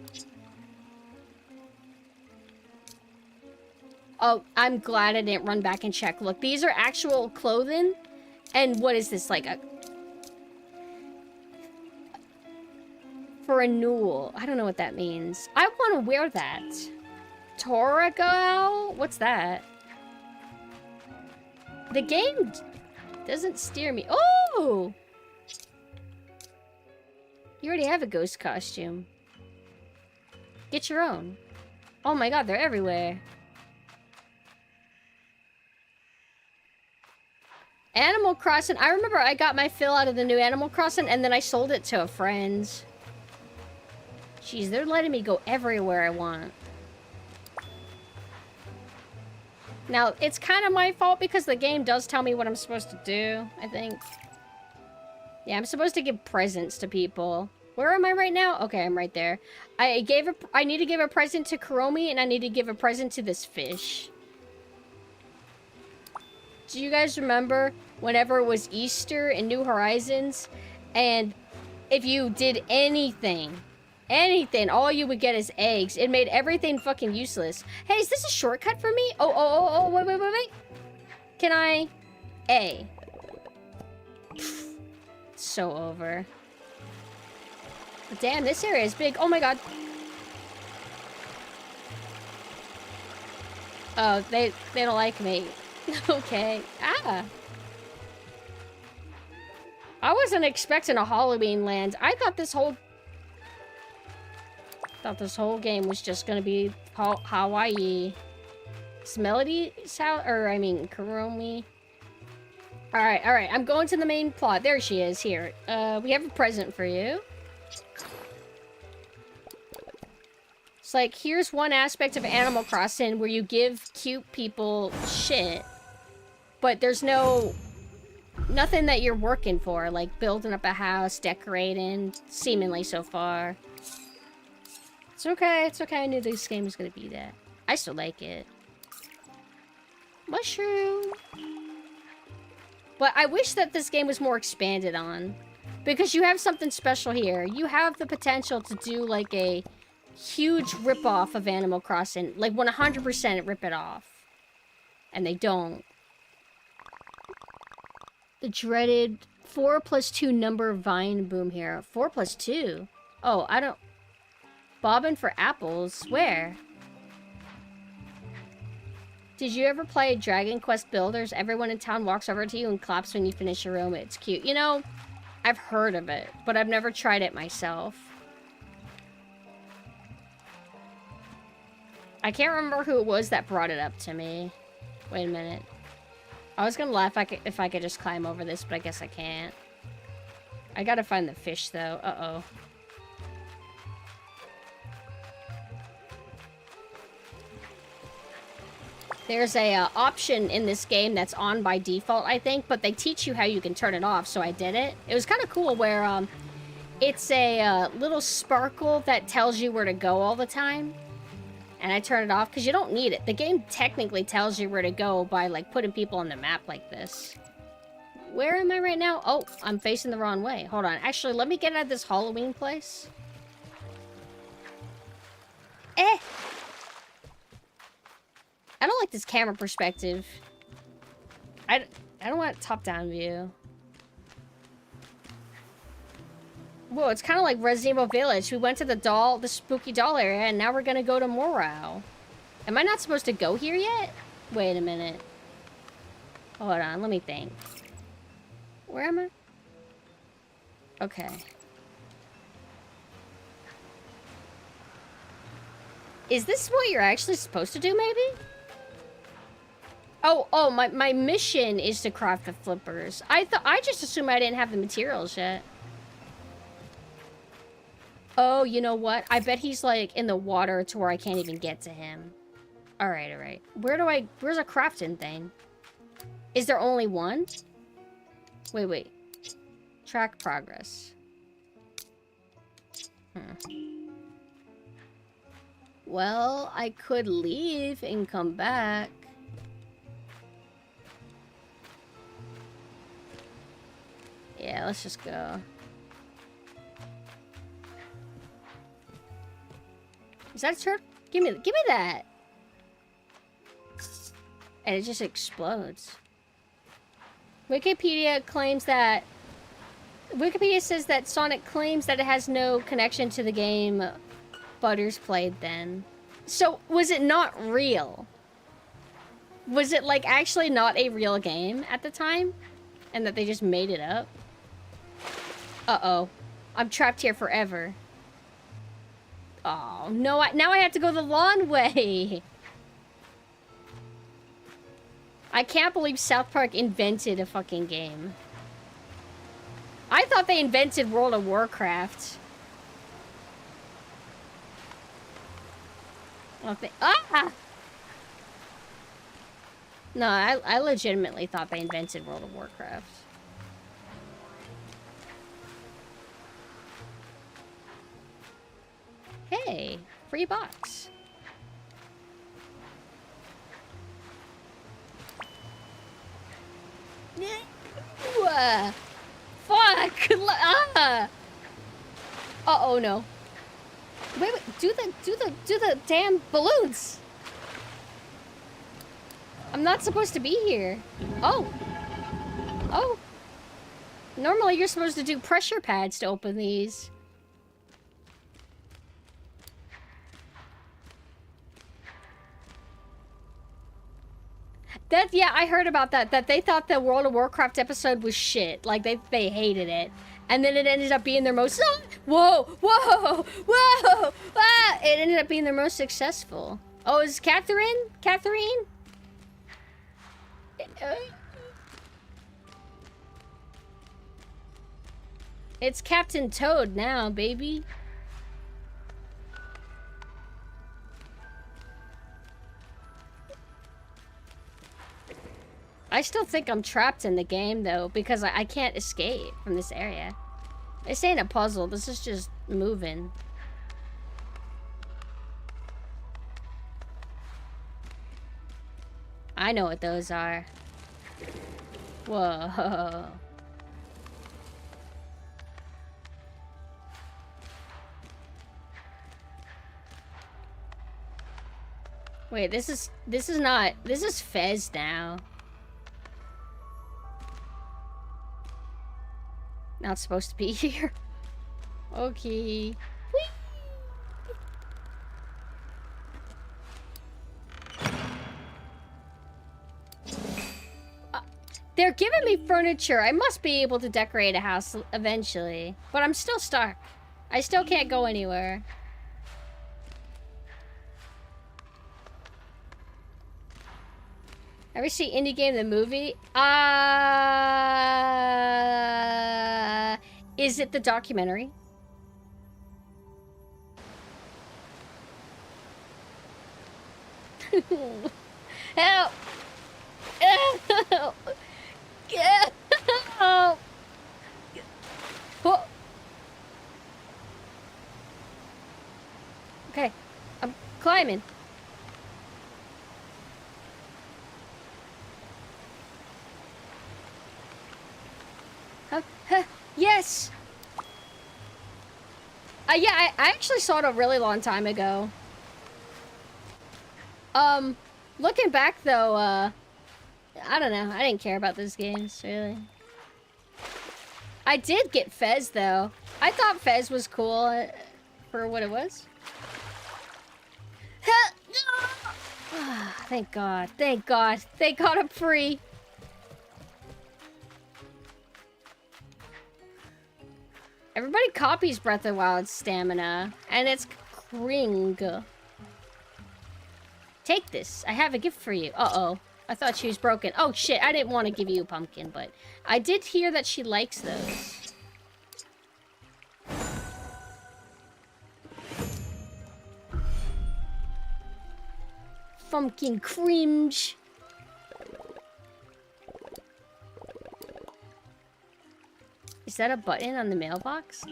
Oh, I'm glad I didn't run back and check. Look, these are actual clothing. And what is this, like a... for renewal. I don't know what that means. I want to wear that. Torago? What's that? The game doesn't steer me. Oh! You already have a ghost costume. Get your own. Oh my god, they're everywhere. Animal Crossing. I remember I got my fill out of the new Animal Crossing and then I sold it to a friend. Jeez, they're letting me go everywhere I want. Now, it's kind of my fault because the game does tell me what I'm supposed to do, I think. Yeah, I'm supposed to give presents to people. Where am I right now? Okay, I'm right there. I need to give a present to Kuromi and I need to give a present to this fish. Do you guys remember whenever it was Easter in New Horizons? And if you did anything, all you would get is eggs. It made everything fucking useless. Hey, is this a shortcut for me? Oh, wait. Can I? A. So over. Damn, this area is big. Oh my god. Oh, they don't like me. Okay. Ah. I wasn't expecting a Halloween land. I thought this whole game was just gonna be Hawaii. It's Melody Kuromi. Alright. I'm going to the main plot. There she is. Here. We have a present for you. It's like, here's one aspect of Animal Crossing where you give cute people shit. But there's nothing that you're working for, like building up a house, decorating, seemingly so far. It's okay. I knew this game was gonna be that. I still like it. Mushroom. But I wish that this game was more expanded on. Because you have something special here. You have the potential to do like a huge rip-off of Animal Crossing. Like 100% rip it off. And they don't. The dreaded 4+2 number vine boom here. 4+2? Oh, I don't... Bobbing for apples? Where? Did you ever play Dragon Quest Builders? Everyone in town walks over to you and claps when you finish your room. It's cute. You know, I've heard of it, but I've never tried it myself. I can't remember who it was that brought it up to me. Wait a minute. I was gonna laugh if I could just climb over this, but I guess I can't. I gotta find the fish, though. Uh-oh. There's a option in this game that's on by default, I think, but they teach you how you can turn it off, so I did it. It was kind of cool where it's a little sparkle that tells you where to go all the time. And I turn it off because you don't need it. The game technically tells you where to go by, like, putting people on the map like this. Where am I right now? Oh, I'm facing the wrong way. Hold on. Actually, let me get out of this Halloween place. I don't like this camera perspective. I don't want top-down view. Whoa, it's kind of like Resident Evil Village. We went to the spooky doll area, and now we're gonna go to Morrow. Am I not supposed to go here yet? Wait a minute. Hold on, let me think. Where am I? Okay. Is this what you're actually supposed to do, maybe? Oh, my mission is to craft the flippers. I just assumed I didn't have the materials yet. Oh, you know what? I bet he's, like, in the water to where I can't even get to him. Alright. Where's a crafting thing? Is there only one? Wait. Track progress. Well, I could leave and come back. Yeah, let's just go. Is that a turtle? Give me that. And it just explodes. Wikipedia claims that Wikipedia says that Sonic claims that it has no connection to the game Butters played then. So, was it not real? Was it, like, actually not a real game at the time? And that they just made it up? Uh-oh. I'm trapped here forever. Oh, no, now I have to go the long way! I can't believe South Park invented a fucking game. I thought they invented World of Warcraft. Ah! No, I legitimately thought they invented World of Warcraft. Hey, free box. Fuck! Uh-oh, no. Wait, do the damn balloons! I'm not supposed to be here. Oh. Oh. Normally you're supposed to do pressure pads to open these. Yeah, I heard about that. That they thought the World of Warcraft episode was shit. Like, they hated it. And then it ended up being their most... Whoa! Whoa! Whoa! Ah! It ended up being their most successful. Oh, is Catherine? Catherine? It's Captain Toad now, baby. I still think I'm trapped in the game, though, because I can't escape from this area. This ain't a puzzle. This is just moving. I know what those are. Whoa. Wait, this is Fez now. Not supposed to be here. Okay. Whee! They're giving me furniture. I must be able to decorate a house eventually. But I'm still stuck. I still can't go anywhere. Ever see Indie Game the movie? Is it the documentary? Help! Help! Help! Whoa. Okay, I'm climbing. Yes! Yeah, I actually saw it a really long time ago. Looking back though, I don't know. I didn't care about those games, really. I did get Fez though. I thought Fez was cool for what it was. Thank God. Thank God. Thank God I'm free. Everybody copies Breath of the Wild's stamina, and it's cring. Take this. I have a gift for you. Uh-oh. I thought she was broken. Oh, shit. I didn't want to give you a pumpkin, but I did hear that she likes those. Pumpkin cringe. Is that a button on the mailbox?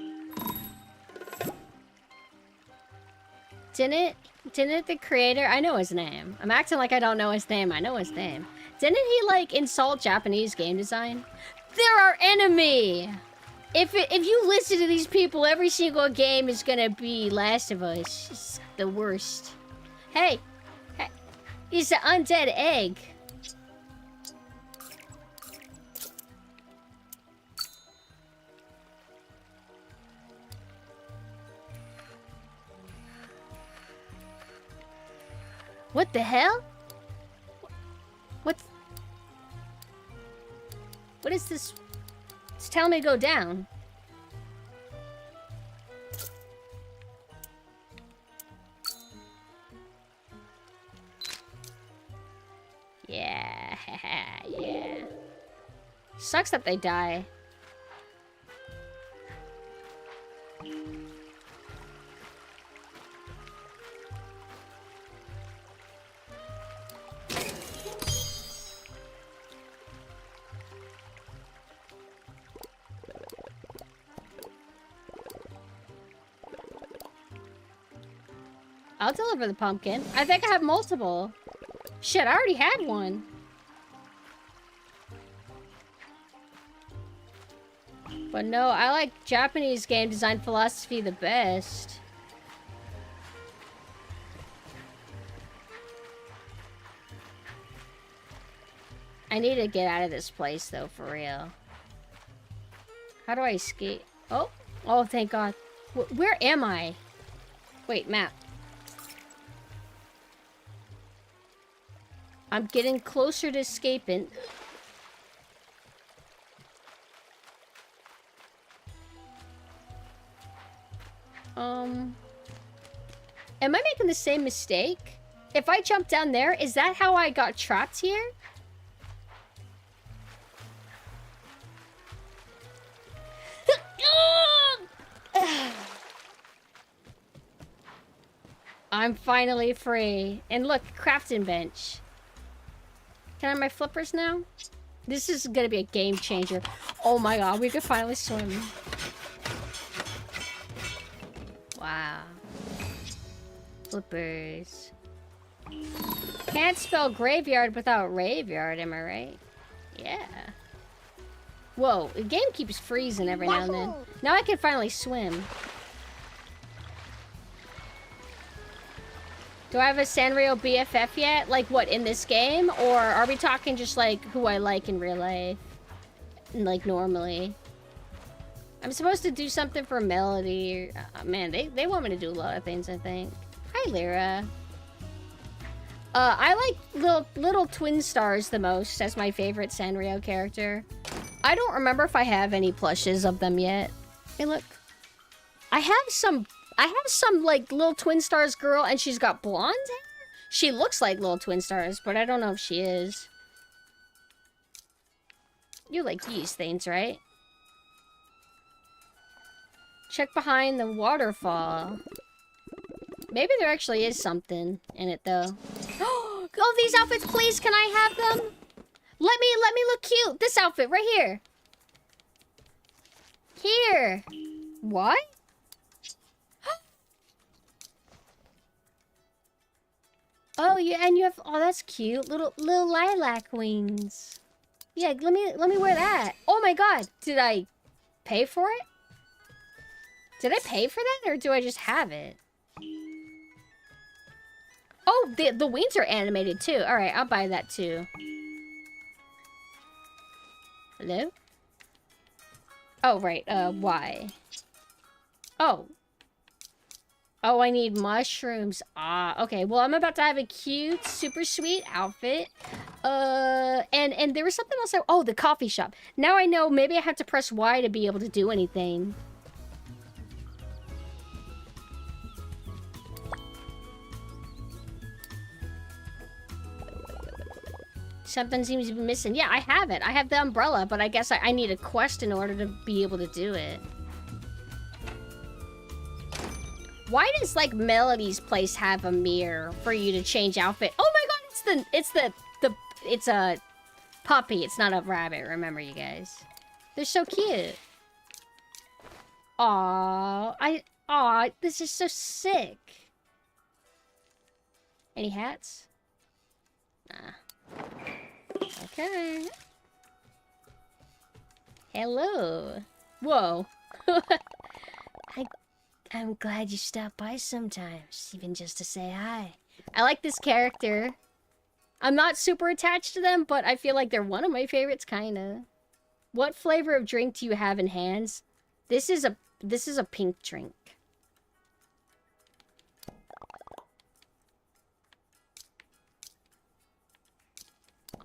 Didn't the creator... I know his name. I'm acting like I don't know his name. I know his name. Didn't he, like, insult Japanese game design? They're our enemy! If you listen to these people, every single game is gonna be Last of Us. It's the worst. Hey! Hey! It's an undead egg. What the hell? What is this? It's telling me to go down. Yeah, yeah. Sucks that they die. I'll deliver the pumpkin. I think I have multiple. Shit, I already had one. But no, I like Japanese game design philosophy the best. I need to get out of this place, though, for real. How do I escape? Oh, oh, thank God. Where am I? Wait, map. I'm getting closer to escaping. Am I making the same mistake? If I jump down there, is that how I got trapped here? I'm finally free. And look, crafting bench. Can I have my flippers now? This is gonna be a game changer. Oh my God, we could finally swim. Wow. Flippers. Can't spell graveyard without raveyard, am I right? Yeah. Whoa, the game keeps freezing every now and then. Now I can finally swim. Do I have a Sanrio BFF yet? Like what, in this game? Or are we talking just like who I like in real life? Like normally? I'm supposed to do something for Melody. Man, they want me to do a lot of things, I think. Hi, Lyra. I like little twin stars the most as my favorite Sanrio character. I don't remember if I have any plushes of them yet. Hey, look. I have some like little twin stars girl, and she's got blonde hair. She looks like little twin stars, but I don't know if she is. You like these things, right? Check behind the waterfall. Maybe there actually is something in it, though. Oh, these outfits, please, can I have them? Let me look cute. This outfit right here. Here. What? Oh, yeah, and you have, oh, that's cute. Little lilac wings. Yeah, let me wear that. Oh my God, did I pay for it? Did I pay for that, or do I just have it? Oh, the wings are animated too. All right, I'll buy that too. Hello? Oh, right. Why? Oh. Oh, I need mushrooms. Ah, okay. Well, I'm about to have a cute, super sweet outfit. And there was something else. Oh, the coffee shop. Now I know maybe I have to press Y to be able to do anything. Something seems to be missing. Yeah, I have it. I have the umbrella, but I guess I need a quest in order to be able to do it. Why does, like, Melody's place have a mirror for you to change outfit? Oh my God, it's a puppy. It's not a rabbit, remember, you guys. They're so cute. Aw, this is so sick. Any hats? Nah. Okay. Hello. Whoa. I'm glad you stopped by sometimes, even just to say hi. I like this character. I'm not super attached to them, but I feel like they're one of my favorites, kinda. What flavor of drink do you have in hands? This is a pink drink.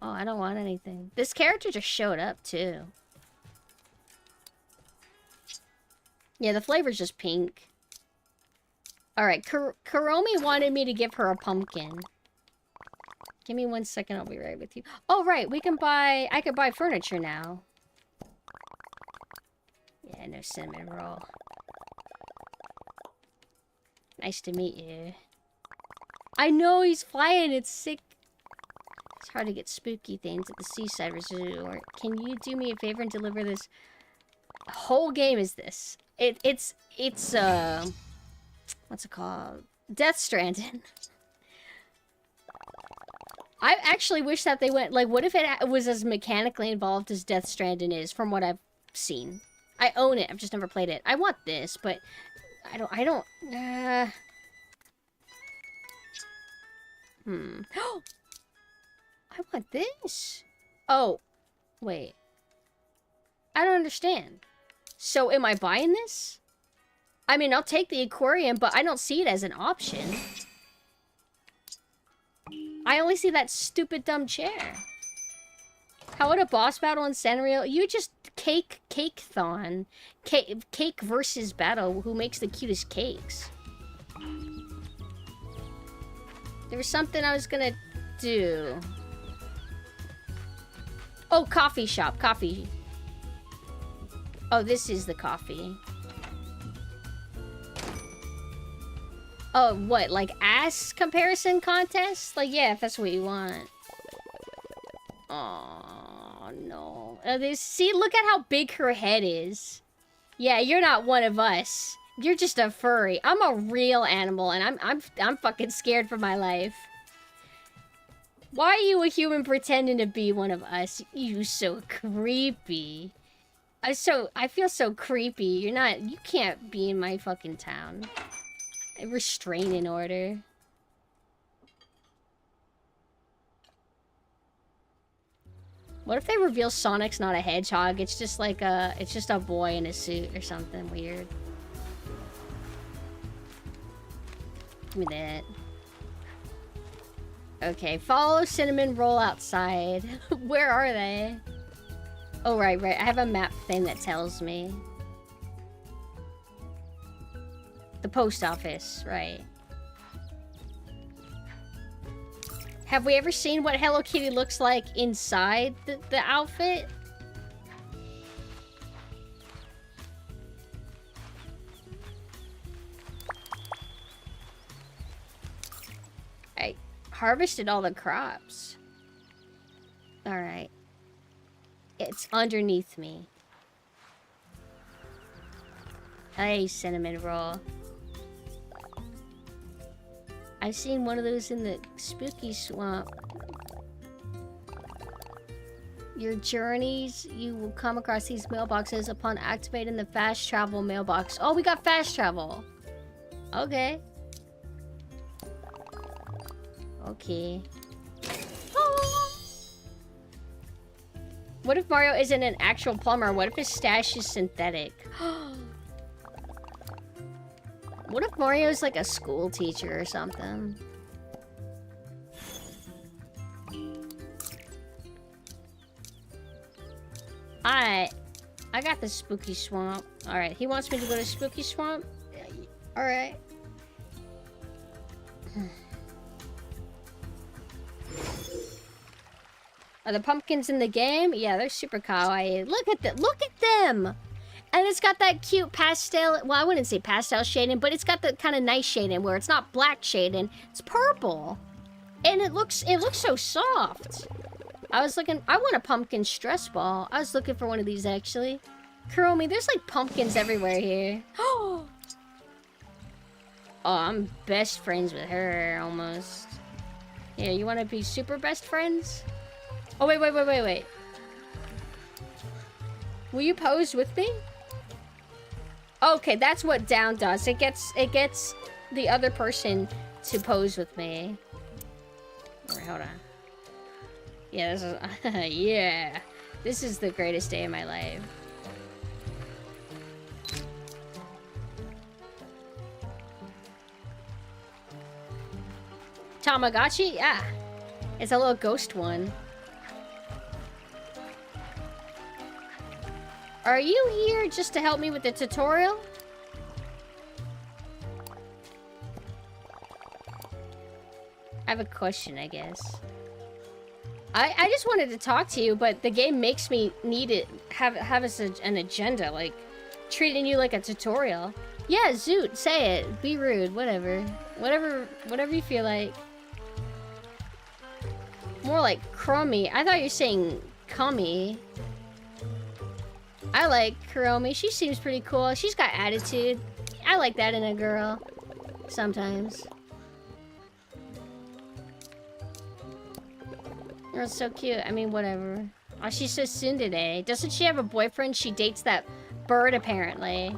Oh, I don't want anything. This character just showed up, too. Yeah, the flavor's just pink. Alright, Kuromi wanted me to give her a pumpkin. Give me 1 second, I'll be right with you. Oh, right, we can buy... I could buy furniture now. Yeah, no cinnamon roll. Nice to meet you. I know he's flying, it's sick. It's hard to get spooky things at the seaside resort. Can you do me a favor and deliver this? The whole game is this. It's what's it called? Death Stranding. I actually wish that they went, like, what if it was as mechanically involved as Death Stranding is, from what I've seen. I own it, I've just never played it. I want this, but I don't, I want this. Oh, wait. I don't understand. So am I buying this? I mean, I'll take the aquarium, but I don't see it as an option. I only see that stupid dumb chair. How would a boss battle in Sanrio? You just cake-thon. Cake versus battle. Who makes the cutest cakes? There was something I was gonna do. Oh, coffee shop. Coffee. Oh, this is the coffee. Oh, what? Like ass comparison contest? Like, yeah, if that's what you want. Oh, no. See, look at how big her head is. Yeah, you're not one of us. You're just a furry. I'm a real animal, and I'm fucking scared for my life. Why are you a human pretending to be one of us? You so creepy. I feel so creepy. You can't be in my fucking town. A restraining order. What if they reveal Sonic's not a hedgehog? It's just like it's just a boy in a suit or something weird. Give me that. Okay, follow cinnamon roll outside. Where are they? Oh, right. I have a map thing that tells me. The post office, right. Have we ever seen what Hello Kitty looks like inside the outfit? I harvested all the crops. Alright. It's underneath me. Hey, cinnamon roll. I've seen one of those in the spooky swamp. Your journeys, you will come across these mailboxes upon activating the fast travel mailbox. Oh, we got fast travel. Okay. Okay. Oh. What if Mario isn't an actual plumber? What if his stash is synthetic? What if Mario's like a school teacher or something? I got the spooky swamp. Alright, he wants me to go to spooky swamp? Alright. Are the pumpkins in the game? Yeah, they're super kawaii. Look at them! And it's got that cute pastel, well, I wouldn't say pastel shading, but it's got the kind of nice shading where it's not black shading, it's purple. And it looks so soft. I want a pumpkin stress ball. I was looking for one of these, actually. Kuromi, there's like pumpkins everywhere here. Oh, I'm best friends with her, almost. Yeah, you want to be super best friends? Oh, wait. Will you pose with me? Okay, that's what down does. It gets the other person to pose with me. Alright, hold on. Yeah, this is yeah. This is the greatest day of my life. Tamagotchi? Yeah. It's a little ghost one. Are you here just to help me with the tutorial? I have a question, I guess. I just wanted to talk to you, but the game makes me need it, have an agenda, like treating you like a tutorial. Yeah, Zoot, say it. Be rude, whatever. Whatever you feel like. More like crummy. I thought you were saying cummy. I like Kuromi. She seems pretty cool. She's got attitude. I like that in a girl. Sometimes. You're so cute. I mean, whatever. Oh, she's so tsundere. Doesn't she have a boyfriend? She dates that bird, apparently.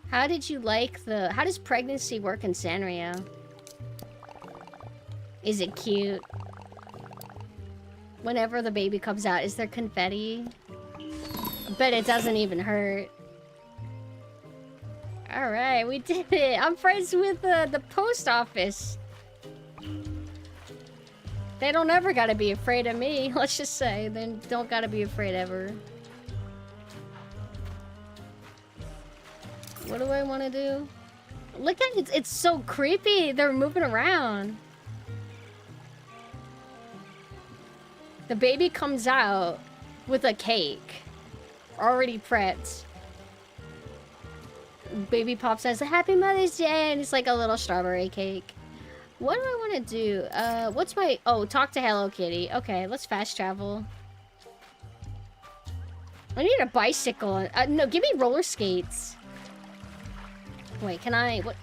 How did you like the... How does pregnancy work in Sanrio? Is it cute? Whenever the baby comes out, is there confetti? But it doesn't even hurt. Alright, we did it. I'm friends with the post office. They don't ever gotta be afraid of me. Let's just say. They don't gotta be afraid ever. What do I want to do? Look at it. It's so creepy. They're moving around. The baby comes out with a cake. Already prepped. Baby pops says, Happy Mother's Day, and it's like a little strawberry cake. What do I want to do? What's my... Oh, talk to Hello Kitty. Okay, let's fast travel. I need a bicycle. No, give me roller skates. Wait, can I... What...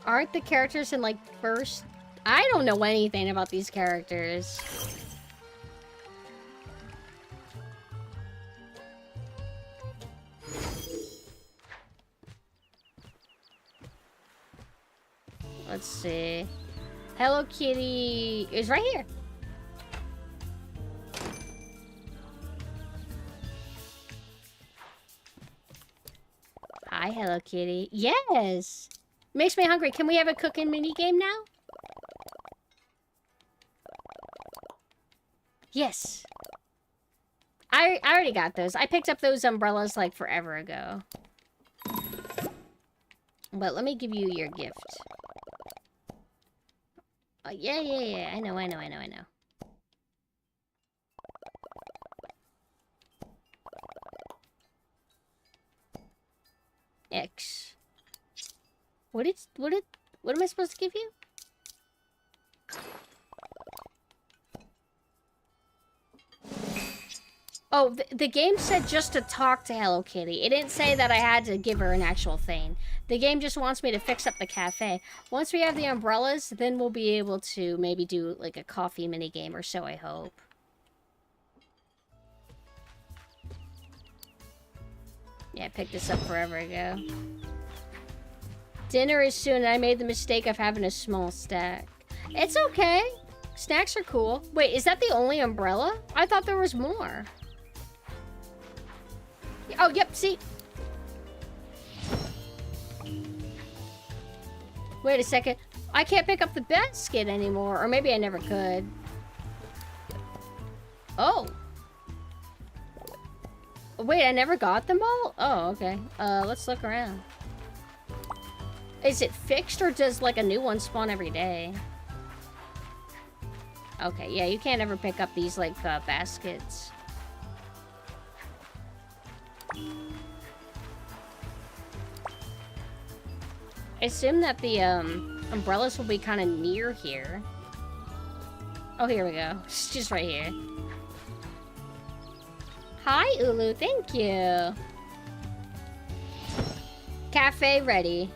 Aren't the characters in, like, first... I don't know anything about these characters. Let's see. Hello Kitty is right here. Hi, Hello Kitty. Yes! Makes me hungry. Can we have a cooking minigame now? Yes. I already got those. I picked up those umbrellas like forever ago. But let me give you your gift. Oh, yeah. I know. X. What am I supposed to give you? Oh, the game said just to talk to Hello Kitty. It didn't say that I had to give her an actual thing. The game just wants me to fix up the cafe. Once we have the umbrellas, then we'll be able to maybe do like a coffee minigame or so, I hope. Yeah, I picked this up forever ago. Dinner is soon, and I made the mistake of having a small stack. It's okay. Snacks are cool. Wait, is that the only umbrella? I thought there was more. Oh, yep, see? Wait a second. I can't pick up the basket anymore. Or maybe I never could. Oh. Wait, I never got them all? Oh, okay. Let's look around. Is it fixed or does like a new one spawn every day? Okay, yeah, you can't ever pick up these like baskets. I assume that the umbrellas will be kind of near here. Oh, here we go. It's just right here. Hi, Ulu. Thank you. Cafe ready.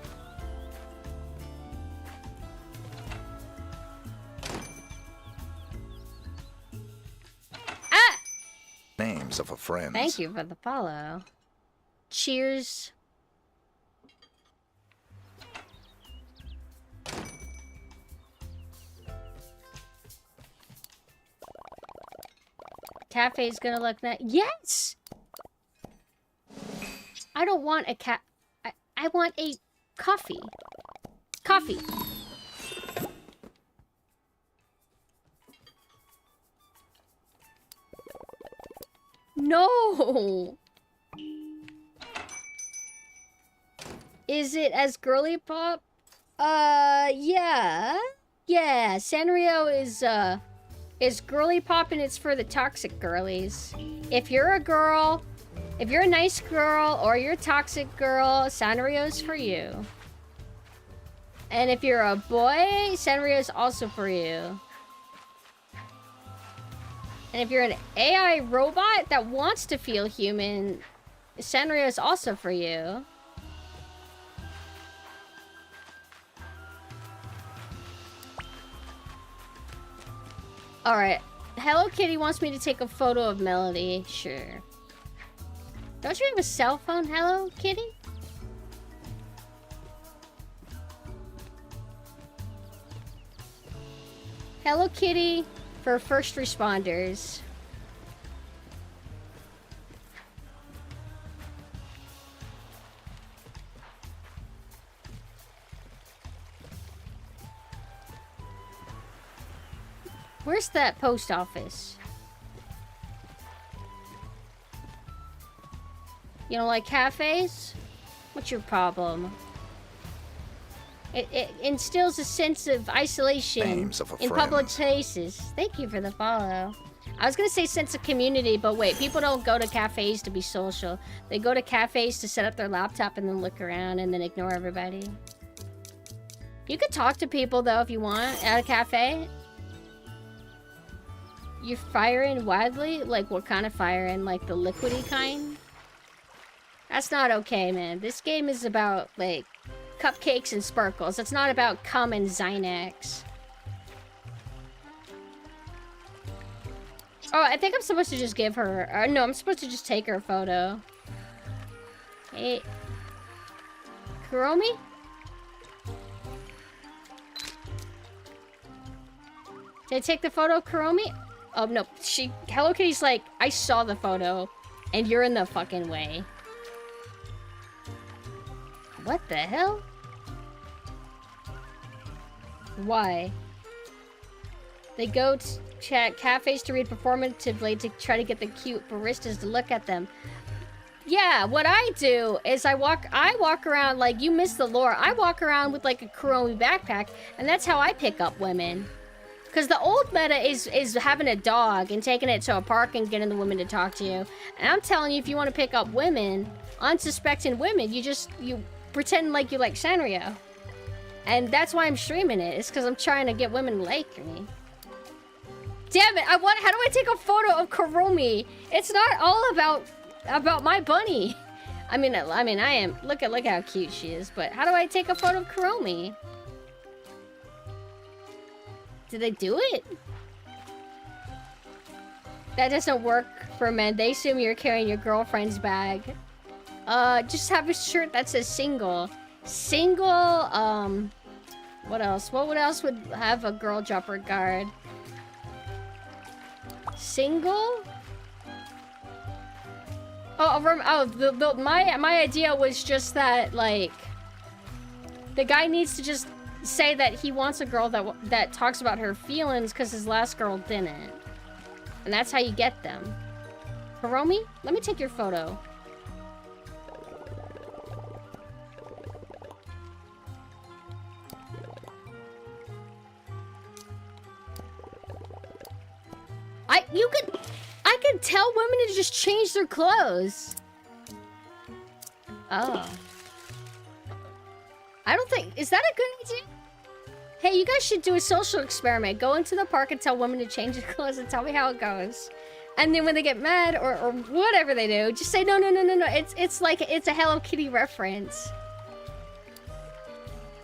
Ah! Names of a friend. Thank you for the follow. Cheers. Cafe's gonna look nice. Yes! I don't want a cat. I want a Coffee. Coffee. No! Is it as girly pop? Yeah. Yeah, Sanrio is girly pop and it's for the toxic girlies. If you're a girl, if you're a nice girl or you're a toxic girl, Sanrio's for you. And if you're a boy, Sanrio's also for you. And if you're an AI robot that wants to feel human, Sanrio's also for you. Alright. Hello Kitty wants me to take a photo of Melody. Sure. Don't you have a cell phone, Hello Kitty? Hello Kitty for first responders. Where's that post office? You don't like cafes? What's your problem? It instills a sense of isolation in public places. Thank you for the follow. I was gonna say sense of community, but wait, people don't go to cafes to be social. They go to cafes to set up their laptop and then look around and then ignore everybody. You could talk to people though if you want at a cafe. You're firing wildly? Like what kind of firing? Like the liquidy kind? That's not okay, man. This game is about, like, cupcakes and sparkles. It's not about cum and Xanax. Oh, I think I'm supposed to just give her... no, I'm supposed to just take her photo. Hey... Kuromi? Did I take the photo, Kuromi? Oh, no. Hello Kitty's like, I saw the photo, and you're in the fucking way. What the hell? Why? They go to cafes to read performatively to try to get the cute baristas to look at them. Yeah, what I do is I walk around like you missed the lore. I walk around with like a Kuromi backpack, and that's how I pick up women. Because the old meta is having a dog and taking it to a park and getting the women to talk to you. And I'm telling you, if you want to pick up women, unsuspecting women, you pretend like you like Sanrio. And that's why I'm streaming it. It's because I'm trying to get women to like me. Damn it! How do I take a photo of Kuromi? It's not all about my bunny. I mean, I am. Look how cute she is. But how do I take a photo of Kuromi? Did they do it? That doesn't work for men. They assume you're carrying your girlfriend's bag. Just have a shirt that says single. Single, what else? What else would have a girl drop her guard? Single? My idea was just that, like, the guy needs to just say that he wants a girl that talks about her feelings because his last girl didn't. And that's how you get them. Hiromi, let me take your photo. I could tell women to just change their clothes. Oh. I don't think... Is that a good idea? Hey, you guys should do a social experiment. Go into the park and tell women to change their clothes and tell me how it goes. And then when they get mad or whatever they do, just say, no. It's like, it's a Hello Kitty reference.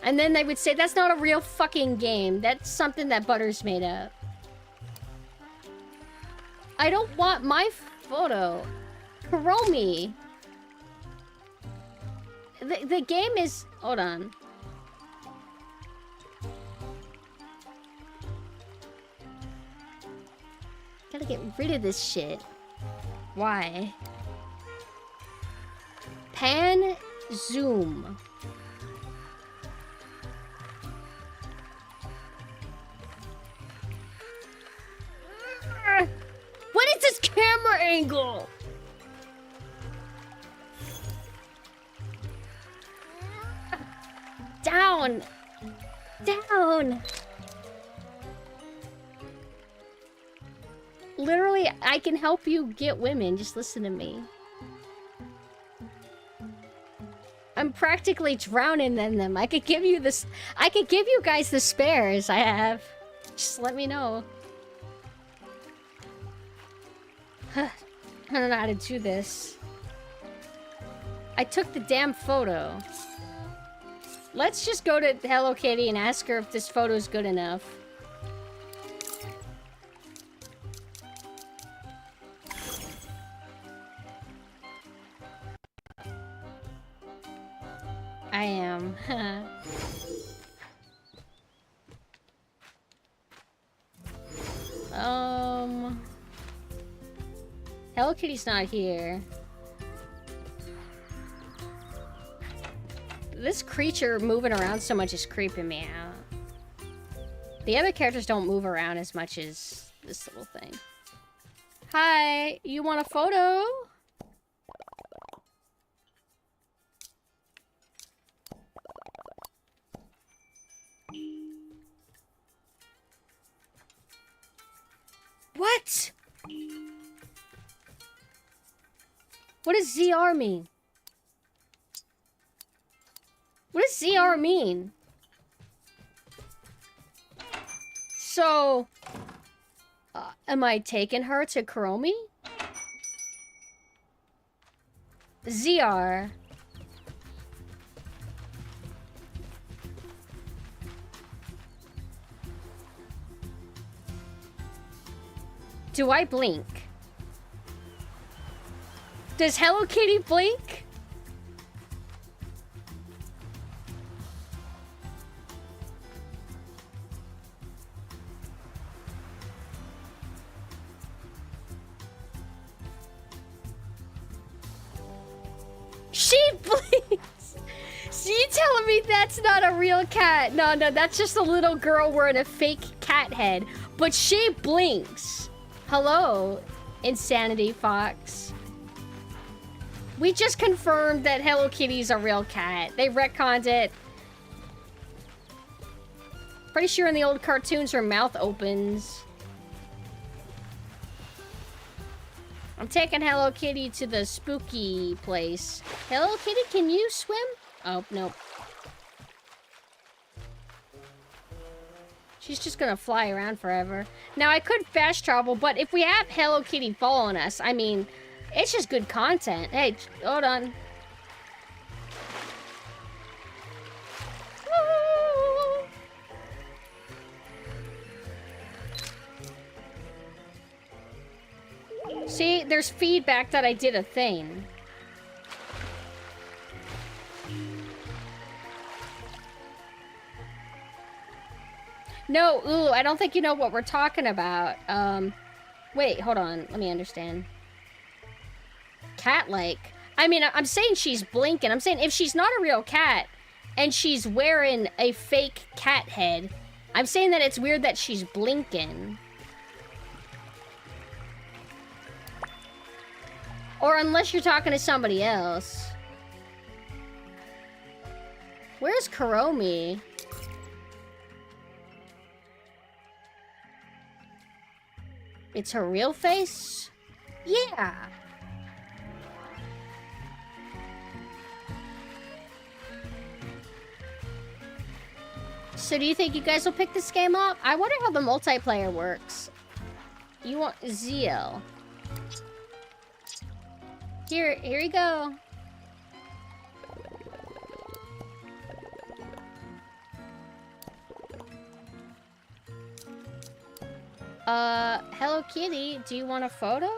And then they would say, that's not a real fucking game. That's something that Butters made up. I don't want my photo. Kuromi. The game is... Hold on. Gotta get rid of this shit. Why? Pan zoom. angle. Down. Down. Literally, I can help you get women. Just listen to me. I'm practically drowning in them. I could give you this. I could give you guys the spares I have. Just let me know. I don't know how to do this. I took the damn photo. Let's just go to Hello Kitty and ask her if this photo is good enough. I am. Hello Kitty's not here. This creature moving around so much is creeping me out. The other characters don't move around as much as this little thing. Hi, you want a photo? What? What does ZR mean? What does ZR mean? So, am I taking her to Kuromi? ZR. Do I blink? Does Hello Kitty blink? She blinks! So you telling me that's not a real cat? No, that's just a little girl wearing a fake cat head. But she blinks. Hello, Insanity Fox. We just confirmed that Hello Kitty's a real cat. They retconned it. Pretty sure in the old cartoons her mouth opens. I'm taking Hello Kitty to the spooky place. Hello Kitty, can you swim? Oh, nope. She's just gonna fly around forever. Now, I could fast travel, but if we have Hello Kitty following us, I mean, it's just good content. Hey, hold on. See, there's feedback that I did a thing. No, ooh, I don't think you know what we're talking about. Wait, hold on. Let me understand. Cat-like. I mean, I'm saying she's blinking. I'm saying if she's not a real cat and she's wearing a fake cat head, I'm saying that it's weird that she's blinking. Or unless you're talking to somebody else. Where's Kuromi? It's her real face? Yeah. So do you think you guys will pick this game up? I wonder how the multiplayer works. You want ZL. Here you go. Hello Kitty, do you want a photo?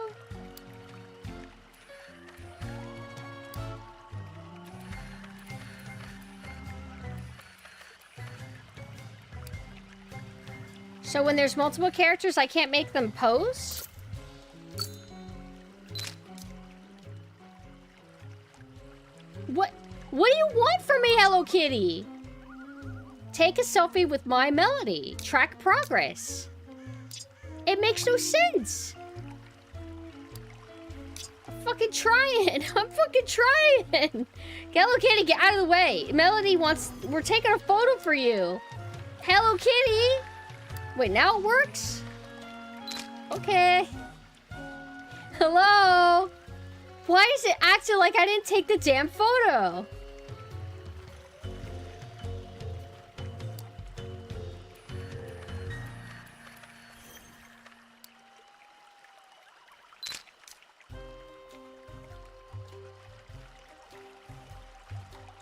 So when there's multiple characters, I can't make them pose? What do you want from me, Hello Kitty? Take a selfie with my melody. Track progress. It makes no sense. I'm fucking trying. I'm fucking trying. Hello Kitty, get out of the way. Melody wants... We're taking a photo for you. Hello Kitty. Wait, now it works? Okay. Hello? Why is it acting like I didn't take the damn photo?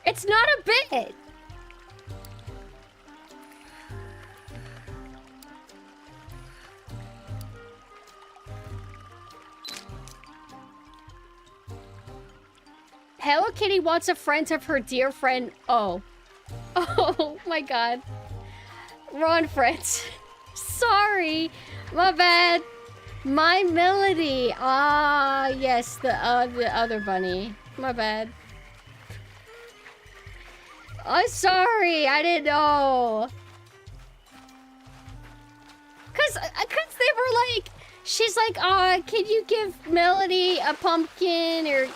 It's not a bit. Hello Kitty wants a friend of her dear friend. Oh. Oh my god. Wrong friends. Sorry. My bad. My Melody. Ah, yes, the other bunny. My bad. I'm sorry. I didn't know. Cause they were like, she's like, can you give Melody a pumpkin or...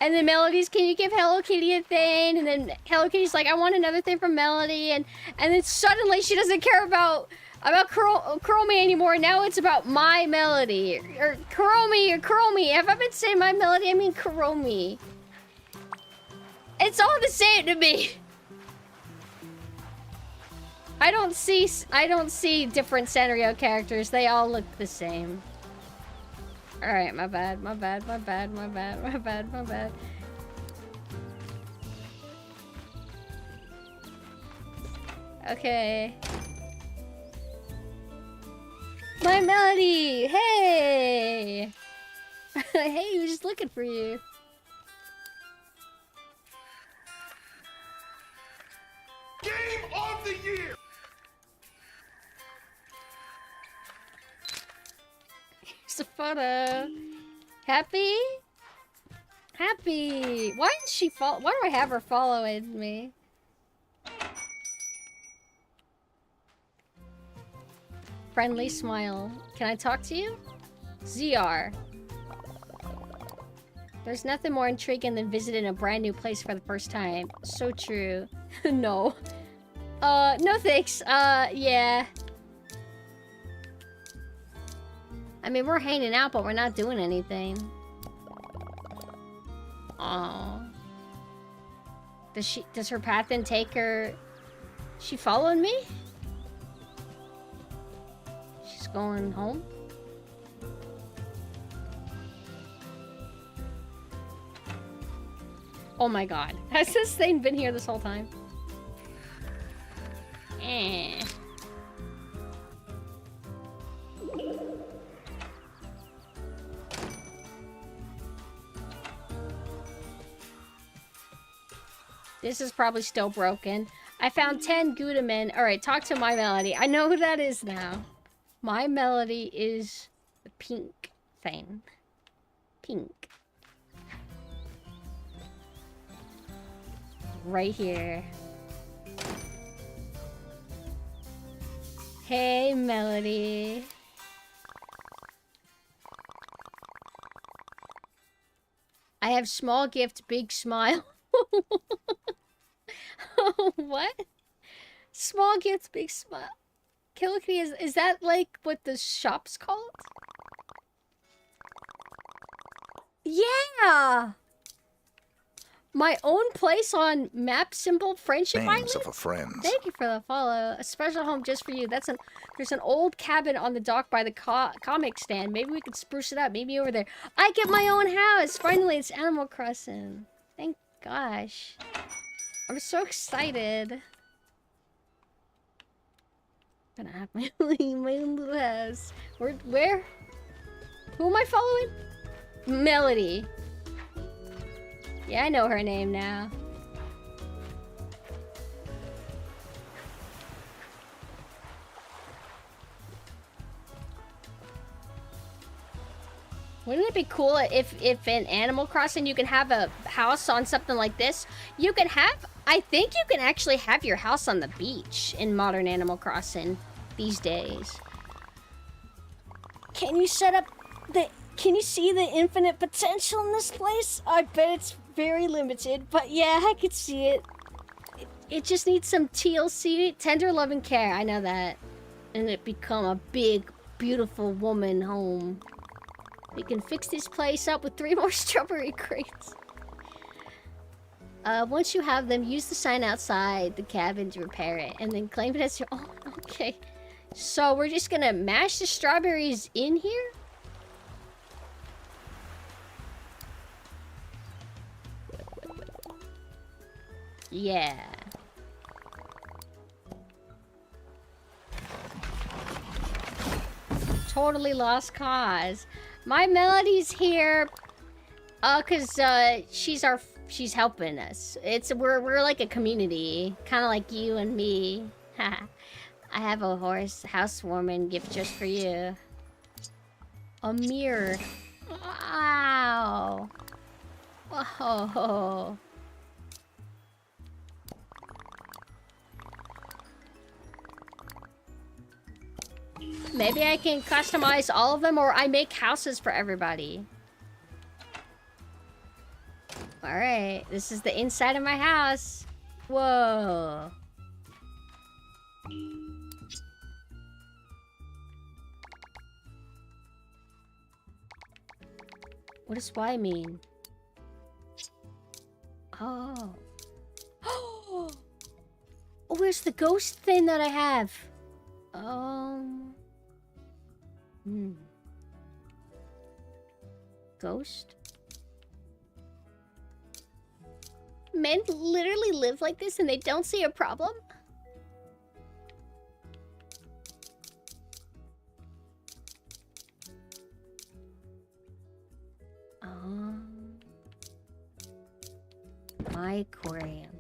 And then Melody's, can you give Hello Kitty a thing? And then Hello Kitty's like, I want another thing from Melody. And then suddenly she doesn't care about Kuromi anymore. Now it's about my Melody. Or Kuromi. Have I been saying my Melody? I mean Kuromi. It's all the same to me. I don't see different Sanrio characters. They all look the same. Alright, my bad. Okay. My Melody! Hey! Hey, he was just looking for you. Game of the year! Here's a photo. Happy? Happy! Why did she follow? Why do I have her following me? Friendly smile. Can I talk to you? ZR. There's nothing more intriguing than visiting a brand new place for the first time. So true. No. No thanks. Yeah. I mean, we're hanging out, but we're not doing anything. Aww. Does her path then take her... She following me? She's going home? Oh my god. Has this thing been here this whole time? Eh. This is probably still broken. I found 10 Gouda men. Alright, talk to My Melody. I know who that is now. My Melody is the pink thing. Pink. Right here. Hey, Melody. I have small gift, big smile. What? Small gift, big smile. Hello Kitty, is that like what the shop's called? Yeah! My own place on map symbol Friendship Island? Names of a friend. Thank you for the follow. A special home just for you. There's an old cabin on the dock by the comic stand. Maybe we could spruce it up. Maybe over there. I get my own house! Finally, it's Animal Crossing. Thank gosh. I'm so excited. Gonna have my own little house. Where? Who am I following? Melody. Yeah, I know her name now. Wouldn't it be cool if in Animal Crossing you can have a house on something like this? You can have... I think you can actually have your house on the beach in modern Animal Crossing these days. Can you set up Can you see the infinite potential in this place? I bet it's very limited, but yeah, I could see it. It just needs some TLC, tender love and care. I know that. And it become a big, beautiful woman home. We can fix this place up with 3 more strawberry crates. Once you have them, use the sign outside the cabin to repair it, and then claim it as your own. Okay. So we're just gonna mash the strawberries in here? Yeah. Totally lost cause. My Melody's here. Cause she's helping us. We're like a community, kind of like you and me. I have a housewarming gift just for you. A mirror. Wow. Whoa. Maybe I can customize all of them, or I make houses for everybody. Alright, this is the inside of my house. Whoa. What does Y mean? Oh. Oh, where's the ghost thing that I have? Ghost? Men literally live like this and they don't see a problem? My aquarium.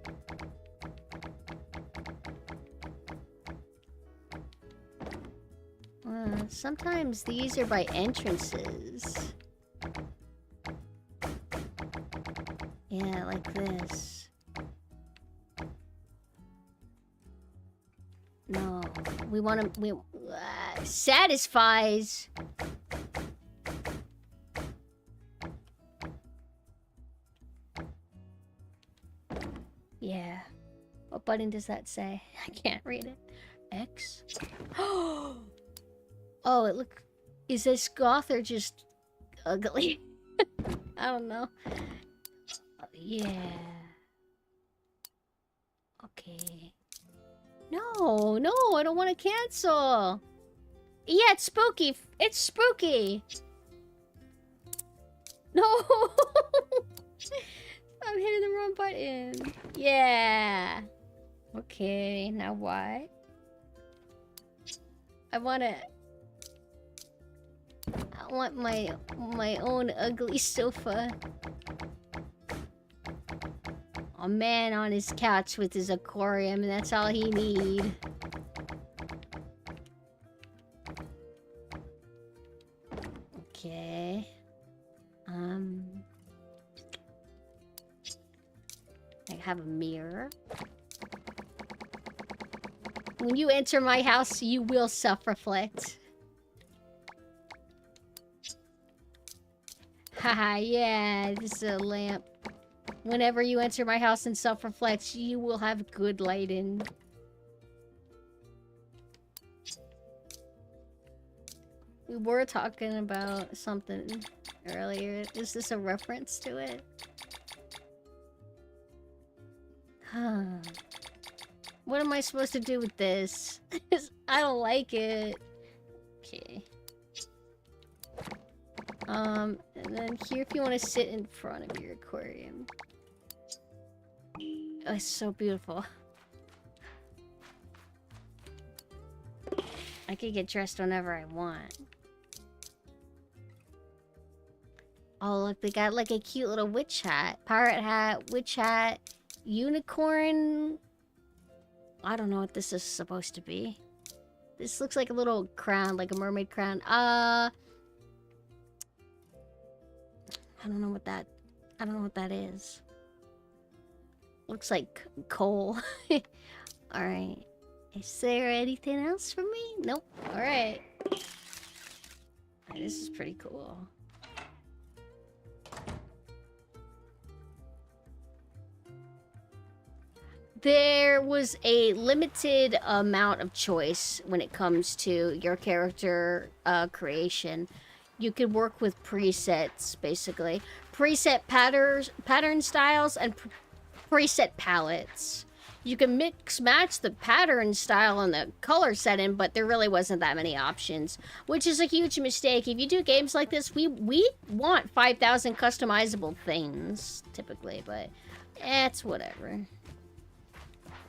Sometimes these are by entrances. Yeah, like this. No, we want to. Satisfies. Yeah. What button does that say? I can't read it. X. Oh, it look. Is this goth or just ugly? I don't know. Yeah. Okay. No, I don't want to cancel. Yeah, it's spooky. It's spooky. No. I'm hitting the wrong button. Yeah. Okay, now what? I want my own ugly sofa. A man on his couch with his aquarium, and that's all he need. Okay. I have a mirror. When you enter my house, you will self-reflect. Haha, yeah, this is a lamp. Whenever you enter my house and self-reflect, you will have good lighting. We were talking about something earlier. Is this a reference to it? Huh. What am I supposed to do with this? I don't like it. Okay. And then here if you want to sit in front of your aquarium. Oh, it's so beautiful. I could get dressed whenever I want. Oh, look, they got like a cute little witch hat. Pirate hat, witch hat, unicorn. I don't know what this is supposed to be. This looks like a little crown, like a mermaid crown. I don't know what that is. Looks like coal. Alright. Is there anything else for me? Nope. Alright. This is pretty cool. there was a limited amount of choice when it comes to your character creation. You could work with presets, basically. Preset pattern styles, and preset palettes. You can mix match the pattern style and the color setting, but there really wasn't that many options, which is a huge mistake. If you do games like this, we want 5,000 customizable things, typically, but it's whatever.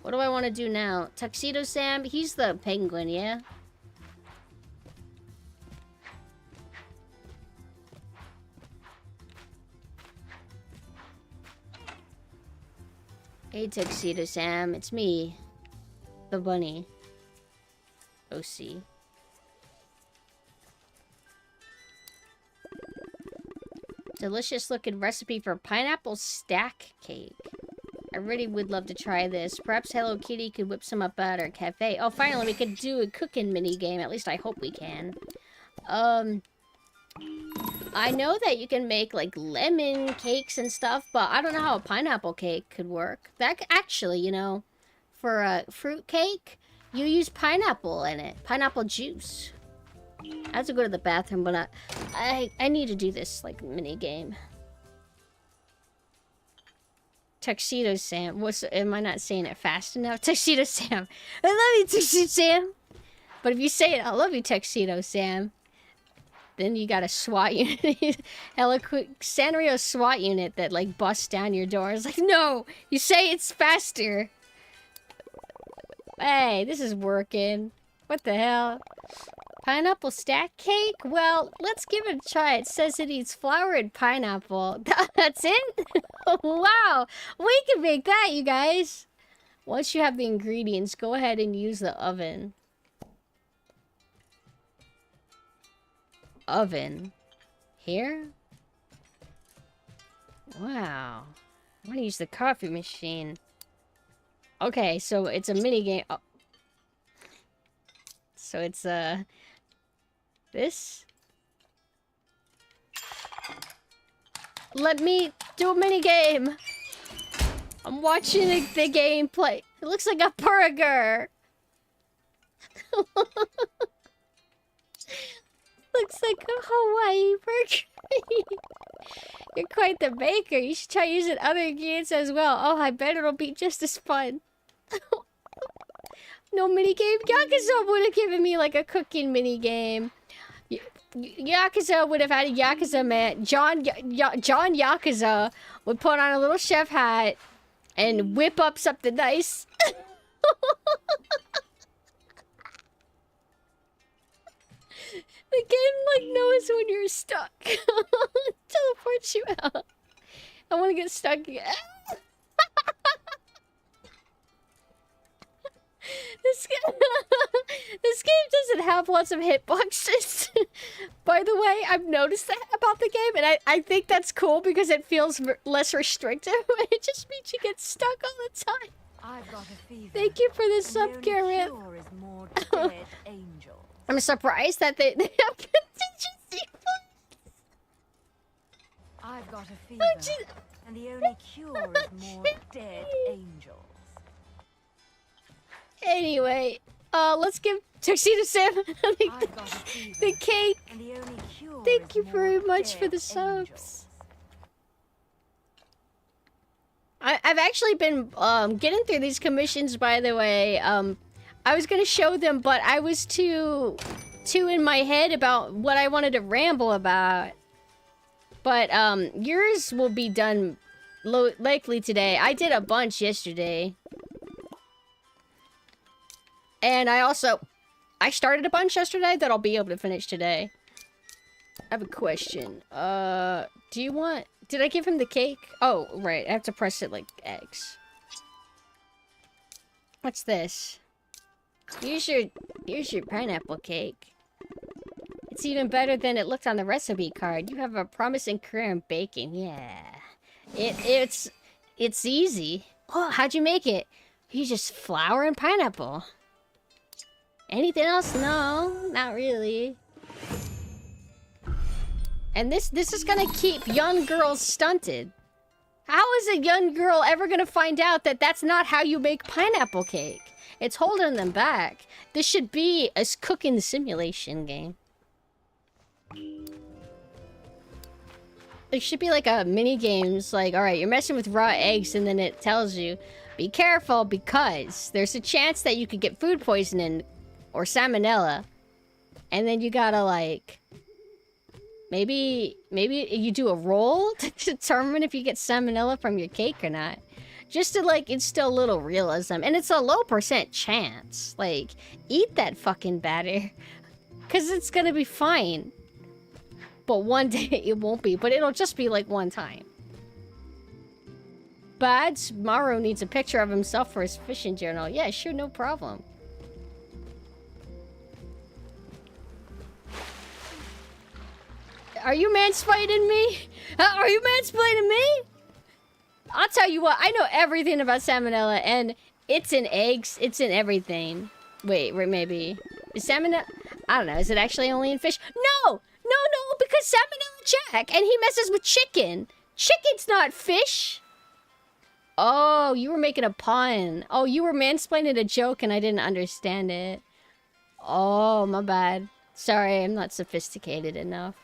What do I want to do now? Tuxedo Sam? He's the penguin, yeah? Hey, Tuxedo Sam. It's me. The bunny. OC. Delicious looking recipe for pineapple stack cake. I really would love to try this. Perhaps Hello Kitty could whip some up at our cafe. Oh, finally, we could do a cooking mini game. At least I hope we can. I know that you can make, like, lemon cakes and stuff, but I don't know how a pineapple cake could work. That actually, you know, for a fruit cake, you use pineapple in it. Pineapple juice. I have to go to the bathroom, but I need to do this, like, mini game. Tuxedo Sam. Am I not saying it fast enough? Tuxedo Sam. I love you, Tuxedo Sam. But if you say it, I love you, Tuxedo Sam. Then you got a SWAT unit. Sanrio SWAT unit that, like, busts down your door. It's like, no! You say it's faster! Hey, this is working. What the hell? Pineapple stack cake? Well, let's give it a try. It says it eats flour and pineapple. That's it? Wow! We can make that, you guys! Once you have the ingredients, go ahead and use the oven. Oven. Here? Wow. I want to use the coffee machine. Okay, so it's a mini game. Oh. So it's, this? Let me do a mini game. I'm watching the gameplay. It looks like a burger. Looks like a Hawaii burger. You're quite the baker. You should try using other ingredients as well. Oh, I bet it'll be just as fun. No minigame? Yakuza would have given me like a cooking minigame. Yakuza would have had a Yakuza man. John Yakuza would put on a little chef hat and whip up something nice. The game, like, knows when you're stuck. Teleports you out. I want to get stuck again. This game doesn't have lots of hitboxes. By the way, I've noticed that about the game, and I think that's cool because it feels less restrictive. It just means you get stuck all the time. I've got a fever. Thank you for the sub, Garrett. I'm surprised that they have contingency points. I've got a fever, and the only cure is more dead angels. Anyway, let's give Tuxedo Sam the cake. And the only cure Thank you is very more much for dead the subs. angels. I've actually been getting through these commissions, by the way. I was gonna show them, but I was too in my head about what I wanted to ramble about. But yours will be done likely today. I did a bunch yesterday. And I started a bunch yesterday that I'll be able to finish today. I have a question. Did I give him the cake? Oh, right. I have to press it like X. What's this? Here's your pineapple cake. It's even better than it looked on the recipe card. You have a promising career in baking. Yeah. It's easy. Oh, how'd you make it? You just flour and pineapple. Anything else? No, not really. And this is gonna keep young girls stunted. How is a young girl ever gonna find out that that's not how you make pineapple cake? It's holding them back. This should be a cooking simulation game. There should be like a mini games like, all right, you're messing with raw eggs, and then it tells you, be careful because there's a chance that you could get food poisoning or salmonella. And then you gotta like, maybe you do a roll to determine if you get salmonella from your cake or not. Just to like instill a little realism. And it's a low % chance. Like, eat that fucking batter. Cause it's gonna be fine. But one day it won't be, but it'll just be like one time. Bads, Maru needs a picture of himself for his fishing journal. Yeah, sure, no problem. Are you mansplaining me? Are you mansplaining me? I'll tell you what, I know everything about salmonella, and it's in eggs, it's in everything. Wait, maybe. Is salmonella... I don't know, is it actually only in fish? No! No, because Salmonella Jack, and he messes with chicken. Chicken's not fish. Oh, you were making a pun. Oh, you were mansplaining a joke and I didn't understand it. Oh, my bad. Sorry, I'm not sophisticated enough.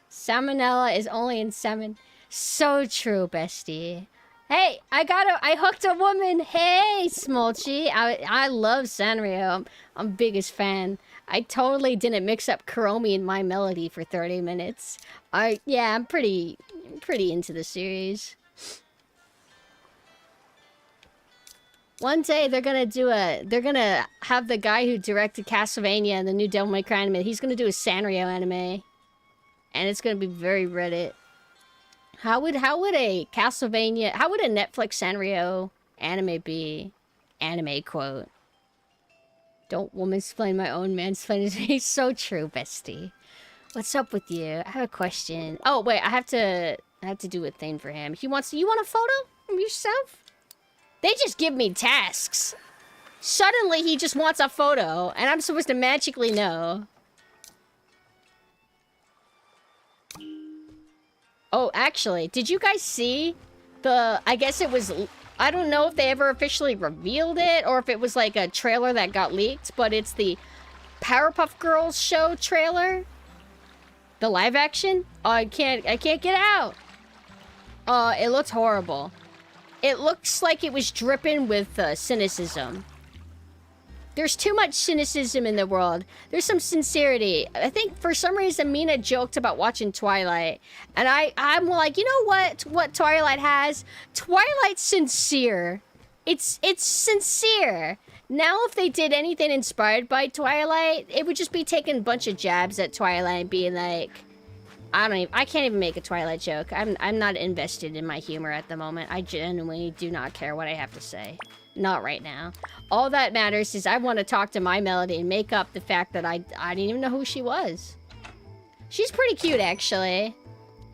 Salmonella is only in salmon. So true, bestie. Hey, I hooked a woman. Hey, Smolchy. I love Sanrio. I'm biggest fan. I totally didn't mix up Kuromi and My Melody for 30 minutes. Yeah, I'm pretty into the series. One day they're gonna have the guy who directed Castlevania and the new Devil May Cry anime. He's gonna do a Sanrio anime, and it's gonna be very Reddit. How would a Castlevania, how would a Netflix Sanrio anime be? Anime quote. Don't womansplain my own mansplaining. He's so true, bestie. What's up with you? I have a question. Oh wait, I have to do a thing for him. You want a photo of yourself? They just give me tasks. Suddenly he just wants a photo, and I'm supposed to magically know. Oh, actually, did you guys see I guess it was, I don't know if they ever officially revealed it or if it was like a trailer that got leaked, but it's the Powerpuff Girls show trailer. The live action? Oh, I can't get out. It looks horrible. It looks like it was dripping with cynicism. There's too much cynicism in the world. There's some sincerity. I think for some reason Mina joked about watching Twilight. And I'm like, you know what Twilight has? Twilight's sincere. It's sincere. Now if they did anything inspired by Twilight, it would just be taking a bunch of jabs at Twilight and being like, I can't even make a Twilight joke. I'm not invested in my humor at the moment. I genuinely do not care what I have to say. Not right now. All that matters is I want to talk to My Melody and make up the fact that I didn't even know who she was. She's pretty cute, actually.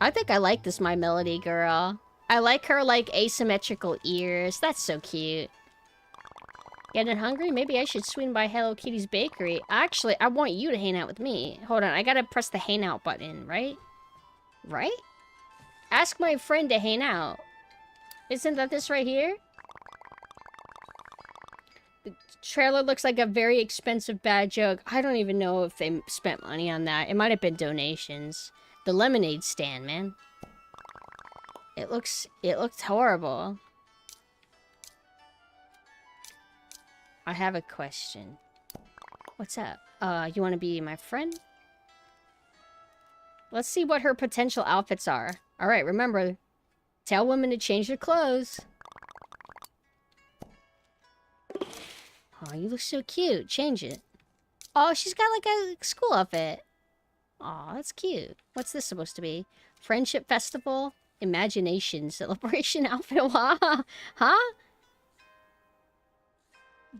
I think I like this My Melody girl. I like her, like, asymmetrical ears. That's so cute. Getting hungry? Maybe I should swing by Hello Kitty's bakery. Actually, I want you to hang out with me. Hold on, I gotta press the hang out button, right? Right? Ask my friend to hang out. Isn't that this right here? The trailer looks like a very expensive bad joke. I don't even know if they spent money on that. It might have been donations. The lemonade stand, man. It looks horrible. I have a question. What's up? You want to be my friend? Let's see what her potential outfits are. Alright, remember, tell women to change their clothes. Oh, you look so cute. Change it. Oh, she's got like a school outfit. Oh, that's cute. What's this supposed to be? Friendship festival? Imagination celebration outfit? Huh?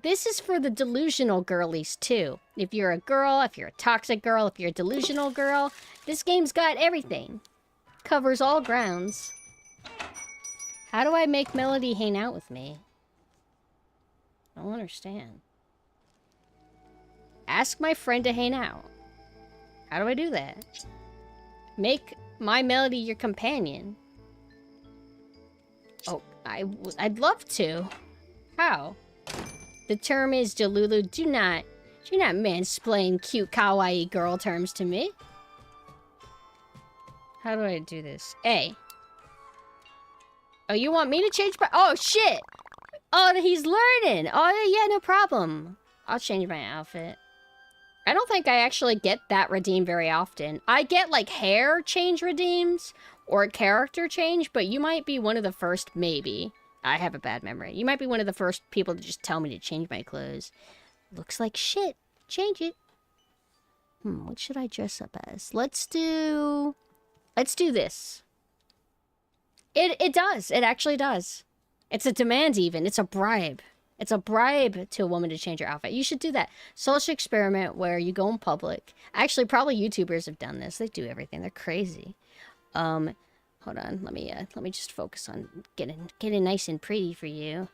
This is for the delusional girlies, too. If you're a girl, if you're a toxic girl, if you're a delusional girl, this game's got everything. Covers all grounds. How do I make Melody hang out with me? I don't understand. Ask my friend to hang out. How do I do that? Make My Melody your companion. Oh, I'd love to. How? The term is Delulu. Do not mansplain cute kawaii girl terms to me. How do I do this? A. Oh, you want me to change my... Oh, shit! Oh, he's learning! Oh, yeah, no problem. I'll change my outfit. I don't think I actually get that redeemed very often. I get, like, hair change redeems or character change, but you might be one of the first, maybe. I have a bad memory. You might be one of the first people to just tell me to change my clothes. Looks like shit. Change it. What should I dress up as? Let's do this. It does. It actually does. It's a demand even. It's a bribe. It's a bribe to a woman to change her outfit. You should do that. Social experiment where you go in public. Actually, probably YouTubers have done this. They do everything. They're crazy. Hold on. Let me just focus on getting nice and pretty for you.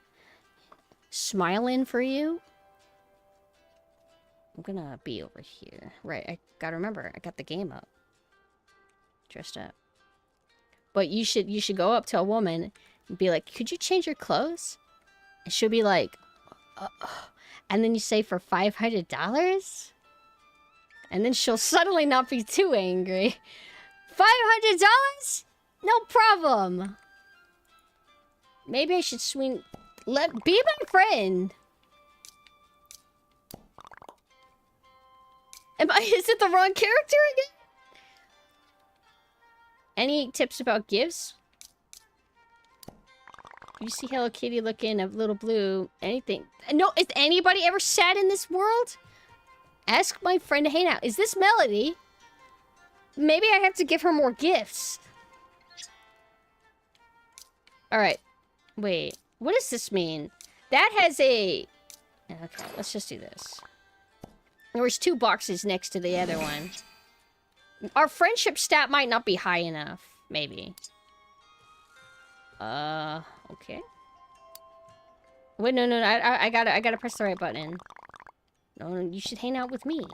Smiling for you. I'm gonna be over here. Right, I gotta remember, I got the game up. Dressed up. But you should go up to a woman and be like, could you change your clothes? And she'll be like, and then you say for $500? And then she'll suddenly not be too angry. $500? No problem. Maybe I should be my friend. Is it the wrong character again? Any tips about gifts? You see Hello Kitty looking a little blue. Anything? No, is anybody ever sad in this world? Ask my friend to hang out. Is this Melody? Maybe I have to give her more gifts. Alright. Wait. What does this mean? That has a... Okay, let's just do this. There's 2 boxes next to the other one. Our friendship stat might not be high enough. Maybe. Okay. Wait, no. I gotta press the right button. No, you should hang out with me.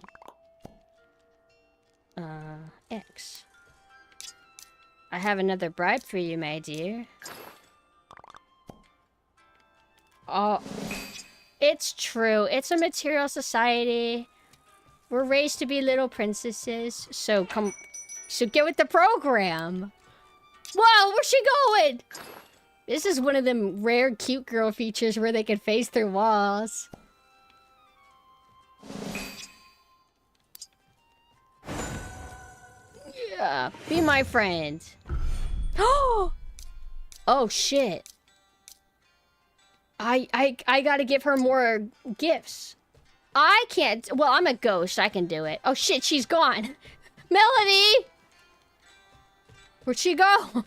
X. I have another bribe for you, my dear. Oh, it's true. It's a material society. We're raised to be little princesses, so get with the program. Whoa, where's she going? This is one of them rare cute girl features where they can phase through walls. Yeah, be my friend. Oh shit. I gotta give her more gifts. I can't. Well, I'm a ghost. I can do it. Oh shit, she's gone. Melody! Where'd she go?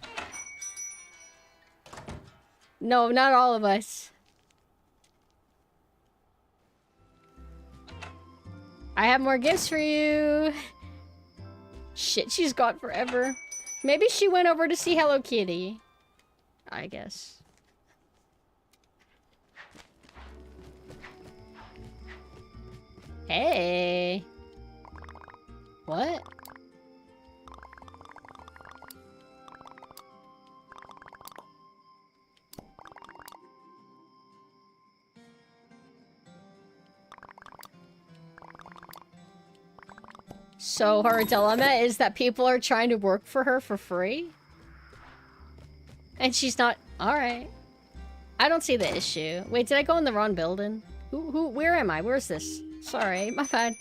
No, not all of us. I have more gifts for you. Shit, she's gone forever. Maybe she went over to see Hello Kitty. I guess. Hey. What? So her dilemma is that people are trying to work for her for free? And she's not... Alright. I don't see the issue. Wait, did I go in the wrong building? Where am I? Where's this? Sorry, my bad.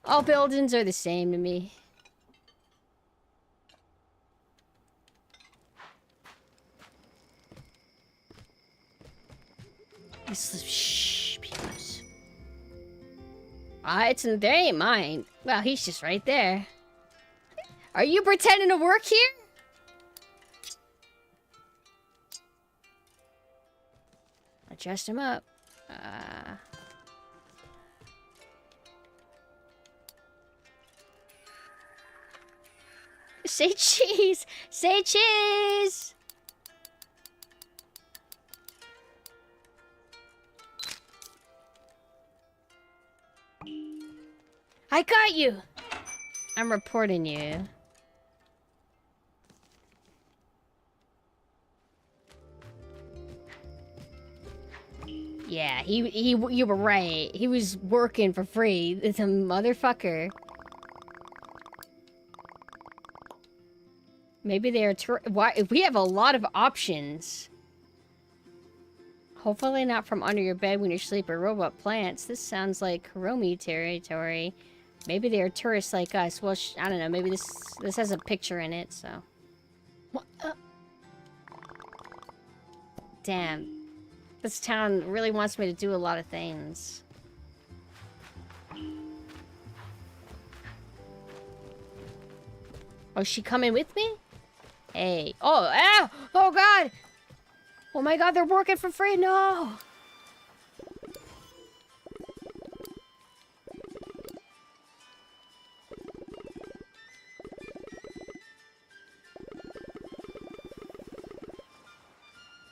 All buildings are the same to me. Shh, peeps. They ain't mine. Well, he's just right there. Are you pretending to work here? I dressed him up. Say cheese! Say cheese! I got you! I'm reporting you. Yeah, you were right. He was working for free. It's a motherfucker. Maybe they're why we have a lot of options. Hopefully not from under your bed when you sleep or robot plants. This sounds like Hiromi territory. Maybe they are tourists like us. Well, I don't know. Maybe this has a picture in it, so. What? Damn. This town really wants me to do a lot of things. Oh, is she coming with me? Hey. Oh, ow! Oh, God! Oh, my God, they're working for free. No!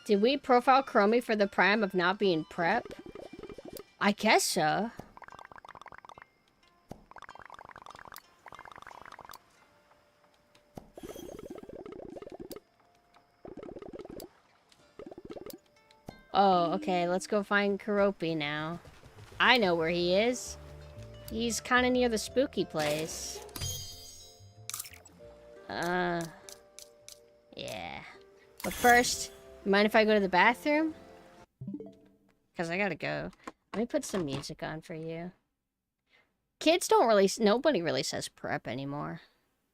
Did we profile Chromie for the prime of not being prep? I guess so. Oh, okay, let's go find Karopi now. I know where he is. He's kind of near the spooky place. Yeah. But first, mind if I go to the bathroom? Because I gotta go. Let me put some music on for you. Kids don't really... Nobody really says prep anymore.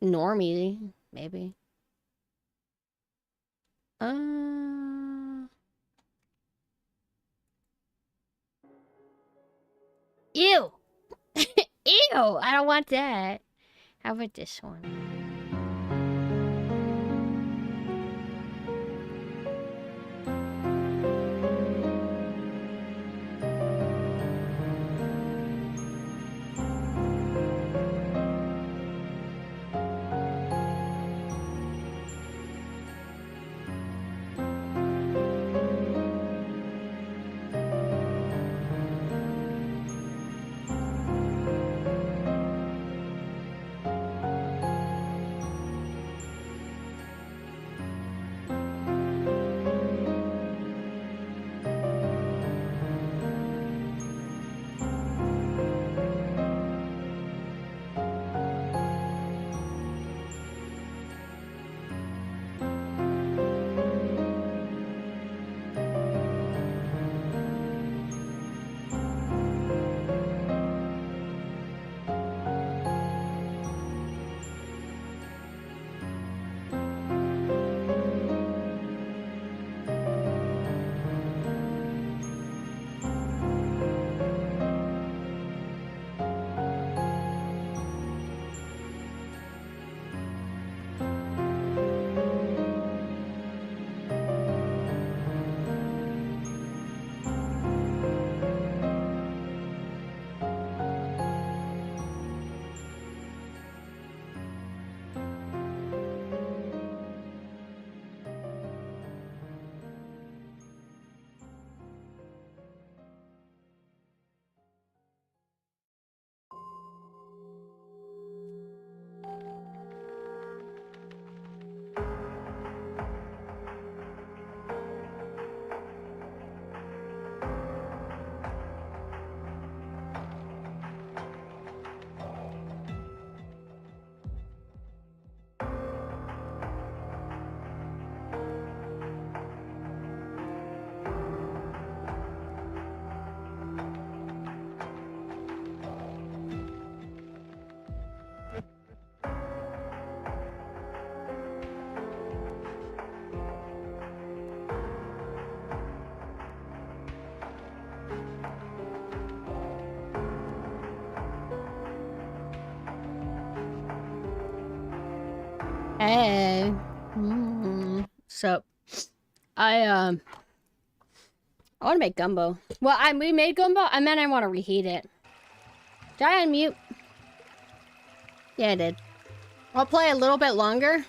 Normie, maybe. Ew! Ew! I don't want that. How about this one? Hey. So, I want to make gumbo. Well, we made gumbo, and then I want to reheat it. Did I unmute? Yeah, I did. I'll play a little bit longer,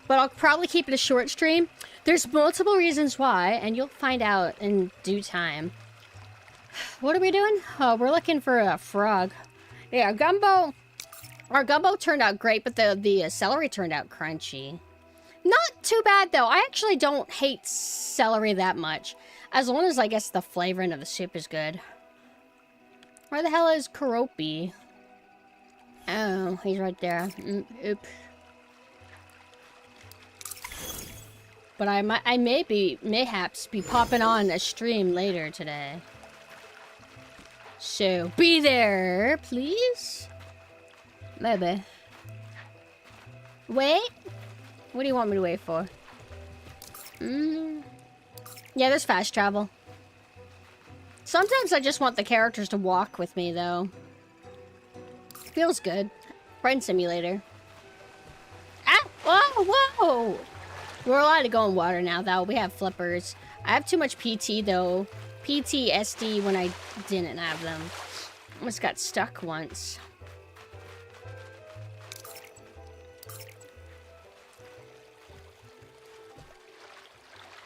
but I'll probably keep it a short stream. There's multiple reasons why, and you'll find out in due time. What are we doing? Oh, we're looking for a frog. Yeah, gumbo. Our gumbo turned out great, but the celery turned out crunchy. Not too bad, though. I actually don't hate celery that much. As long as, I guess, the flavoring of the soup is good. Where the hell is Karopi? Oh, he's right there. Oop. But I mayhaps be popping on a stream later today. So, be there, please. Maybe. Wait? What do you want me to wait for? Yeah, there's fast travel. Sometimes I just want the characters to walk with me, though. Feels good. Friend simulator. Ah! Whoa! Whoa! We're allowed to go in water now, though. We have flippers. I have too much PT, though. PTSD when I didn't have them. Almost got stuck once.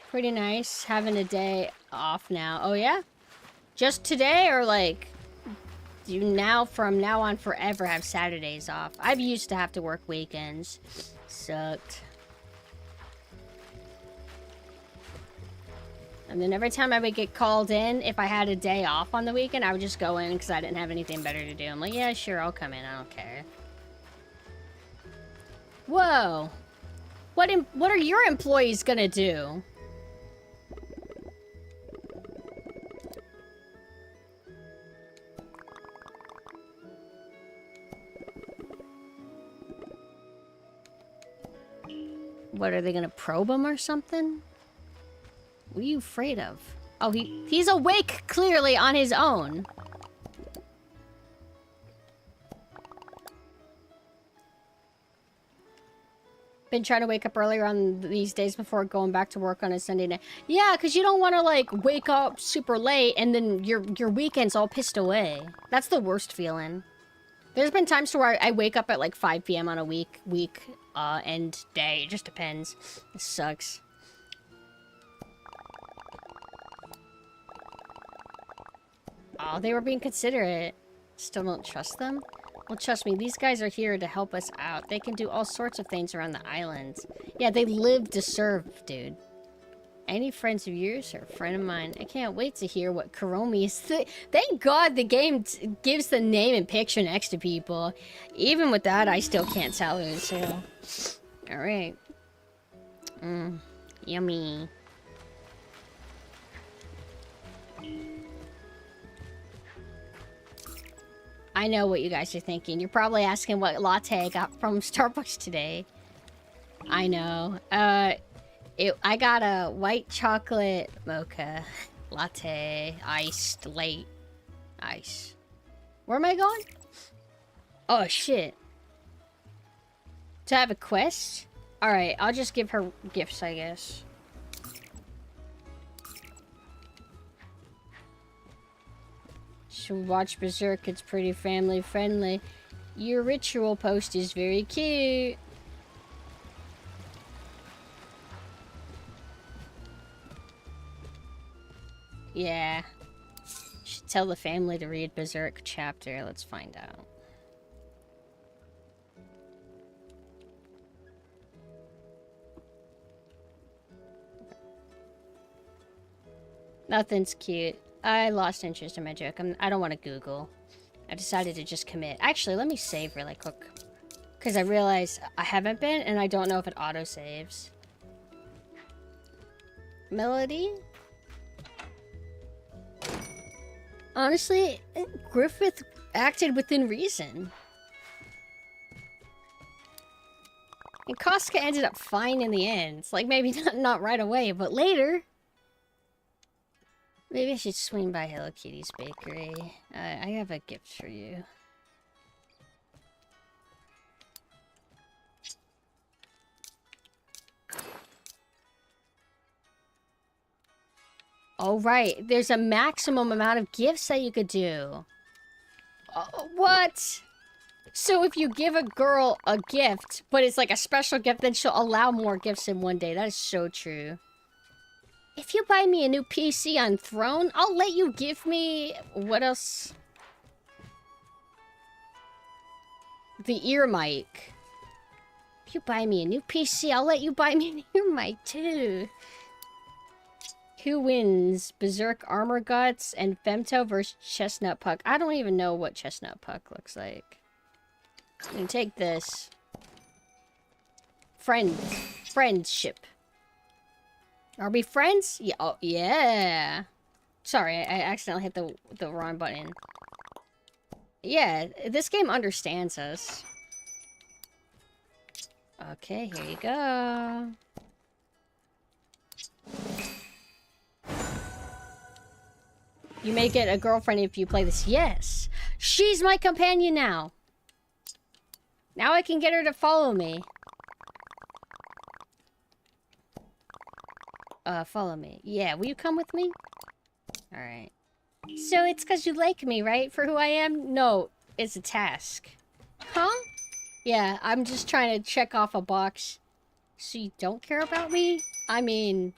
Pretty nice having a day off now. Oh, yeah? Just today, or like, do you now, from now on forever, have Saturdays off? I've used to have to work weekends. Sucked. And then every time I would get called in, if I had a day off on the weekend, I would just go in because I didn't have anything better to do. I'm like, yeah, sure, I'll come in. I don't care. Whoa. What are your employees gonna do? What, are they gonna probe him or something? What are you afraid of? Oh, he's awake, clearly, on his own. Been trying to wake up earlier on these days before going back to work on a Sunday night. Yeah, because you don't want to, like, wake up super late and then your weekend's all pissed away. That's the worst feeling. There's been times to where I wake up at, like, 5 p.m. on a end day. It just depends. It sucks. Oh, they were being considerate. Still don't trust them? Well, trust me, these guys are here to help us out. They can do all sorts of things around the islands. Yeah, they live to serve, dude. Any friends of yours or a friend of mine? I can't wait to hear what Kuromi is. Thank God the game gives the name and picture next to people. Even with that, I still can't tell who it's who. Alright. Yummy. I know what you guys are thinking. You're probably asking what latte I got from Starbucks today. I know. I got a white chocolate mocha latte, iced, late, ice. Where am I going? Oh, shit. To have a quest? Alright, I'll just give her gifts, I guess. Should watch Berserk, it's pretty family friendly. Your ritual post is very cute. Yeah. Should tell the family to read Berserk chapter. Let's find out. Nothing's cute. I lost interest in my joke. I don't want to Google. I decided to just commit. Actually, let me save really quick. Because I realized I haven't been, and I don't know if it auto-saves. Melody? Honestly, Griffith acted within reason. And Koska ended up fine in the end. It's like, maybe not right away, but later. Maybe I should swing by Hello Kitty's bakery. I have a gift for you. Oh, right. There's a maximum amount of gifts that you could do. What? So if you give a girl a gift, but it's like a special gift, then she'll allow more gifts in one day. That is so true. If you buy me a new PC on Throne, I'll let you give me... What else? The ear mic. If you buy me a new PC, I'll let you buy me an ear mic, too. Who wins? Berserk Armor Guts and Femto versus Chestnut Puck. I don't even know what Chestnut Puck looks like. I'm gonna take this. Friendship. Are we friends? Yeah. Oh, yeah. Sorry, I accidentally hit the wrong button. Yeah, this game understands us. Okay, here you go. You may get a girlfriend if you play this. Yes! She's my companion now! Now I can get her to follow me. Follow me. Yeah, will you come with me? Alright. So it's because you like me, right? For who I am? No, it's a task. Huh? Yeah, I'm just trying to check off a box. So you don't care about me? I mean...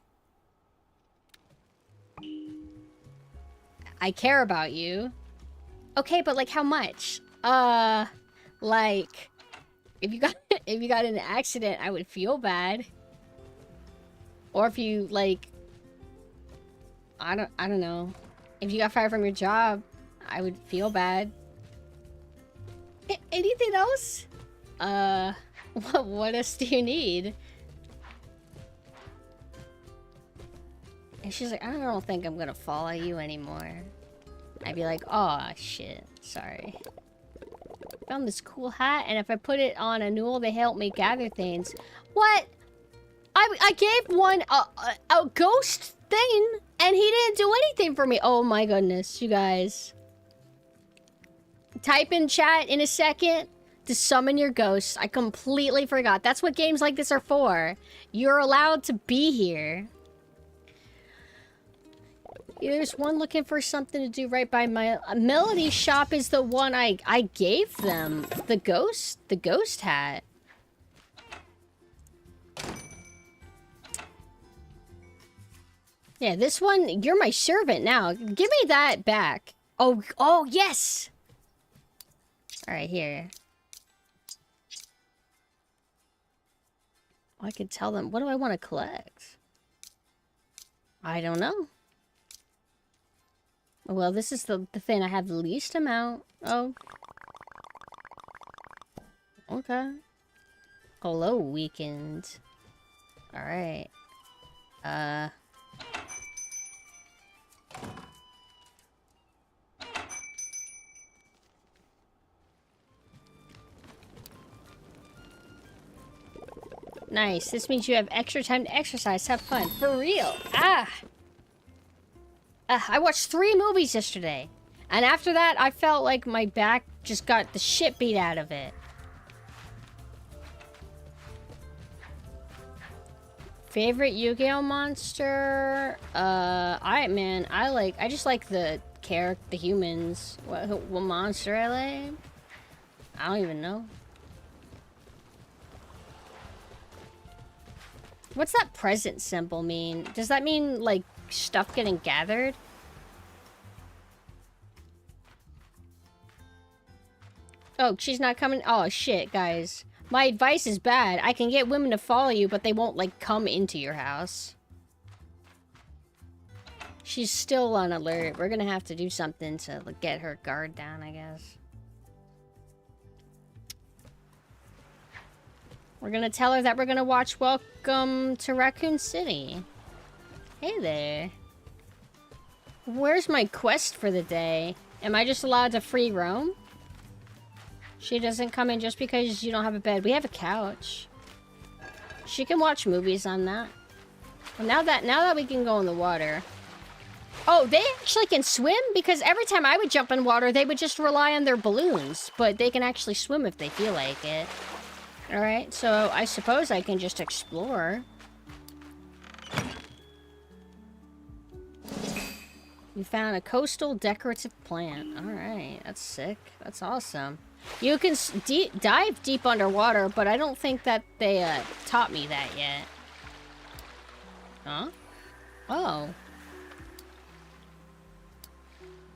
I care about you. Okay, but like how much? Like... If you got in an accident, I would feel bad. Or if you, like... I don't know. If you got fired from your job, I would feel bad. Anything else? What else do you need? And she's like, I don't think I'm gonna follow you anymore. I'd be like, oh shit, sorry. Found this cool hat, and if I put it on a newel, they help me gather things. What? I gave one a ghost thing, and he didn't do anything for me. Oh my goodness, you guys. Type in chat in a second to summon your ghost. I completely forgot. That's what games like this are for. You're allowed to be here. There's one looking for something to do right by my... Melody Shop is the one I gave them. The ghost hat. Yeah, this one, you're my servant now. Give me that back. Oh, yes! Alright, here. I could tell them, what do I want to collect? I don't know. Well, this is the thing I have the least amount. Oh. Okay. Hello, weekend. Alright. Nice. This means you have extra time to exercise. Have fun. For real. I watched 3 movies yesterday. And after that, I felt like my back just got the shit beat out of it. Favorite Yu-Gi-Oh monster? I just like the humans. What monster I like? I don't even know. What's that present symbol mean? Does that mean, like, stuff getting gathered? Oh, she's not coming. Oh, shit, guys. My advice is bad. I can get women to follow you, but they won't, like, come into your house. She's still on alert. We're gonna have to do something to like, get her guard down, I guess. We're gonna tell her that we're gonna watch Welcome to Raccoon City. Hey there. Where's my quest for the day? Am I just allowed to free roam? She doesn't come in just because you don't have a bed. We have a couch. She can watch movies on that. Well, now that we can go in the water. Oh, they actually can swim? Because every time I would jump in water, they would just rely on their balloons. But they can actually swim if they feel like it. Alright, so I suppose I can just explore. You found a coastal decorative plant. Alright, that's sick. That's awesome. You can dive deep underwater, but I don't think that they taught me that yet. Huh? Oh.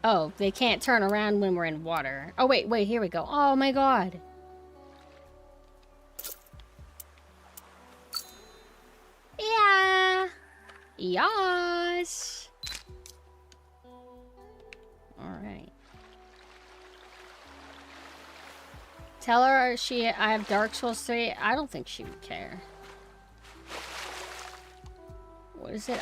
Oh, they can't turn around when we're in water. Oh, wait, here we go. Oh my god. Yeah. Yas. Alright. Tell her I have Dark Souls 3. I don't think she would care. What is it?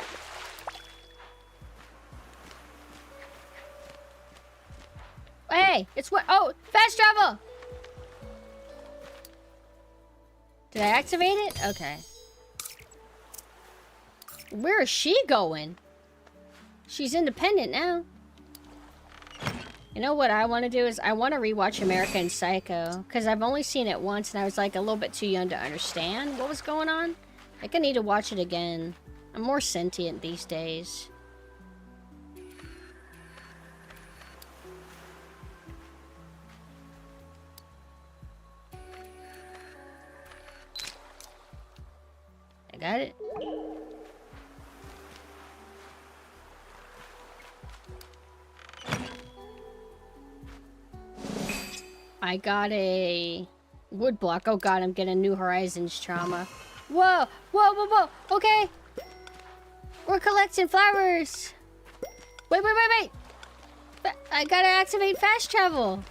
Hey, it's what? Oh, fast travel! Did I activate it? Okay. Where is she going? She's independent now. You know what I want to do is I want to rewatch American Psycho. Because I've only seen it once and I was like a little bit too young to understand what was going on. I think I need to watch it again. I'm more sentient these days. I got it. I got a wood block. Oh god, I'm getting New Horizons trauma. Whoa! Whoa, whoa, whoa! Okay! We're collecting flowers! Wait, wait, wait, wait! I gotta activate fast travel!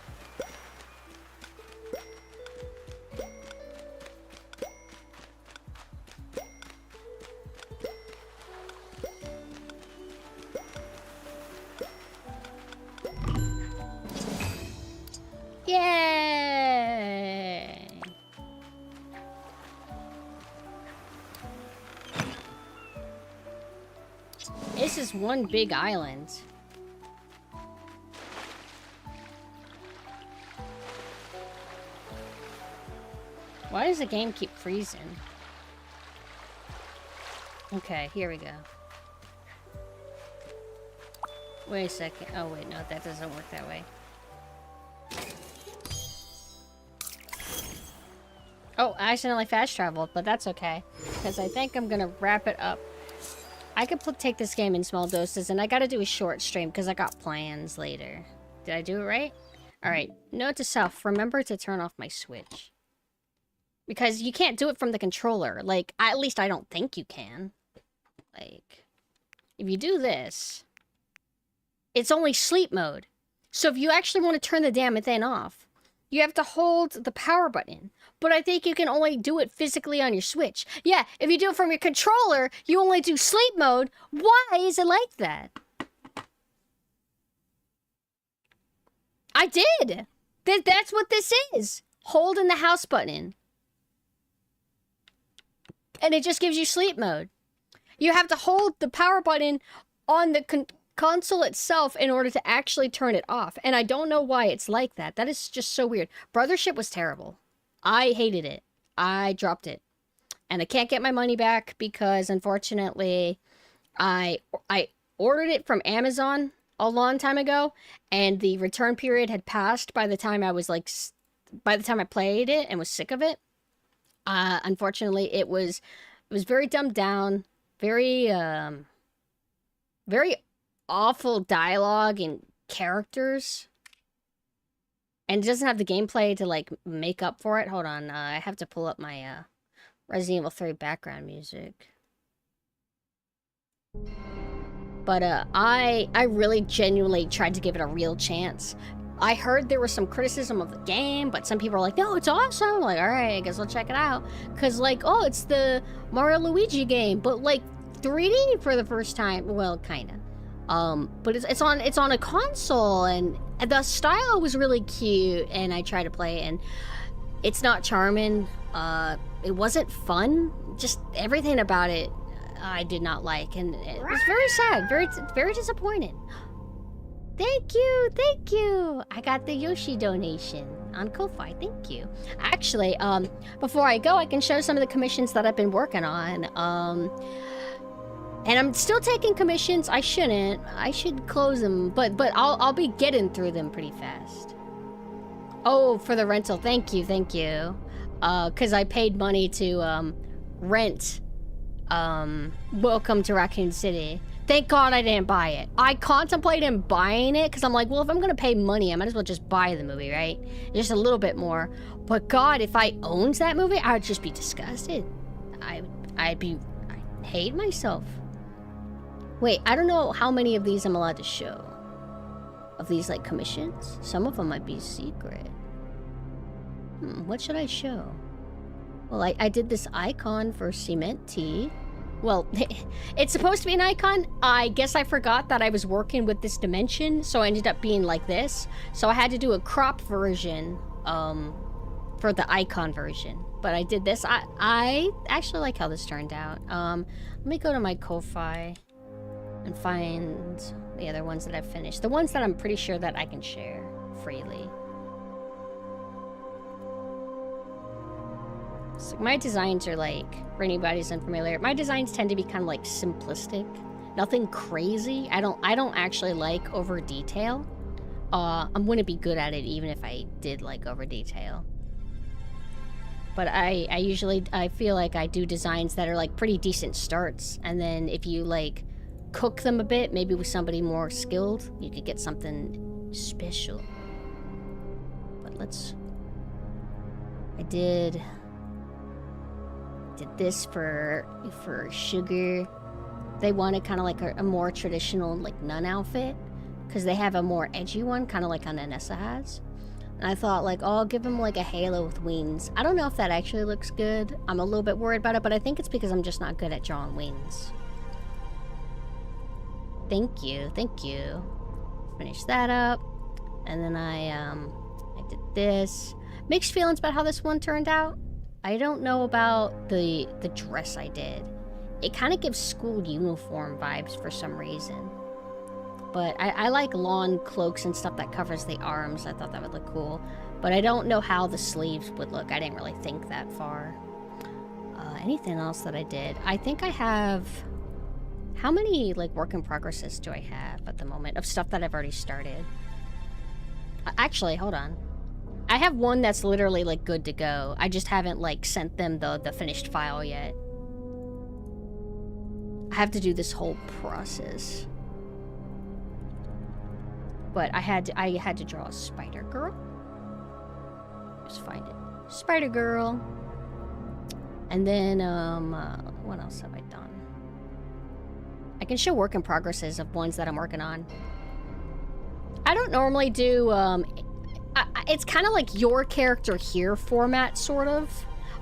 Yay! This is one big island. Why does the game keep freezing? Okay, here we go. Wait a second. Oh wait, no, that doesn't work that way. Oh, I accidentally fast traveled, but that's okay. Because I think I'm gonna wrap it up. I could take this game in small doses, and I gotta do a short stream because I got plans later. Did I do it right? Alright, note to self, remember to turn off my Switch. Because you can't do it from the controller. Like, at least I don't think you can. Like, if you do this, it's only sleep mode. So if you actually want to turn the damn thing off, you have to hold the power button. But I think you can only do it physically on your Switch. Yeah, if you do it from your controller, you only do sleep mode. Why is it like that? I did! That's what this is. Holding the house button. And it just gives you sleep mode. You have to hold the power button on the console itself in order to actually turn it off. And I don't know why it's like that. That is just so weird. Brothership was terrible. I hated it. I dropped it. And I can't get my money back because, unfortunately, I ordered it from Amazon a long time ago, and the return period had passed by the time I was like, by the time I played it and was sick of it. Unfortunately, it was very dumbed down, very awful dialogue and characters. And it doesn't have the gameplay to, like, make up for it. Hold on, I have to pull up my, Resident Evil 3 background music. But, I really genuinely tried to give it a real chance. I heard there was some criticism of the game, but some people are like, no, it's awesome. I'm like, alright, I guess I'll check it out. Because, like, oh, it's the Mario Luigi game, but, like, 3D for the first time. Well, kinda. But it's on a console, and the style was really cute, and I tried to play it, and it's not charming. It wasn't fun. Just everything about it I did not like, and it was very sad, very disappointed. Thank you, thank you. I got the Yoshi donation on Ko-Fi. Thank you. Actually, before I go, I can show some of the commissions that I've been working on. And I'm still taking commissions. I shouldn't. I should close them, but I'll be getting through them pretty fast. Oh, for the rental. Thank you, thank you. Cause I paid money to rent Welcome to Raccoon City. Thank God I didn't buy it. I contemplated buying it because I'm like, well, if I'm gonna pay money, I might as well just buy the movie, right? Just a little bit more. But God, if I owned that movie, I would just be disgusted. I'd hate myself. Wait, I don't know how many of these I'm allowed to show. Of these, like, commissions? Some of them might be secret. What should I show? Well, I did this icon for Cement Tea. Well, it's supposed to be an icon. I guess I forgot that I was working with this dimension, so I ended up being like this. So I had to do a crop version, for the icon version. But I did this. I actually like how this turned out. Let me go to my Ko-Fi and find the other ones that I've finished. The ones that I'm pretty sure that I can share freely. So my designs are like, for anybody who's unfamiliar, my designs tend to be kind of like simplistic. Nothing crazy. I don't actually like over detail. I wouldn't be good at it even if I did like over detail. But I feel like I do designs that are like pretty decent starts, and then if you like cook them a bit, maybe with somebody more skilled, you could get something special. But I did this for Sugar. They wanted kind of like a more traditional like nun outfit, because they have a more edgy one, kind of like Anessa has. And I thought, like, oh, I'll give him, like, a halo with wings. I don't know if that actually looks good. I'm a little bit worried about it, but I think it's because I'm just not good at drawing wings. Thank you. Thank you. Finish that up. And then I did this. Mixed feelings about how this one turned out. I don't know about the dress I did. It kind of gives school uniform vibes for some reason. But I like lawn cloaks and stuff that covers the arms. I thought that would look cool. But I don't know how the sleeves would look. I didn't really think that far. Anything else that I did? I think I have... How many, like, work in progresses do I have at the moment of stuff that I've already started? Actually, hold on. I have one that's literally, like, good to go. I just haven't, like, sent them the finished file yet. I have to do this whole process. But I had to draw a spider girl. Just find it. Spider girl. And then, what else have I done? I can show work in progresses of ones that I'm working on. I don't normally do, it's kind of like your character here format, sort of.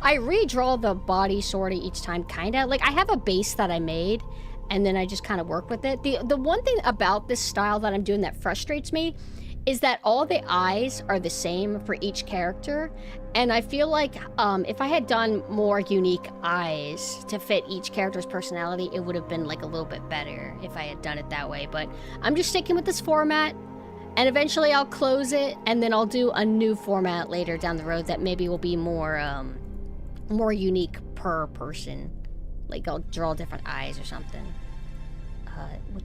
I redraw the body sort of each time, kind of. Like, I have a base that I made, and then I just kind of work with it. The one thing about this style that I'm doing that frustrates me is that all the eyes are the same for each character. And I feel like if I had done more unique eyes to fit each character's personality, it would have been like a little bit better if I had done it that way. But I'm just sticking with this format, and eventually I'll close it, and then I'll do a new format later down the road that maybe will be more unique per person. Like, I'll draw different eyes or something.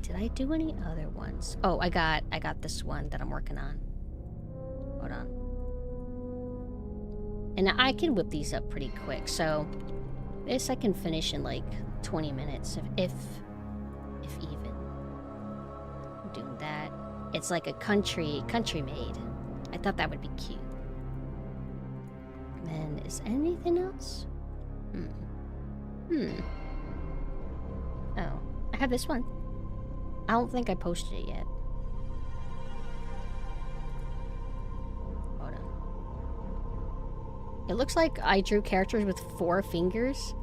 Did I do any other ones? Oh, I got this one that I'm working on. Hold on. And I can whip these up pretty quick, so this I can finish in like 20 minutes, if even. I'm doing that. It's like a country made. I thought that would be cute. And then, is anything else? Oh, I have this one. I don't think I posted it yet. Hold on. It looks like I drew characters with 4 fingers.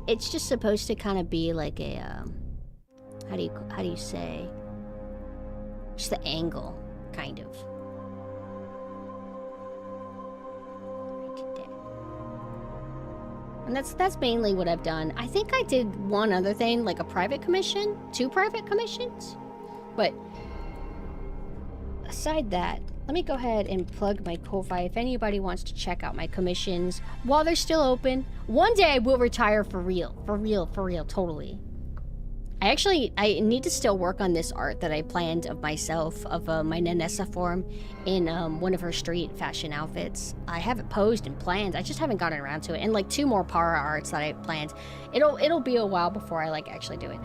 It's just supposed to kind of be like a, how do you say? Just the angle, kind of. And that's mainly what I've done. I think I did one other thing, like a private commission, 2 private commissions. But aside that, let me go ahead and plug my Ko-Fi if anybody wants to check out my commissions while they're still open. One day I will retire for real, totally. I need to still work on this art that I planned of myself, of my Nanessa form in one of her street fashion outfits. I have it posed and planned. I just haven't gotten around to it. And like 2 more para arts that I planned. It'll be a while before I like actually do it.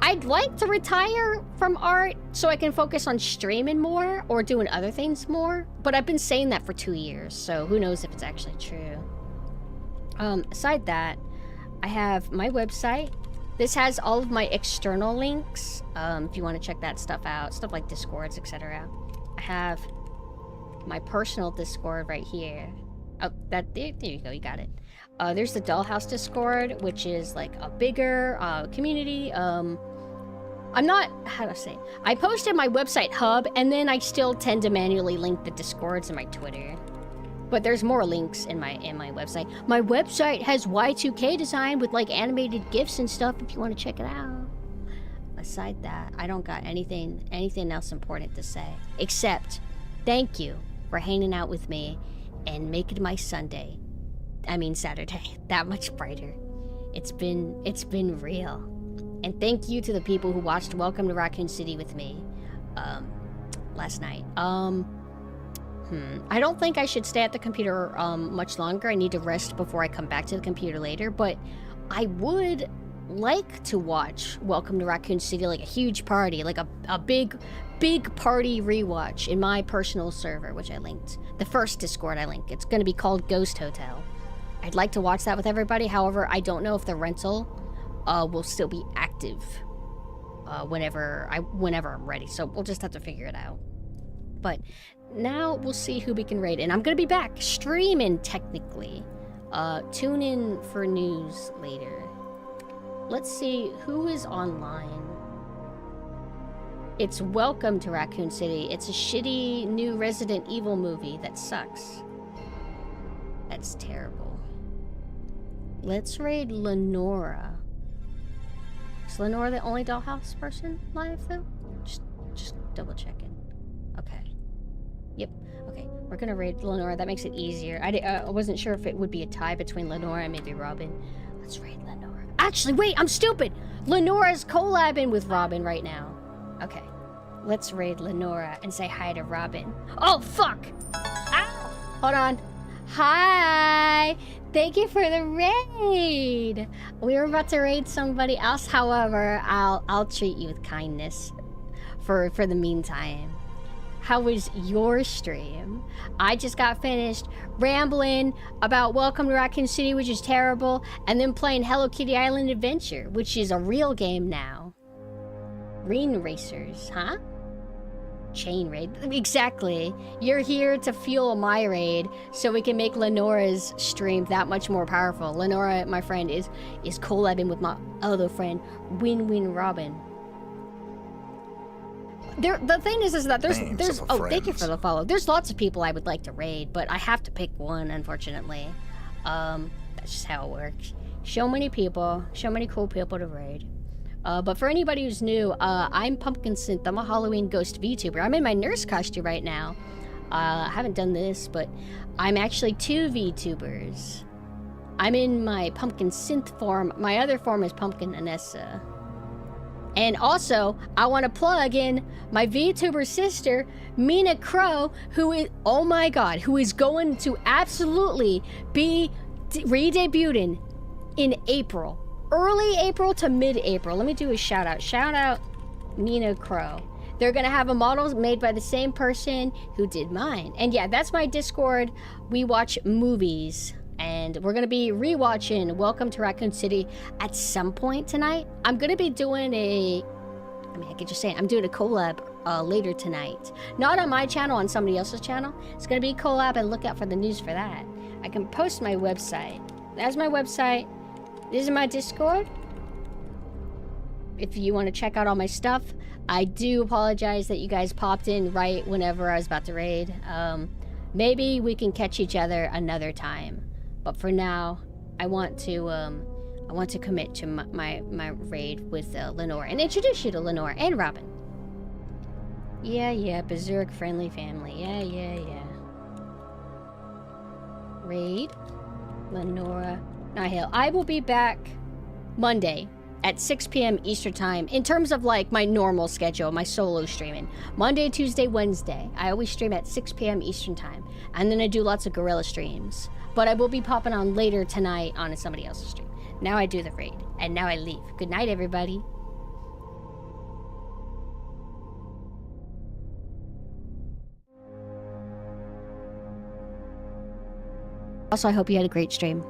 I'd like to retire from art so I can focus on streaming more or doing other things more. But I've been saying that for 2 years, so who knows if it's actually true. Aside that, I have my website, This has all of my external links, if you want to check that stuff out. Stuff like Discords, etc. I have my personal Discord right here. Oh, there you go, you got it. There's the Dollhouse Discord, which is like a bigger community. I'm not, how do I say it? I posted my website hub, and then I still tend to manually link the Discords and my Twitter. But there's more links in my website. My website has Y2K design with like animated GIFs and stuff if you want to check it out. Aside that, I don't got anything else important to say. Except, thank you for hanging out with me and making my Saturday, that much brighter. It's been real. And thank you to the people who watched Welcome to Raccoon City with me last night. I don't think I should stay at the computer much longer. I need to rest before I come back to the computer later, but I would like to watch Welcome to Raccoon City, like a huge party, like a big party rewatch in my personal server, which I linked. The first Discord I linked. It's going to be called Ghost Hotel. I'd like to watch that with everybody. However, I don't know if the rental will still be active whenever I'm ready. So we'll just have to figure it out. But now we'll see who we can raid. And I'm going to be back streaming, technically. Tune in for news later. Let's see who is online. It's Welcome to Raccoon City. It's a shitty new Resident Evil movie that sucks. That's terrible. Let's raid Lenora. Is Lenora the only Dollhouse person live, though? Just double checking. Okay. Yep. Okay, we're gonna raid Lenora. That makes it easier. I wasn't sure if it would be a tie between Lenora and maybe Robin. Let's raid Lenora. Actually, wait, I'm stupid! Lenora's collabing with Robin right now. Okay. Let's raid Lenora and say hi to Robin. Oh, fuck! Ow! Hold on. Hi! Thank you for the raid! We were about to raid somebody else, however, I'll treat you with kindness for the meantime. How was your stream? I just got finished rambling about Welcome to Raccoon City, which is terrible, and then playing Hello Kitty Island Adventure, which is a real game now. Green Racers, huh? Chain raid. Exactly. You're here to fuel my raid so we can make Lenora's stream that much more powerful. Lenora, my friend, is collabing with my other friend, Win-Win Robin. The thing is that there's oh, thank you for the follow. There's lots of people I would like to raid, but I have to pick one, unfortunately. That's just how it works. So many people, so many cool people to raid. But for anybody who's new, I'm PumpkinSynth. I'm a Halloween ghost VTuber. I'm in my nurse costume right now. I haven't done this, but I'm actually 2 VTubers. I'm in my PumpkinSynth form. My other form is Pumpkin Anessa. And also, I want to plug in my VTuber sister, Mina Crow, who is, oh my god, who is going to absolutely be re-debuting in April. Early April to mid-April. Let me do a shout out. Shout out Mina Crow. They're gonna have a model made by the same person who did mine. And yeah, that's my Discord. We watch movies. And we're gonna be rewatching Welcome to Raccoon City at some point tonight. I'm gonna be doing I could just say it. I'm doing a collab later tonight. Not on my channel, on somebody else's channel. It's gonna be a collab, and look out for the news for that. I can post my website. That's my website. This is my Discord. If you want to check out all my stuff. I do apologize that you guys popped in right whenever I was about to raid. Maybe we can catch each other another time. But for now, I want to commit to my raid with Lenore and introduce you to Lenore and Robin. Yeah, Berserk friendly family. Yeah. Raid Lenora Nihil. I will be back Monday at 6 p.m. Eastern time in terms of like my normal schedule, my solo streaming. Monday, Tuesday, Wednesday. I always stream at 6 p.m. Eastern time. And then I do lots of guerrilla streams. But I will be popping on later tonight on somebody else's stream. Now I do the raid. And now I leave. Good night, everybody. Also, I hope you had a great stream.